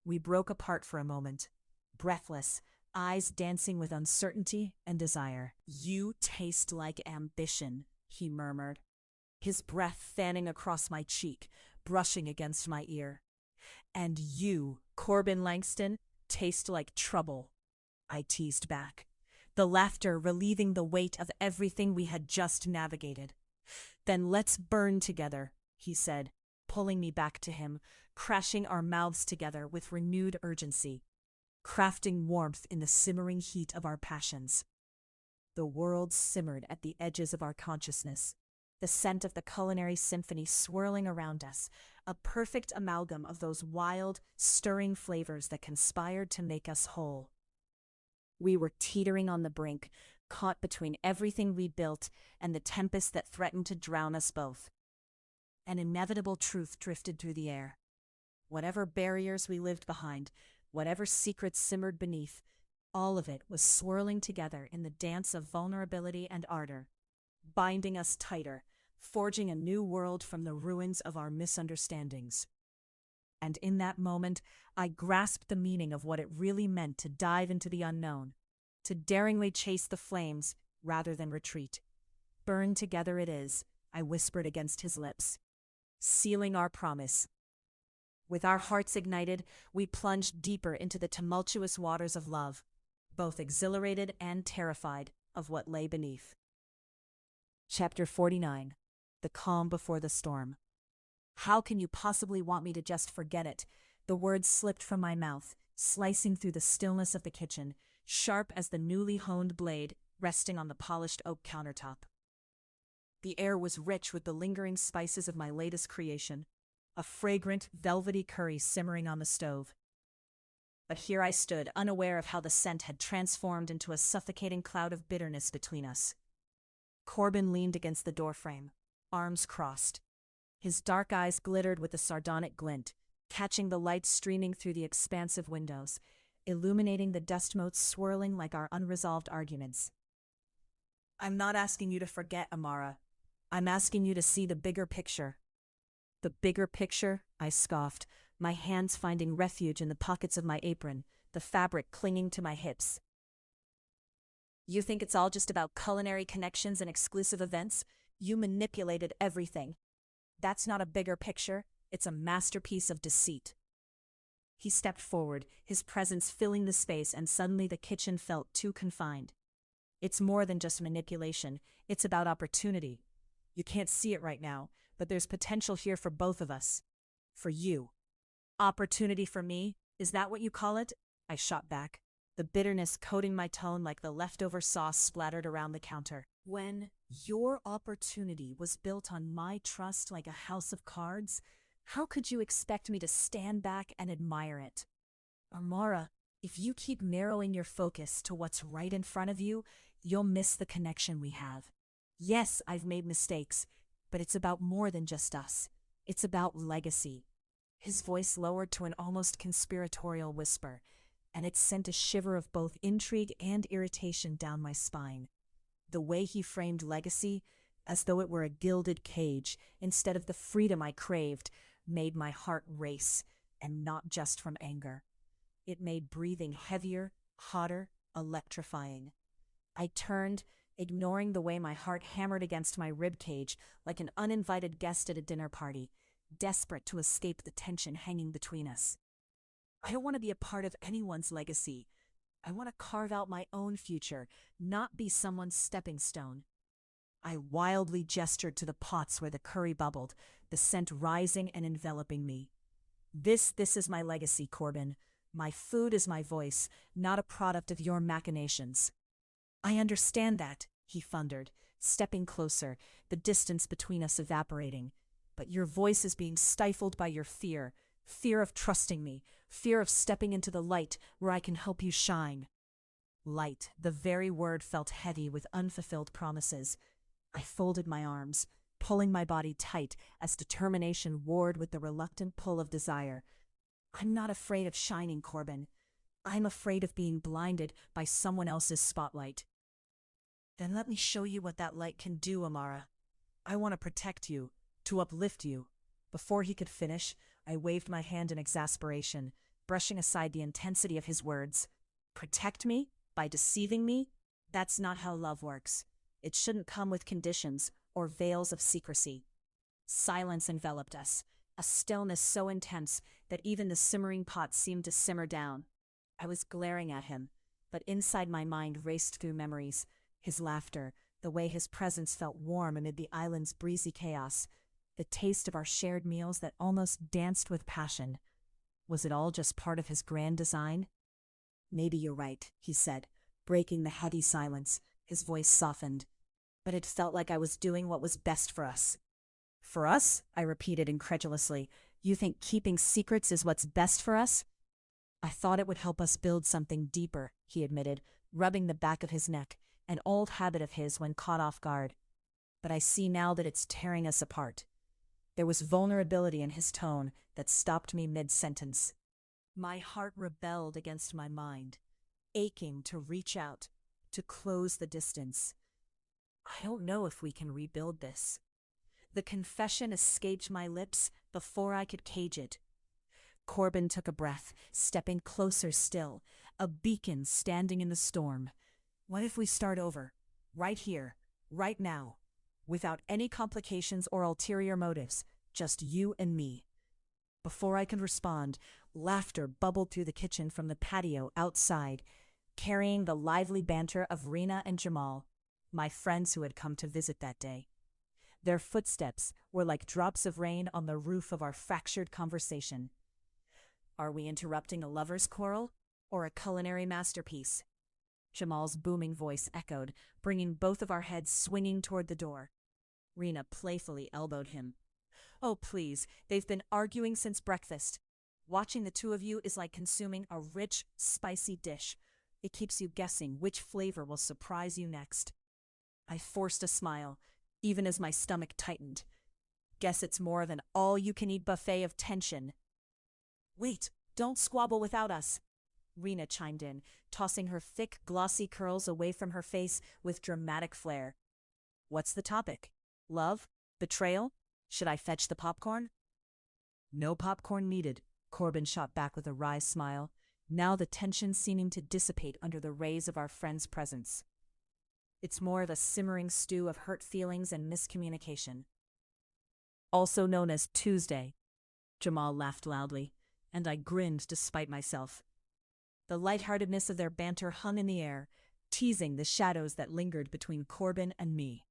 We broke apart for a moment, breathless, eyes dancing with uncertainty and desire. "You taste like ambition," he murmured, his breath fanning across my cheek, brushing against my ear. "And you, Corbin Langston, taste like trouble," I teased back, the laughter relieving the weight of everything we had just navigated. "Then let's burn together," he said, pulling me back to him, crashing our mouths together with renewed urgency, crafting warmth in the simmering heat of our passions. The world simmered at the edges of our consciousness, the scent of the culinary symphony swirling around us, a perfect amalgam of those wild, stirring flavors that conspired to make us whole. We were teetering on the brink, caught between everything we built and the tempest that threatened to drown us both. An inevitable truth drifted through the air. Whatever barriers we lived behind, whatever secrets simmered beneath, all of it was swirling together in the dance of vulnerability and ardor, binding us tighter, forging a new world from the ruins of our misunderstandings. And in that moment, I grasped the meaning of what it really meant to dive into the unknown, to daringly chase the flames rather than retreat. "Burn together it is," I whispered against his lips, sealing our promise. With our hearts ignited, we plunged deeper into the tumultuous waters of love, both exhilarated and terrified of what lay beneath. Chapter 49. The Calm Before the Storm. "How can you possibly want me to just forget it?" The words slipped from my mouth, slicing through the stillness of the kitchen, sharp as the newly honed blade resting on the polished oak countertop. The air was rich with the lingering spices of my latest creation, a fragrant, velvety curry simmering on the stove. But here I stood, unaware of how the scent had transformed into a suffocating cloud of bitterness between us. Corbin leaned against the doorframe, arms crossed. His dark eyes glittered with a sardonic glint, catching the light streaming through the expansive windows, illuminating the dust motes swirling like our unresolved arguments. "I'm not asking you to forget, Amara. I'm asking you to see the bigger picture." "The bigger picture?" I scoffed, my hands finding refuge in the pockets of my apron, the fabric clinging to my hips. "You think it's all just about culinary connections and exclusive events? You manipulated everything. That's not a bigger picture, it's a masterpiece of deceit." He stepped forward, his presence filling the space, and suddenly the kitchen felt too confined. "It's more than just manipulation, it's about opportunity. You can't see it right now, but there's potential here for both of us. For you." "Opportunity for me? Is that what you call it?" I shot back, the bitterness coating my tone like the leftover sauce splattered around the counter. "When your opportunity was built on my trust like a house of cards, how could you expect me to stand back and admire it?" "Amara, if you keep narrowing your focus to what's right in front of you, you'll miss the connection we have. Yes, I've made mistakes, but it's about more than just us. It's about legacy." His voice lowered to an almost conspiratorial whisper, and it sent a shiver of both intrigue and irritation down my spine. The way he framed legacy, as though it were a gilded cage, instead of the freedom I craved, made my heart race, and not just from anger. It made breathing heavier, hotter, electrifying. I turned, ignoring the way my heart hammered against my rib cage like an uninvited guest at a dinner party, desperate to escape the tension hanging between us. I don't want to be a part of anyone's legacy. I want to carve out my own future, not be someone's stepping stone. I wildly gestured to the pots where the curry bubbled, the scent rising and enveloping me. This is my legacy, Corbin. My food is my voice, not a product of your machinations. I understand that, he thundered, stepping closer, the distance between us evaporating. But your voice is being stifled by your fear. Fear of trusting me, fear of stepping into the light where I can help you shine. Light, the very word felt heavy with unfulfilled promises. I folded my arms, pulling my body tight as determination warred with the reluctant pull of desire. I'm not afraid of shining, Corbin. I'm afraid of being blinded by someone else's spotlight. Then let me show you what that light can do, Amara. I want to protect you, to uplift you. Before he could finish, I waved my hand in exasperation, brushing aside the intensity of his words. Protect me? By deceiving me? That's not how love works. It shouldn't come with conditions or veils of secrecy. Silence enveloped us, a stillness so intense that even the simmering pot seemed to simmer down. I was glaring at him, but inside my mind raced through memories, his laughter, the way his presence felt warm amid the island's breezy chaos, the taste of our shared meals that almost danced with passion. Was it all just part of his grand design? Maybe you're right, he said, breaking the heady silence, his voice softened. But it felt like I was doing what was best for us. For us? I repeated incredulously. You think keeping secrets is what's best for us? I thought it would help us build something deeper, he admitted, rubbing the back of his neck, an old habit of his when caught off guard. But I see now that it's tearing us apart. There was vulnerability in his tone that stopped me mid-sentence. My heart rebelled against my mind, aching to reach out, to close the distance. I don't know if we can rebuild this. The confession escaped my lips before I could cage it. Corbin took a breath, stepping closer still, a beacon standing in the storm. What if we start over, right here, right now, without any complications or ulterior motives, just you and me? Before I could respond, laughter bubbled through the kitchen from the patio outside, carrying the lively banter of Rena and Jamal, my friends who had come to visit that day. Their footsteps were like drops of rain on the roof of our fractured conversation. Are we interrupting a lover's quarrel or a culinary masterpiece? Jamal's booming voice echoed, bringing both of our heads swinging toward the door. Rena playfully elbowed him. Oh, please, they've been arguing since breakfast. Watching the two of you is like consuming a rich, spicy dish. It keeps you guessing which flavor will surprise you next. I forced a smile, even as my stomach tightened. Guess it's more of an all-you-can-eat buffet of tension. Wait, don't squabble without us, Rena chimed in, tossing her thick, glossy curls away from her face with dramatic flair. What's the topic? Love? Betrayal? Should I fetch the popcorn? No popcorn needed, Corbin shot back with a wry smile, now the tension seeming to dissipate under the rays of our friend's presence. It's more of a simmering stew of hurt feelings and miscommunication. Also known as Tuesday. Jamal laughed loudly, and I grinned despite myself. The lightheartedness of their banter hung in the air, teasing the shadows that lingered between Corbin and me.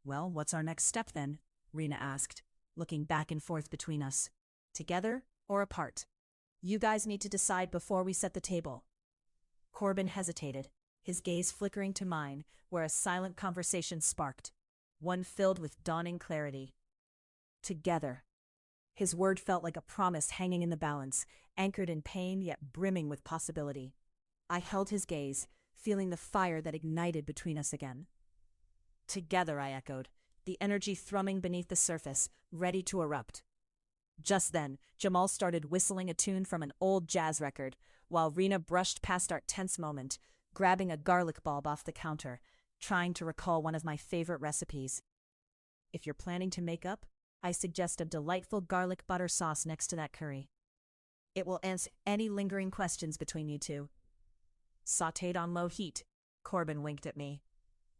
Well, what's our next step then? Rena asked, looking back and forth between us. Together or apart? You guys need to decide before we set the table. Corbin hesitated, his gaze flickering to mine, where a silent conversation sparked, one filled with dawning clarity. Together. His word felt like a promise hanging in the balance, anchored in pain yet brimming with possibility. I held his gaze, feeling the fire that ignited between us again. Together, I echoed, the energy thrumming beneath the surface, ready to erupt. Just then, Jamal started whistling a tune from an old jazz record, while Rena brushed past our tense moment, grabbing a garlic bulb off the counter, trying to recall one of my favorite recipes. If you're planning to make up, I suggest a delightful garlic butter sauce next to that curry. It will answer any lingering questions between you two. Sautéed on low heat, Corbin winked at me,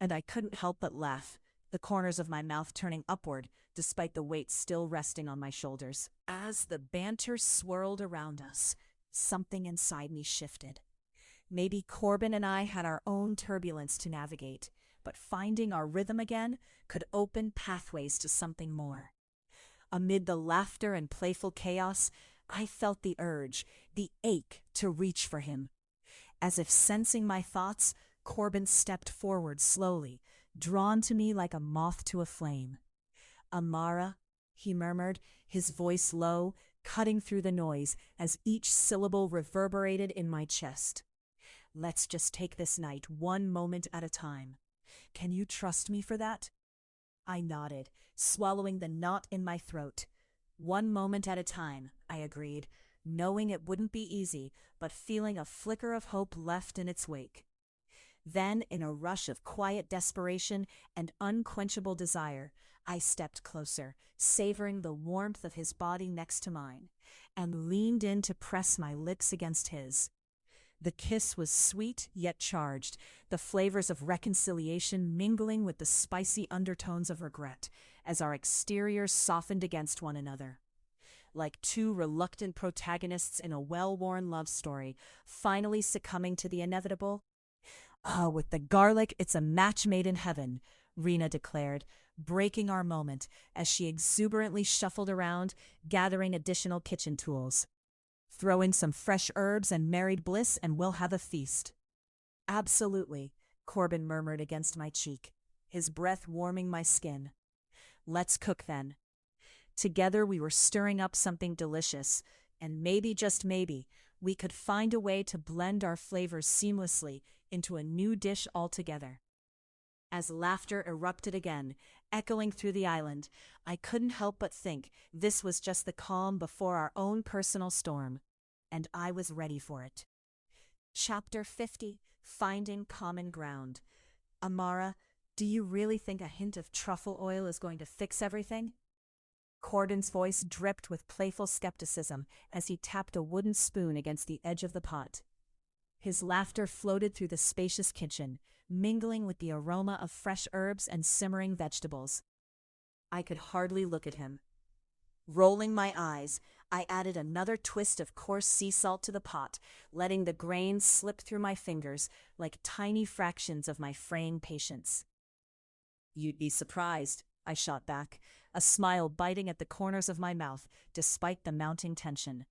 and I couldn't help but laugh, the corners of my mouth turning upward despite the weight still resting on my shoulders. As the banter swirled around us, something inside me shifted. Maybe Corbin and I had our own turbulence to navigate, but finding our rhythm again could open pathways to something more. Amid the laughter and playful chaos, I felt the urge, the ache to reach for him. As if sensing my thoughts, Corbin stepped forward slowly, drawn to me like a moth to a flame. "Amara," he murmured, his voice low, cutting through the noise as each syllable reverberated in my chest. "Let's just take this night one moment at a time. Can you trust me for that?" I nodded, swallowing the knot in my throat. "One moment at a time," I agreed, knowing it wouldn't be easy, but feeling a flicker of hope left in its wake. Then, in a rush of quiet desperation and unquenchable desire, I stepped closer, savoring the warmth of his body next to mine, and leaned in to press my lips against his. The kiss was sweet yet charged, the flavors of reconciliation mingling with the spicy undertones of regret, as our exteriors softened against one another. Like two reluctant protagonists in a well-worn love story, finally succumbing to the inevitable. "Oh, with the garlic, it's a match made in heaven," Rena declared, breaking our moment as she exuberantly shuffled around, gathering additional kitchen tools. "Throw in some fresh herbs and married bliss and we'll have a feast." "Absolutely," Corbin murmured against my cheek, his breath warming my skin. "Let's cook then." Together we were stirring up something delicious, and maybe, just maybe, we could find a way to blend our flavors seamlessly into a new dish altogether. As laughter erupted again, echoing through the island, I couldn't help but think this was just the calm before our own personal storm, and I was ready for it. Chapter 50, Finding Common Ground. "Amara, do you really think a hint of truffle oil is going to fix everything?" Corbin's voice dripped with playful skepticism as he tapped a wooden spoon against the edge of the pot. His laughter floated through the spacious kitchen, mingling with the aroma of fresh herbs and simmering vegetables. I could hardly look at him. Rolling my eyes, I added another twist of coarse sea salt to the pot, letting the grains slip through my fingers like tiny fractions of my fraying patience. "You'd be surprised," I shot back, a smile biting at the corners of my mouth despite the mounting tension.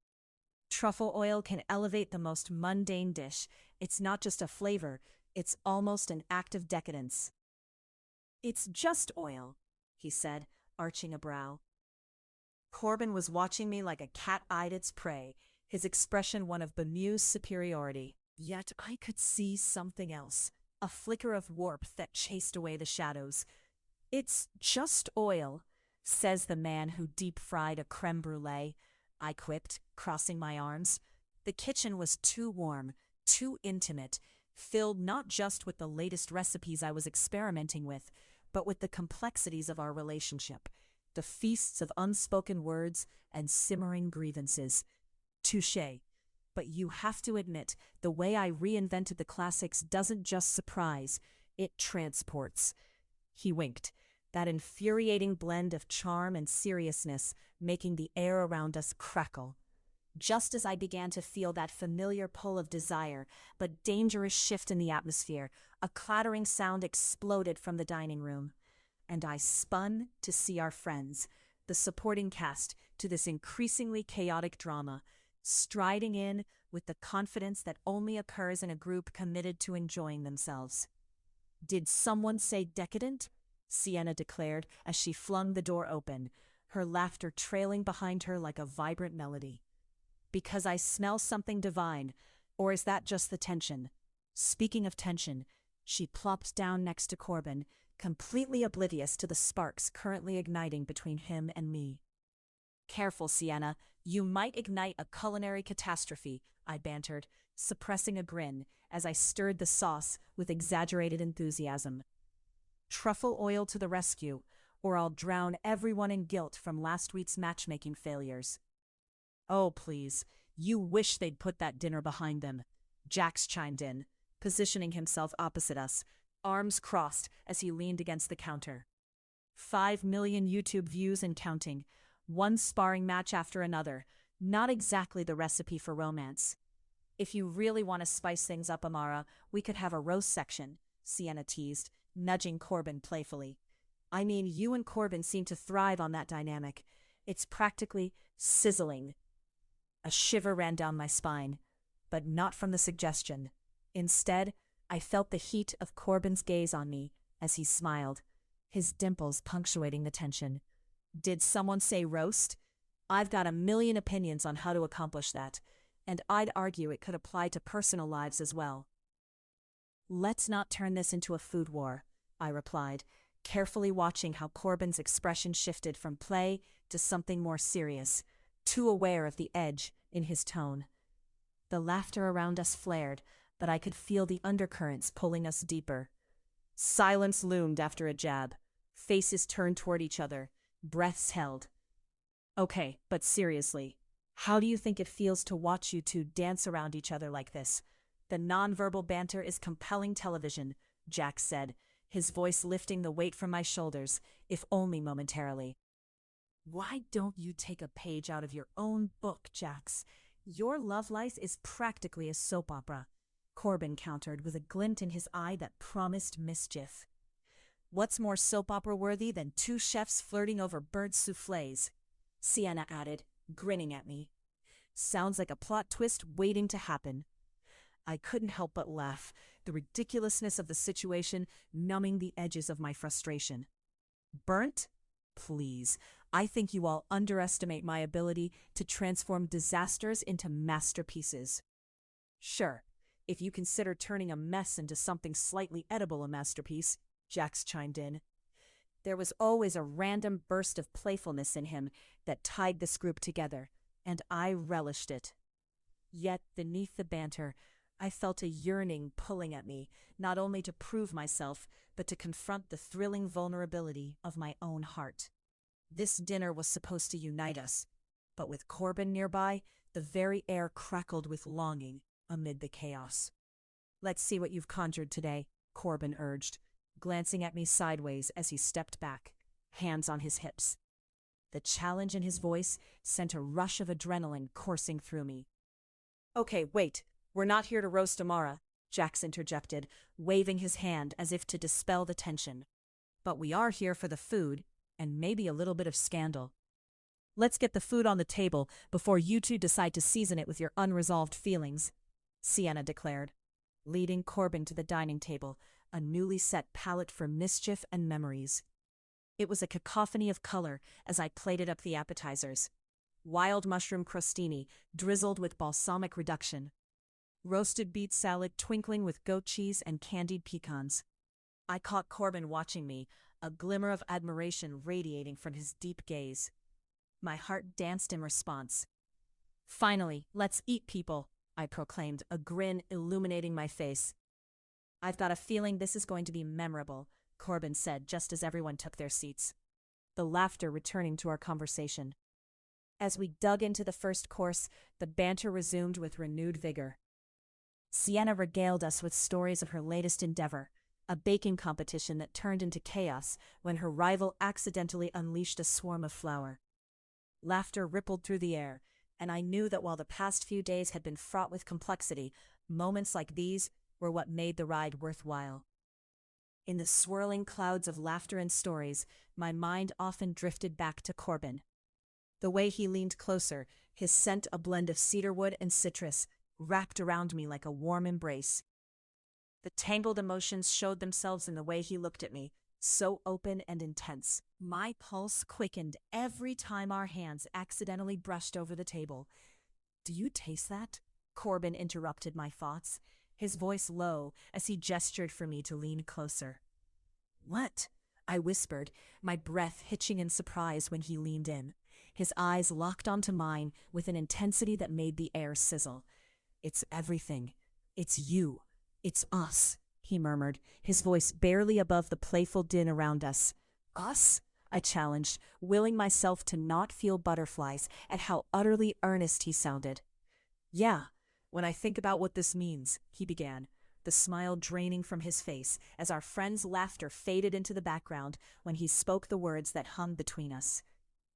Truffle oil can elevate the most mundane dish. It's not just a flavor, it's almost an act of decadence. "It's just oil," he said, arching a brow. Corbin was watching me like a cat eyed its prey, his expression one of bemused superiority. Yet I could see something else, a flicker of warmth that chased away the shadows. "It's just oil," says the man who deep-fried a creme brulee, I quipped, crossing my arms. The kitchen was too warm, too intimate, filled not just with the latest recipes I was experimenting with, but with the complexities of our relationship, the feasts of unspoken words and simmering grievances. Touché. But you have to admit, the way I reinvented the classics doesn't just surprise, it transports. He winked, that infuriating blend of charm and seriousness making the air around us crackle. Just as I began to feel that familiar pull of desire, but dangerous shift in the atmosphere, a clattering sound exploded from the dining room, and I spun to see our friends, the supporting cast, to this increasingly chaotic drama, striding in with the confidence that only occurs in a group committed to enjoying themselves. "Did someone say decadent?" Sienna declared as she flung the door open, her laughter trailing behind her like a vibrant melody. "Because I smell something divine, or is that just the tension?" Speaking of tension, she plopped down next to Corbin, completely oblivious to the sparks currently igniting between him and me. "Careful, Sienna, you might ignite a culinary catastrophe," I bantered, suppressing a grin as I stirred the sauce with exaggerated enthusiasm. Truffle oil to the rescue, or I'll drown everyone in guilt from last week's matchmaking failures. Oh, please, you wish they'd put that dinner behind them, Jax chimed in, positioning himself opposite us, arms crossed as he leaned against the counter. 5 million YouTube views and counting, one sparring match after another, not exactly the recipe for romance. If you really want to spice things up, Amara, we could have a roast section, Sienna teased, nudging Corbin playfully. I mean, you and Corbin seem to thrive on that dynamic. It's practically sizzling. A shiver ran down my spine, but not from the suggestion. Instead, I felt the heat of Corbin's gaze on me as he smiled, his dimples punctuating the tension. Did someone say roast? I've got a million opinions on how to accomplish that, and I'd argue it could apply to personal lives as well. Let's not turn this into a food war, I replied, carefully watching how Corbin's expression shifted from play to something more serious, too aware of the edge in his tone. The laughter around us flared, but I could feel the undercurrents pulling us deeper. Silence loomed after a jab. Faces turned toward each other, breaths held. Okay, but seriously, how do you think it feels to watch you two dance around each other like this? The nonverbal banter is compelling television, Jax said, his voice lifting the weight from my shoulders, if only momentarily. Why don't you take a page out of your own book, Jax? Your love life is practically a soap opera, Corbin countered with a glint in his eye that promised mischief. What's more soap opera worthy than two chefs flirting over bird soufflés? Sienna added, grinning at me. Sounds like a plot twist waiting to happen. I couldn't help but laugh, the ridiculousness of the situation numbing the edges of my frustration. Burnt? Please, I think you all underestimate my ability to transform disasters into masterpieces. Sure, if you consider turning a mess into something slightly edible a masterpiece, Jax chimed in. There was always a random burst of playfulness in him that tied this group together, and I relished it. Yet, beneath the banter, I felt a yearning pulling at me, not only to prove myself, but to confront the thrilling vulnerability of my own heart. This dinner was supposed to unite us, but with Corbin nearby, the very air crackled with longing amid the chaos. Let's see what you've conjured today, Corbin urged, glancing at me sideways as he stepped back, hands on his hips. The challenge in his voice sent a rush of adrenaline coursing through me. Okay, wait. We're not here to roast Amara, Jax interjected, waving his hand as if to dispel the tension. But we are here for the food, and maybe a little bit of scandal. Let's get the food on the table before you two decide to season it with your unresolved feelings, Sienna declared, leading Corbin to the dining table, a newly set palette for mischief and memories. It was a cacophony of color as I plated up the appetizers. Wild mushroom crostini, drizzled with balsamic reduction. Roasted beet salad twinkling with goat cheese and candied pecans. I caught Corbin watching me, a glimmer of admiration radiating from his deep gaze. My heart danced in response. Finally, let's eat, people, I proclaimed, a grin illuminating my face. I've got a feeling this is going to be memorable, Corbin said just as everyone took their seats, the laughter returning to our conversation. As we dug into the first course, the banter resumed with renewed vigor. Sienna regaled us with stories of her latest endeavor, a baking competition that turned into chaos when her rival accidentally unleashed a swarm of flour. Laughter rippled through the air, and I knew that while the past few days had been fraught with complexity, moments like these were what made the ride worthwhile. In the swirling clouds of laughter and stories, my mind often drifted back to Corbin. The way he leaned closer, his scent a blend of cedarwood and citrus, wrapped around me like a warm embrace. The tangled emotions showed themselves in the way he looked at me, so open and intense. My pulse quickened every time our hands accidentally brushed over the table. Do you taste that? Corbin interrupted my thoughts, his voice low as he gestured for me to lean closer. What? I whispered, my breath hitching in surprise when he leaned in. His eyes locked onto mine with an intensity that made the air sizzle. It's everything. It's you. It's us, he murmured, his voice barely above the playful din around us. Us? I challenged, willing myself to not feel butterflies at how utterly earnest he sounded. Yeah, when I think about what this means, he began, the smile draining from his face as our friend's laughter faded into the background when he spoke the words that hung between us.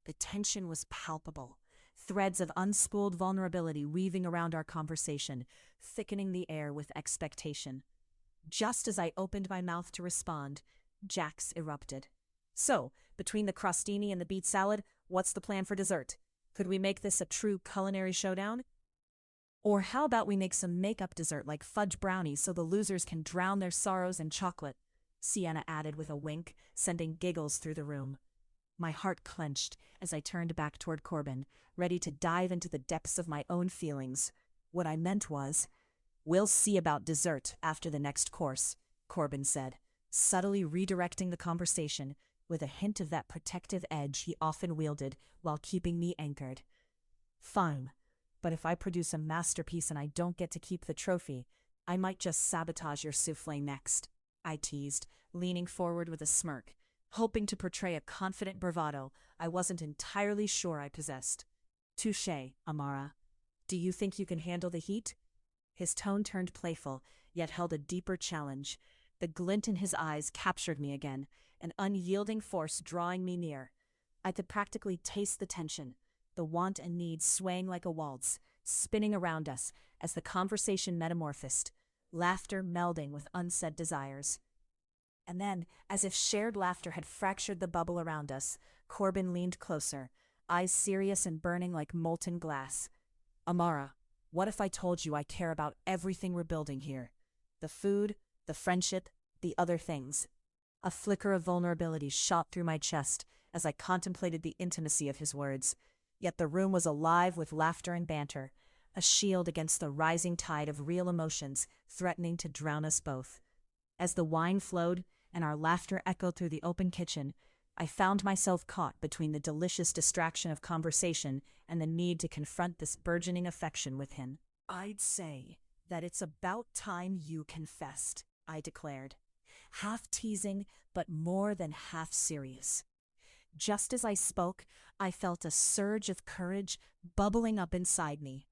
The tension was palpable, threads of unspooled vulnerability weaving around our conversation, thickening the air with expectation. Just as I opened my mouth to respond, Jax erupted. So, between the crostini and the beet salad, what's the plan for dessert? Could we make this a true culinary showdown? Or how about we make some makeup dessert like fudge brownies so the losers can drown their sorrows in chocolate? Sienna added with a wink, sending giggles through the room. My heart clenched as I turned back toward Corbin, ready to dive into the depths of my own feelings. What I meant was, we'll see about dessert after the next course, Corbin said, subtly redirecting the conversation with a hint of that protective edge he often wielded while keeping me anchored. Fine, but if I produce a masterpiece and I don't get to keep the trophy, I might just sabotage your souffle next, I teased, leaning forward with a smirk, hoping to portray a confident bravado I wasn't entirely sure I possessed. Touché, Amara. Do you think you can handle the heat? His tone turned playful, yet held a deeper challenge. The glint in his eyes captured me again, an unyielding force drawing me near. I could practically taste the tension, the want and need swaying like a waltz, spinning around us as the conversation metamorphosed, laughter melding with unsaid desires. And then, as if shared laughter had fractured the bubble around us, Corbin leaned closer, eyes serious and burning like molten glass. Amara, what if I told you I care about everything we're building here? The food, the friendship, the other things. A flicker of vulnerability shot through my chest as I contemplated the intimacy of his words. Yet the room was alive with laughter and banter, a shield against the rising tide of real emotions threatening to drown us both. As the wine flowed and our laughter echoed through the open kitchen, I found myself caught between the delicious distraction of conversation and the need to confront this burgeoning affection with him. I'd say that it's about time you confessed, I declared, half teasing but more than half serious. Just as I spoke, I felt a surge of courage bubbling up inside me.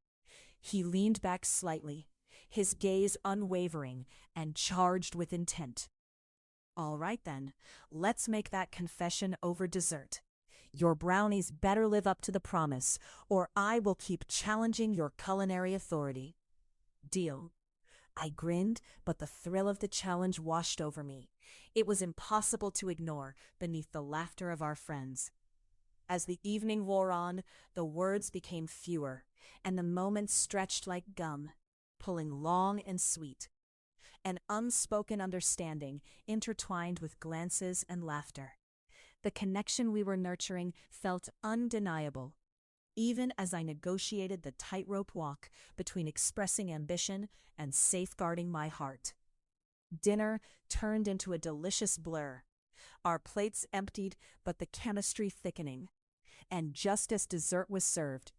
He leaned back slightly, his gaze unwavering and charged with intent. All right then, let's make that confession over dessert. Your brownies better live up to the promise, or I will keep challenging your culinary authority. Deal. I grinned, but the thrill of the challenge washed over me. It was impossible to ignore beneath the laughter of our friends. As the evening wore on, the words became fewer, and the moments stretched like gum, pulling long and sweet. An unspoken understanding intertwined with glances and laughter. The connection we were nurturing felt undeniable, even as I negotiated the tightrope walk between expressing ambition and safeguarding my heart. Dinner turned into a delicious blur. Our plates emptied, but the chemistry thickening. And just as dessert was served,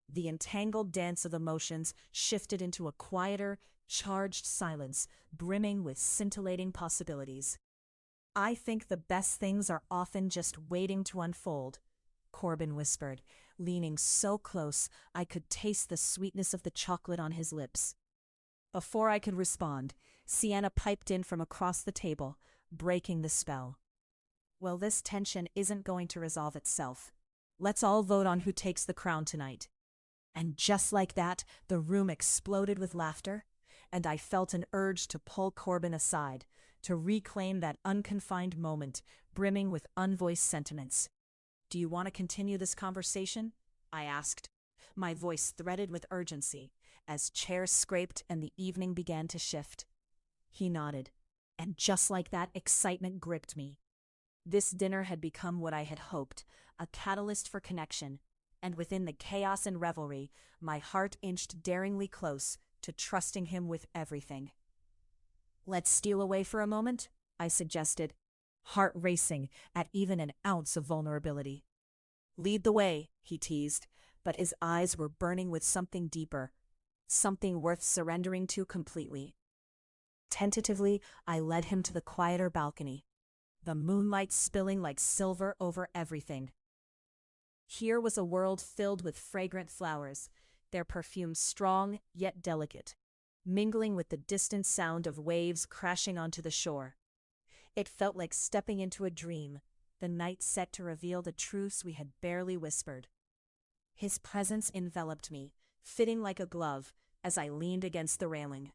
the entangled dance of emotions shifted into a quieter, charged silence brimming with scintillating possibilities. I think the best things are often just waiting to unfold, Corbin whispered, leaning so close I could taste the sweetness of the chocolate on his lips. Before I could respond, Sienna piped in from across the table, breaking the spell. Well, this tension isn't going to resolve itself. Let's all vote on who takes the crown tonight. And just like that, the room exploded with laughter, and I felt an urge to pull Corbin aside, to reclaim that unconfined moment brimming with unvoiced sentiments. Do you want to continue this conversation? I asked, my voice threaded with urgency, as chairs scraped and the evening began to shift. He nodded, and just like that, excitement gripped me. This dinner had become what I had hoped, a catalyst for connection, and within the chaos and revelry, my heart inched daringly close to trusting him with everything. Let's steal away for a moment, I suggested, heart racing at even an ounce of vulnerability. Lead the way, he teased, but his eyes were burning with something deeper, something worth surrendering to completely. Tentatively, I led him to the quieter balcony, the moonlight spilling like silver over everything. Here was a world filled with fragrant flowers, their perfume strong yet delicate, mingling with the distant sound of waves crashing onto the shore. It felt like stepping into a dream, the night set to reveal the truths we had barely whispered. His presence enveloped me, fitting like a glove, as I leaned against the railing.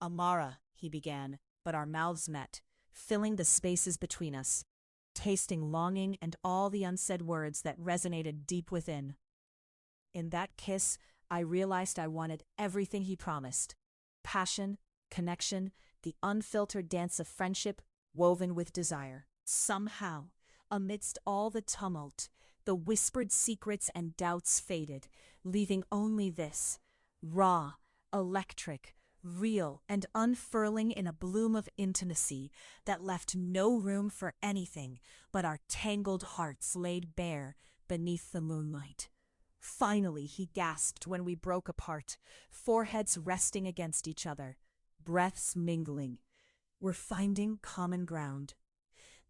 "Amara," he began, but our mouths met, filling the spaces between us, tasting longing and all the unsaid words that resonated deep within. In that kiss, I realized I wanted everything he promised: passion, connection, the unfiltered dance of friendship woven with desire. Somehow, amidst all the tumult, the whispered secrets and doubts faded, leaving only this: raw, electric, real, and unfurling in a bloom of intimacy that left no room for anything but our tangled hearts laid bare beneath the moonlight. Finally, he gasped when we broke apart, foreheads resting against each other, breaths mingling. "We're finding common ground."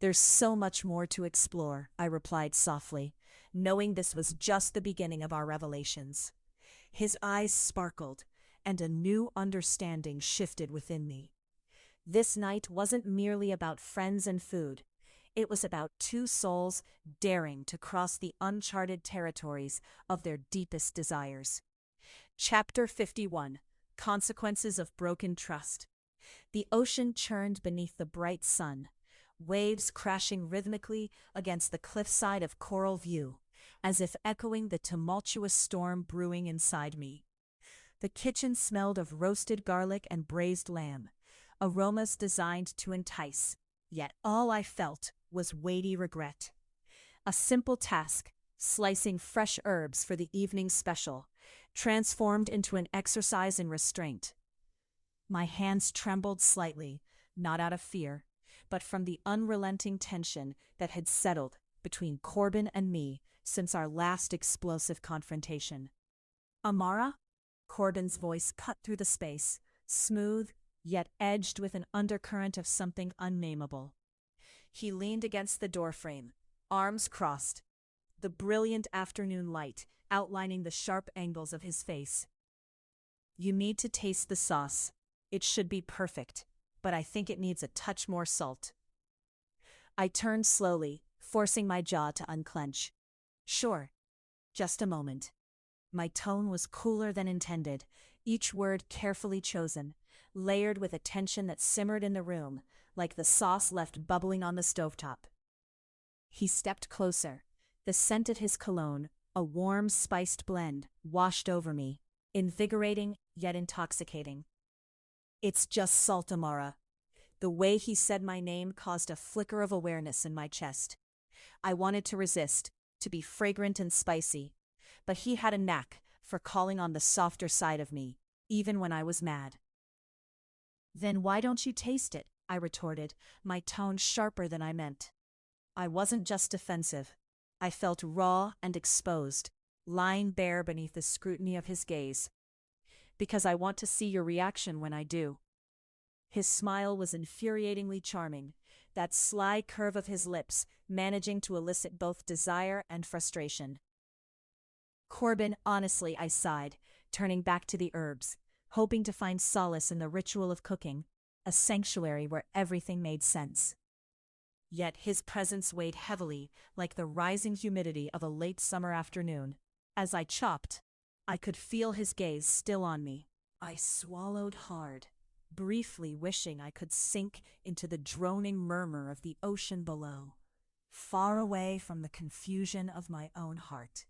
"There's so much more to explore," I replied softly, knowing this was just the beginning of our revelations. His eyes sparkled, and a new understanding shifted within me. This night wasn't merely about friends and food. It was about two souls daring to cross the uncharted territories of their deepest desires. Chapter 51: Consequences of Broken Trust. The ocean churned beneath the bright sun, waves crashing rhythmically against the cliffside of Coral View, as if echoing the tumultuous storm brewing inside me. The kitchen smelled of roasted garlic and braised lamb, aromas designed to entice, yet all I felt was weighty regret. A simple task, slicing fresh herbs for the evening special, transformed into an exercise in restraint. My hands trembled slightly, not out of fear, but from the unrelenting tension that had settled between Corbin and me since our last explosive confrontation. "Amara?" Corbin's voice cut through the space, smooth, yet edged with an undercurrent of something unnameable. He leaned against the doorframe, arms crossed, the brilliant afternoon light outlining the sharp angles of his face. "You need to taste the sauce. It should be perfect, but I think it needs a touch more salt." I turned slowly, forcing my jaw to unclench. "Sure. Just a moment." My tone was cooler than intended, each word carefully chosen, layered with a tension that simmered in the room, like the sauce left bubbling on the stovetop. He stepped closer. The scent of his cologne, a warm, spiced blend, washed over me, invigorating yet intoxicating. "It's just salt, Amara." The way he said my name caused a flicker of awareness in my chest. I wanted to resist, to be fragrant and spicy, but he had a knack for calling on the softer side of me, even when I was mad. "Then why don't you taste it?" I retorted, my tone sharper than I meant. I wasn't just defensive. I felt raw and exposed, lying bare beneath the scrutiny of his gaze. "Because I want to see your reaction when I do." His smile was infuriatingly charming, that sly curve of his lips managing to elicit both desire and frustration. "Corbin, honestly," I sighed, turning back to the herbs, hoping to find solace in the ritual of cooking, a sanctuary where everything made sense. Yet his presence weighed heavily, like the rising humidity of a late summer afternoon. As I chopped, I could feel his gaze still on me. I swallowed hard, briefly wishing I could sink into the droning murmur of the ocean below, far away from the confusion of my own heart.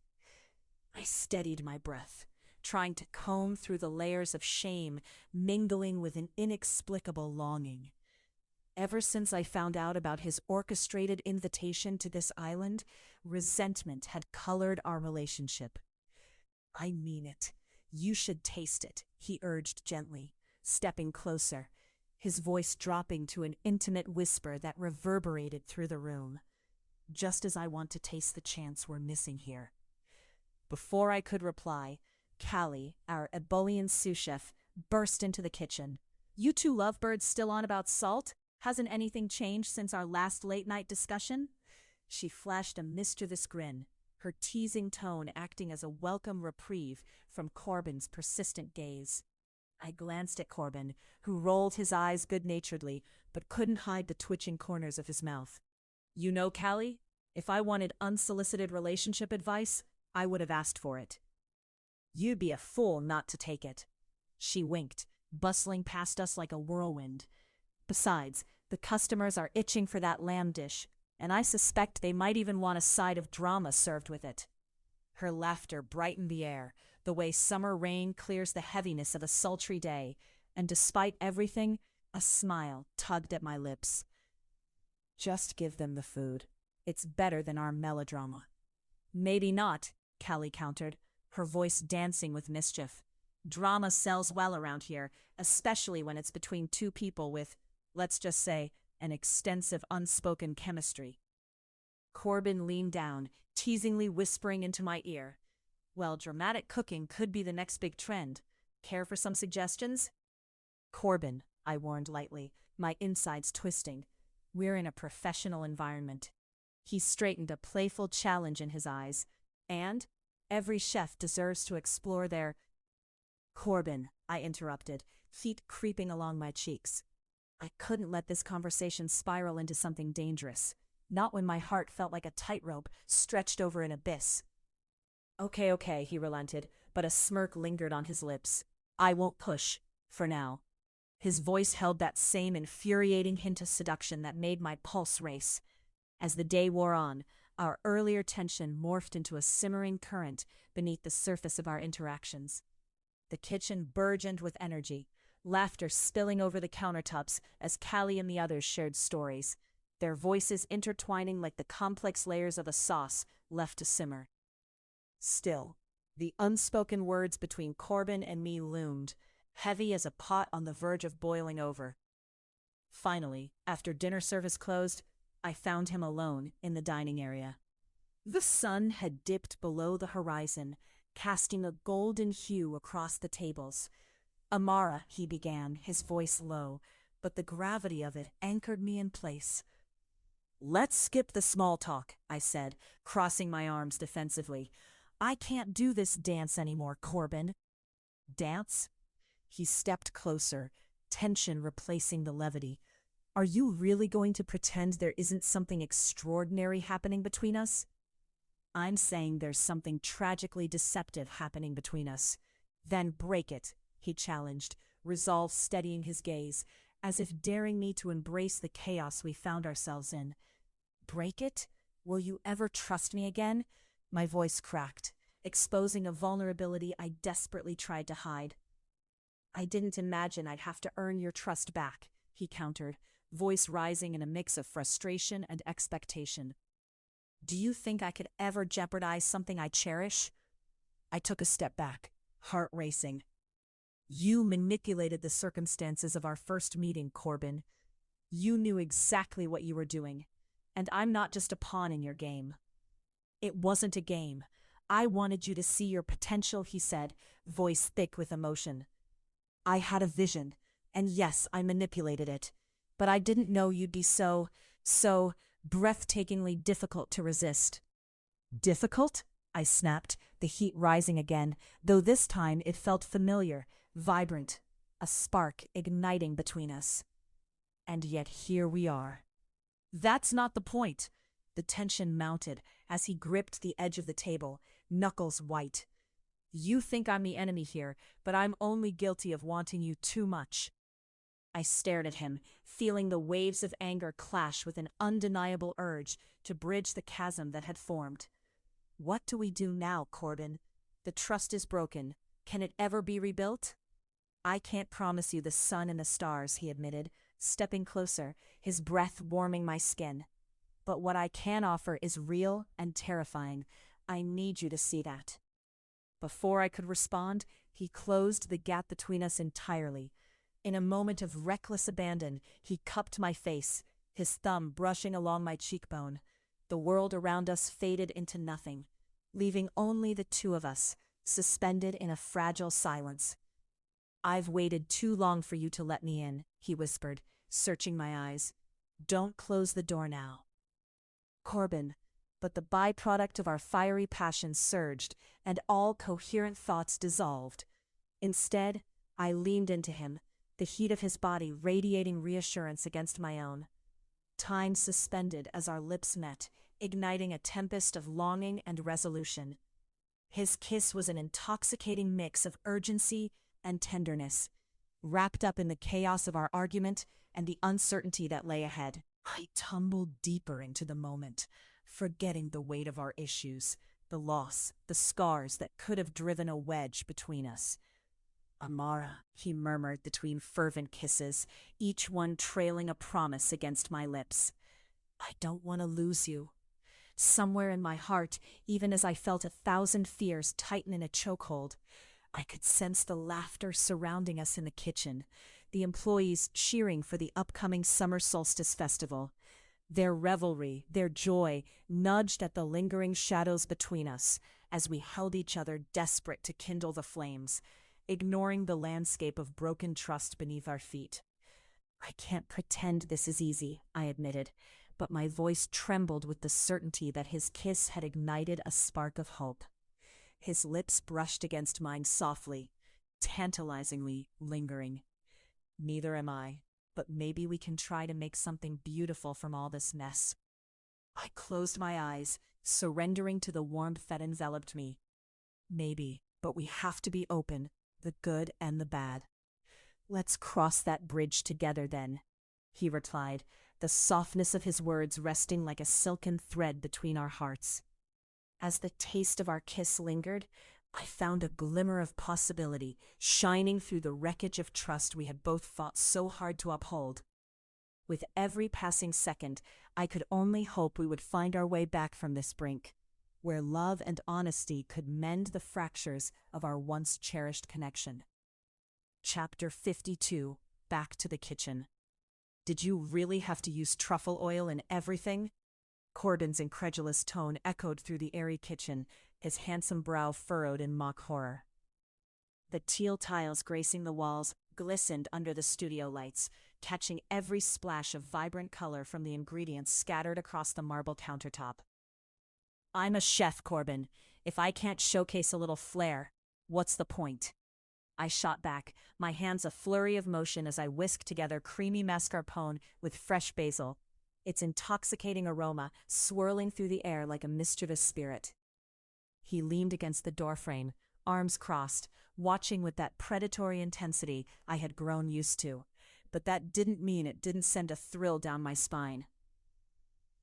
I steadied my breath, trying to comb through the layers of shame mingling with an inexplicable longing. Ever since I found out about his orchestrated invitation to this island, resentment had colored our relationship. "I mean it. You should taste it," he urged gently, stepping closer, his voice dropping to an intimate whisper that reverberated through the room. "Just as I want to taste the chance we're missing here." Before I could reply, Callie, our ebullient sous chef, burst into the kitchen. You two lovebirds still on about salt? Hasn't anything changed since our last late-night discussion? She flashed a mischievous grin, her teasing tone acting as a welcome reprieve from Corbin's persistent gaze. I glanced at Corbin, who rolled his eyes good-naturedly, but couldn't hide the twitching corners of his mouth. You know, Callie, if I wanted unsolicited relationship advice, I would have asked for it. You'd be a fool not to take it. She winked, bustling past us like a whirlwind. Besides, the customers are itching for that lamb dish, and I suspect they might even want a side of drama served with it. Her laughter brightened the air, the way summer rain clears the heaviness of a sultry day, and despite everything, a smile tugged at my lips. Just give them the food. It's better than our melodrama. Maybe not, Callie countered, her voice dancing with mischief. Drama sells well around here, especially when it's between two people with, let's just say, an extensive unspoken chemistry. Corbin leaned down, teasingly whispering into my ear. Well, dramatic cooking could be the next big trend. Care for some suggestions? Corbin, I warned lightly, my insides twisting. We're in a professional environment. He straightened a playful challenge in his eyes. And every chef deserves to explore their... Corbin, I interrupted, heat creeping along my cheeks. I couldn't let this conversation spiral into something dangerous, not when my heart felt like a tightrope stretched over an abyss. Okay, he relented, but a smirk lingered on his lips. I won't push, for now. His voice held that same infuriating hint of seduction that made my pulse race. As the day wore on, our earlier tension morphed into a simmering current beneath the surface of our interactions. The kitchen burgeoned with energy, laughter spilling over the countertops as Callie and the others shared stories, their voices intertwining like the complex layers of a sauce left to simmer. Still, the unspoken words between Corbin and me loomed, heavy as a pot on the verge of boiling over. Finally, after dinner service closed, I found him alone in the dining area. The sun had dipped below the horizon, casting a golden hue across the tables. Amara, he began, his voice low, but the gravity of it anchored me in place. Let's skip the small talk, I said, crossing my arms defensively. I can't do this dance anymore, Corbin. Dance? He stepped closer, tension replacing the levity. Are you really going to pretend there isn't something extraordinary happening between us? I'm saying there's something tragically deceptive happening between us. Then break it, he challenged, resolve steadying his gaze, as if daring me to embrace the chaos we found ourselves in. Break it? Will you ever trust me again? My voice cracked, exposing a vulnerability I desperately tried to hide. I didn't imagine I'd have to earn your trust back, he countered, voice rising in a mix of frustration and expectation. Do you think I could ever jeopardize something I cherish? I took a step back, heart racing. You manipulated the circumstances of our first meeting, Corbin. You knew exactly what you were doing, and I'm not just a pawn in your game. It wasn't a game. I wanted you to see your potential, he said, voice thick with emotion. I had a vision, and yes, I manipulated it, but I didn't know you'd be so breathtakingly difficult to resist. Difficult? I snapped, the heat rising again, though this time it felt familiar, vibrant, a spark igniting between us. And yet here we are. That's not the point. The tension mounted as he gripped the edge of the table, knuckles white. You think I'm the enemy here, but I'm only guilty of wanting you too much. I stared at him, feeling the waves of anger clash with an undeniable urge to bridge the chasm that had formed. What do we do now, Corbin? The trust is broken. Can it ever be rebuilt? I can't promise you the sun and the stars, he admitted, stepping closer, his breath warming my skin. But what I can offer is real and terrifying. I need you to see that. Before I could respond, he closed the gap between us entirely. In a moment of reckless abandon, he cupped my face, his thumb brushing along my cheekbone. The world around us faded into nothing, leaving only the two of us, suspended in a fragile silence. "I've waited too long for you to let me in," he whispered, searching my eyes. "Don't close the door now." Corbin, but the byproduct of our fiery passions surged, and all coherent thoughts dissolved. Instead, I leaned into him, the heat of his body radiating reassurance against my own. Time suspended as our lips met, igniting a tempest of longing and resolution. His kiss was an intoxicating mix of urgency and tenderness, wrapped up in the chaos of our argument and the uncertainty that lay ahead. I tumbled deeper into the moment, forgetting the weight of our issues, the loss, the scars that could have driven a wedge between us. "Amara," he murmured between fervent kisses, each one trailing a promise against my lips. "I don't want to lose you." Somewhere in my heart, even as I felt 1,000 fears tighten in a chokehold, I could sense the laughter surrounding us in the kitchen, the employees cheering for the upcoming summer solstice festival. Their revelry, their joy, nudged at the lingering shadows between us as we held each other desperate to kindle the flames, ignoring the landscape of broken trust beneath our feet. "I can't pretend this is easy," I admitted, but my voice trembled with the certainty that his kiss had ignited a spark of hope. His lips brushed against mine softly, tantalizingly lingering. "Neither am I, but maybe we can try to make something beautiful from all this mess." I closed my eyes, surrendering to the warmth that enveloped me. "Maybe, but we have to be open, the good and the bad." "Let's cross that bridge together then," he replied, the softness of his words resting like a silken thread between our hearts. As the taste of our kiss lingered, I found a glimmer of possibility shining through the wreckage of trust we had both fought so hard to uphold. With every passing second, I could only hope we would find our way back from this brink, where love and honesty could mend the fractures of our once cherished connection. Chapter 52. Back to the kitchen. "Did you really have to use truffle oil in everything?" Corbin's incredulous tone echoed through the airy kitchen, his handsome brow furrowed in mock horror. The teal tiles gracing the walls glistened under the studio lights, catching every splash of vibrant color from the ingredients scattered across the marble countertop. "I'm a chef, Corbin. If I can't showcase a little flair, what's the point?" I shot back, my hands a flurry of motion as I whisked together creamy mascarpone with fresh basil, its intoxicating aroma swirling through the air like a mischievous spirit. He leaned against the doorframe, arms crossed, watching with that predatory intensity I had grown used to, but that didn't mean it didn't send a thrill down my spine.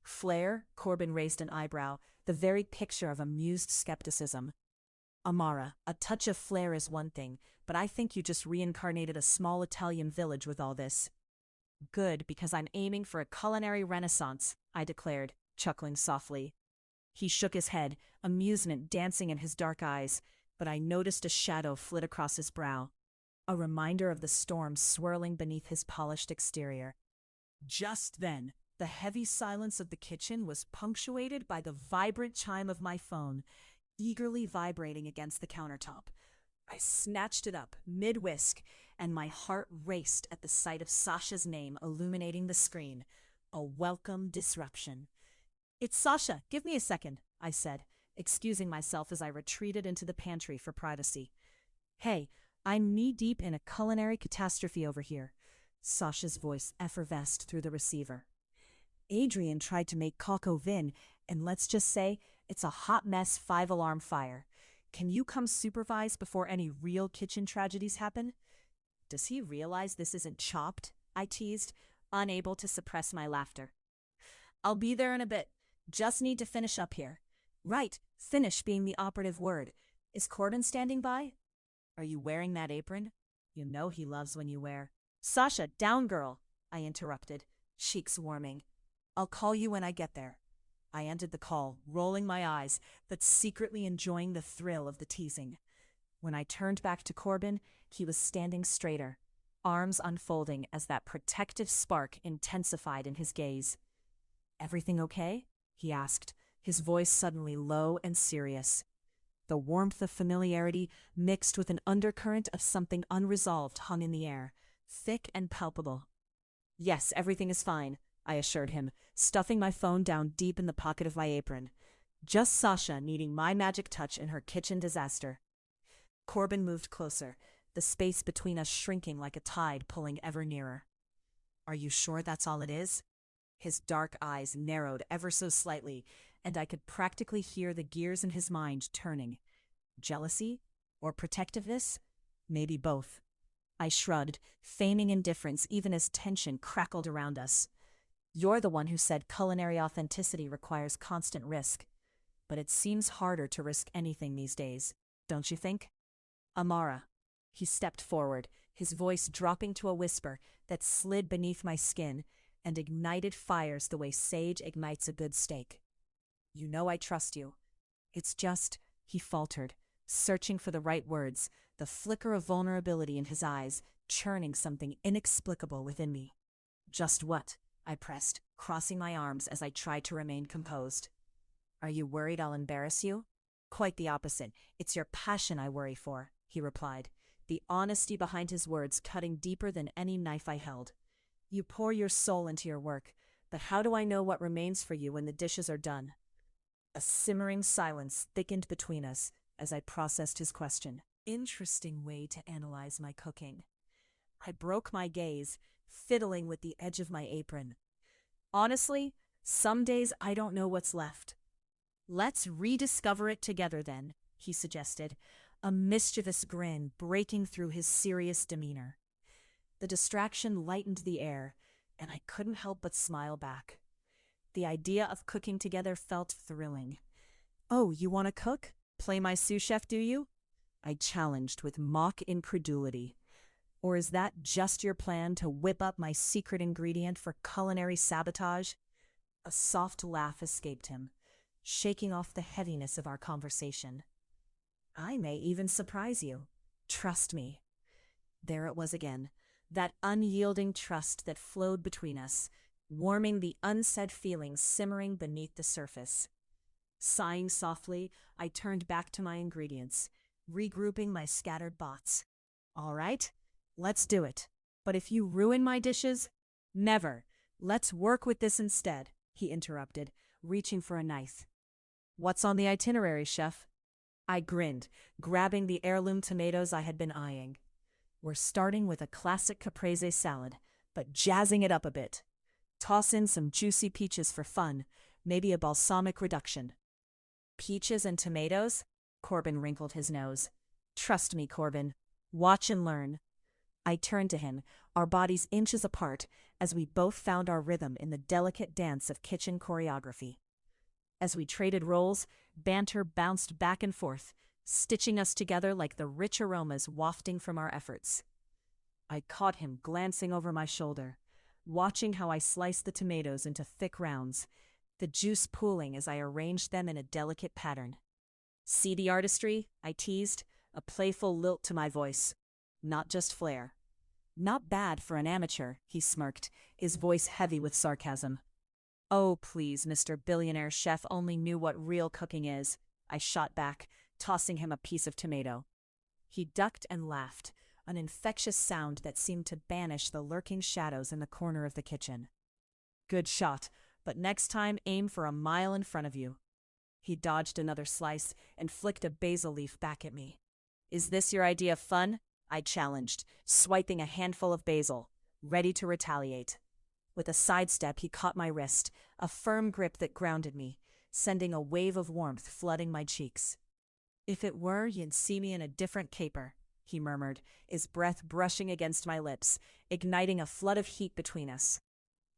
"Flair?" Corbin raised an eyebrow, the very picture of amused skepticism. "Amara, a touch of flair is one thing, but I think you just reincarnated a small Italian village with all this." "Good, because I'm aiming for a culinary renaissance," I declared, chuckling softly. He shook his head, amusement dancing in his dark eyes, but I noticed a shadow flit across his brow, a reminder of the storm swirling beneath his polished exterior. Just then, the heavy silence of the kitchen was punctuated by the vibrant chime of my phone, eagerly vibrating against the countertop. I snatched it up, mid-whisk, and my heart raced at the sight of Sasha's name illuminating the screen. A welcome disruption. "It's Sasha, give me a second," I said, excusing myself as I retreated into the pantry for privacy. "Hey, I'm knee-deep in a culinary catastrophe over here." Sasha's voice effervesced through the receiver. "Adrian tried to make coq au vin, and let's just say it's a hot mess 5-alarm fire. Can you come supervise before any real kitchen tragedies happen?" "Does he realize this isn't Chopped?" I teased, unable to suppress my laughter. "I'll be there in a bit. Just need to finish up here." "Right, finish being the operative word. Is Corbin standing by?" "Are you wearing that apron? You know he loves when you wear—" "Sasha, down girl," I interrupted, cheeks warming. "I'll call you when I get there." I ended the call, rolling my eyes, but secretly enjoying the thrill of the teasing. When I turned back to Corbin, he was standing straighter, arms unfolding as that protective spark intensified in his gaze. "Everything okay?" he asked, his voice suddenly low and serious. The warmth of familiarity mixed with an undercurrent of something unresolved hung in the air, thick and palpable. "Yes, everything is fine," I assured him, stuffing my phone down deep in the pocket of my apron. Just Sasha needing my magic touch in her kitchen disaster. Corbin moved closer, the space between us shrinking like a tide pulling ever nearer. "Are you sure that's all it is?" His dark eyes narrowed ever so slightly, and I could practically hear the gears in his mind turning. Jealousy? Or protectiveness? Maybe both. I shrugged, feigning indifference even as tension crackled around us. "You're the one who said culinary authenticity requires constant risk. But it seems harder to risk anything these days, don't you think?" "Amara." He stepped forward, his voice dropping to a whisper that slid beneath my skin and ignited fires the way sage ignites a good steak. "You know I trust you. It's just," he faltered, searching for the right words, the flicker of vulnerability in his eyes, churning something inexplicable within me. "Just what?" I pressed, crossing my arms as I tried to remain composed. "Are you worried I'll embarrass you?" "Quite the opposite. It's your passion I worry for," he replied, the honesty behind his words cutting deeper than any knife I held. "You pour your soul into your work, but how do I know what remains for you when the dishes are done?" A simmering silence thickened between us as I processed his question. Interesting way to analyze my cooking. I broke my gaze, fiddling with the edge of my apron. "Honestly, some days I don't know what's left." "Let's rediscover it together then," he suggested, a mischievous grin breaking through his serious demeanor. The distraction lightened the air, and I couldn't help but smile back. The idea of cooking together felt thrilling. "Oh, you want to cook? Play my sous chef, do you?" I challenged with mock incredulity. "Or is that just your plan to whip up my secret ingredient for culinary sabotage?" A soft laugh escaped him, shaking off the heaviness of our conversation. "I may even surprise you. Trust me." There it was again, that unyielding trust that flowed between us, warming the unsaid feelings simmering beneath the surface. Sighing softly, I turned back to my ingredients, regrouping my scattered bots. "All right, let's do it. But if you ruin my dishes—" "Never. Let's work with this instead," he interrupted, reaching for a knife. "What's on the itinerary, chef?" I grinned, grabbing the heirloom tomatoes I had been eyeing. "We're starting with a classic caprese salad, but jazzing it up a bit. Toss in some juicy peaches for fun, maybe a balsamic reduction." "Peaches and tomatoes?" Corbin wrinkled his nose. "Trust me, Corbin. Watch and learn." I turned to him, our bodies inches apart, as we both found our rhythm in the delicate dance of kitchen choreography. As we traded roles, banter bounced back and forth, stitching us together like the rich aromas wafting from our efforts. I caught him glancing over my shoulder, watching how I sliced the tomatoes into thick rounds, the juice pooling as I arranged them in a delicate pattern. "See the artistry?" I teased, a playful lilt to my voice. Not just flair. "Not bad for an amateur," he smirked, his voice heavy with sarcasm. "Oh, please, Mr. Billionaire Chef only knew what real cooking is," I shot back, tossing him a piece of tomato. He ducked and laughed, an infectious sound that seemed to banish the lurking shadows in the corner of the kitchen. "Good shot, but next time aim for a mile in front of you." He dodged another slice and flicked a basil leaf back at me. "Is this your idea of fun?" I challenged, swiping a handful of basil, ready to retaliate. With a sidestep, he caught my wrist, a firm grip that grounded me, sending a wave of warmth flooding my cheeks. "If it were, you'd see me in a different caper," he murmured, his breath brushing against my lips, igniting a flood of heat between us.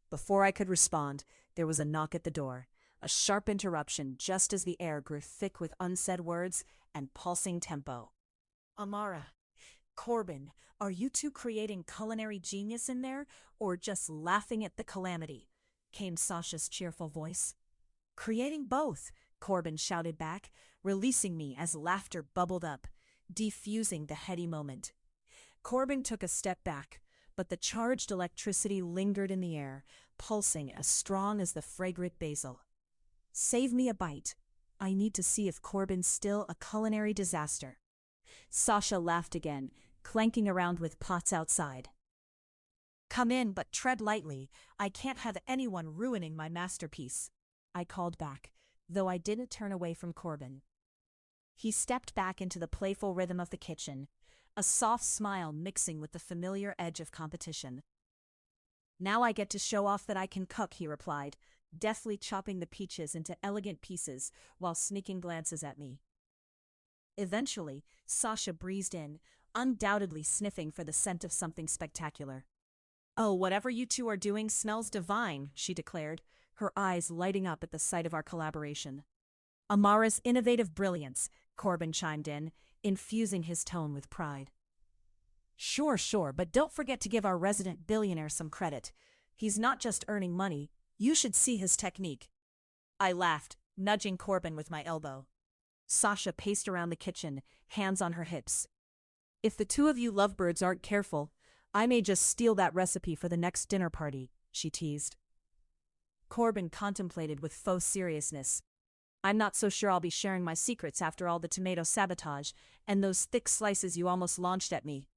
Before I could respond, there was a knock at the door, a sharp interruption just as the air grew thick with unsaid words and pulsing tempo. "Amara, Corbin, are you two creating culinary genius in there, or just laughing at the calamity?" came Sasha's cheerful voice. "Creating both," Corbin shouted back, releasing me as laughter bubbled up, defusing the heady moment. Corbin took a step back, but the charged electricity lingered in the air, pulsing as strong as the fragrant basil. "Save me a bite." I need to see if Corbin's still a culinary disaster. Sasha laughed again, clanking around with pots outside. Come in, but tread lightly. I can't have anyone ruining my masterpiece, I called back, though I didn't turn away from Corbin. He stepped back into the playful rhythm of the kitchen, a soft smile mixing with the familiar edge of competition. Now I get to show off that I can cook, he replied, deftly chopping the peaches into elegant pieces while sneaking glances at me. Eventually, Sasha breezed in, undoubtedly sniffing for the scent of something spectacular. Oh, whatever you two are doing smells divine, she declared, her eyes lighting up at the sight of our collaboration. Amara's innovative brilliance, Corbin chimed in, infusing his tone with pride. Sure, but don't forget to give our resident billionaire some credit. He's not just earning money, you should see his technique. I laughed, nudging Corbin with my elbow. Sasha paced around the kitchen, hands on her hips. If the two of you lovebirds aren't careful, I may just steal that recipe for the next dinner party, she teased. Corbin contemplated with faux seriousness. I'm not so sure I'll be sharing my secrets after all the tomato sabotage and those thick slices you almost launched at me.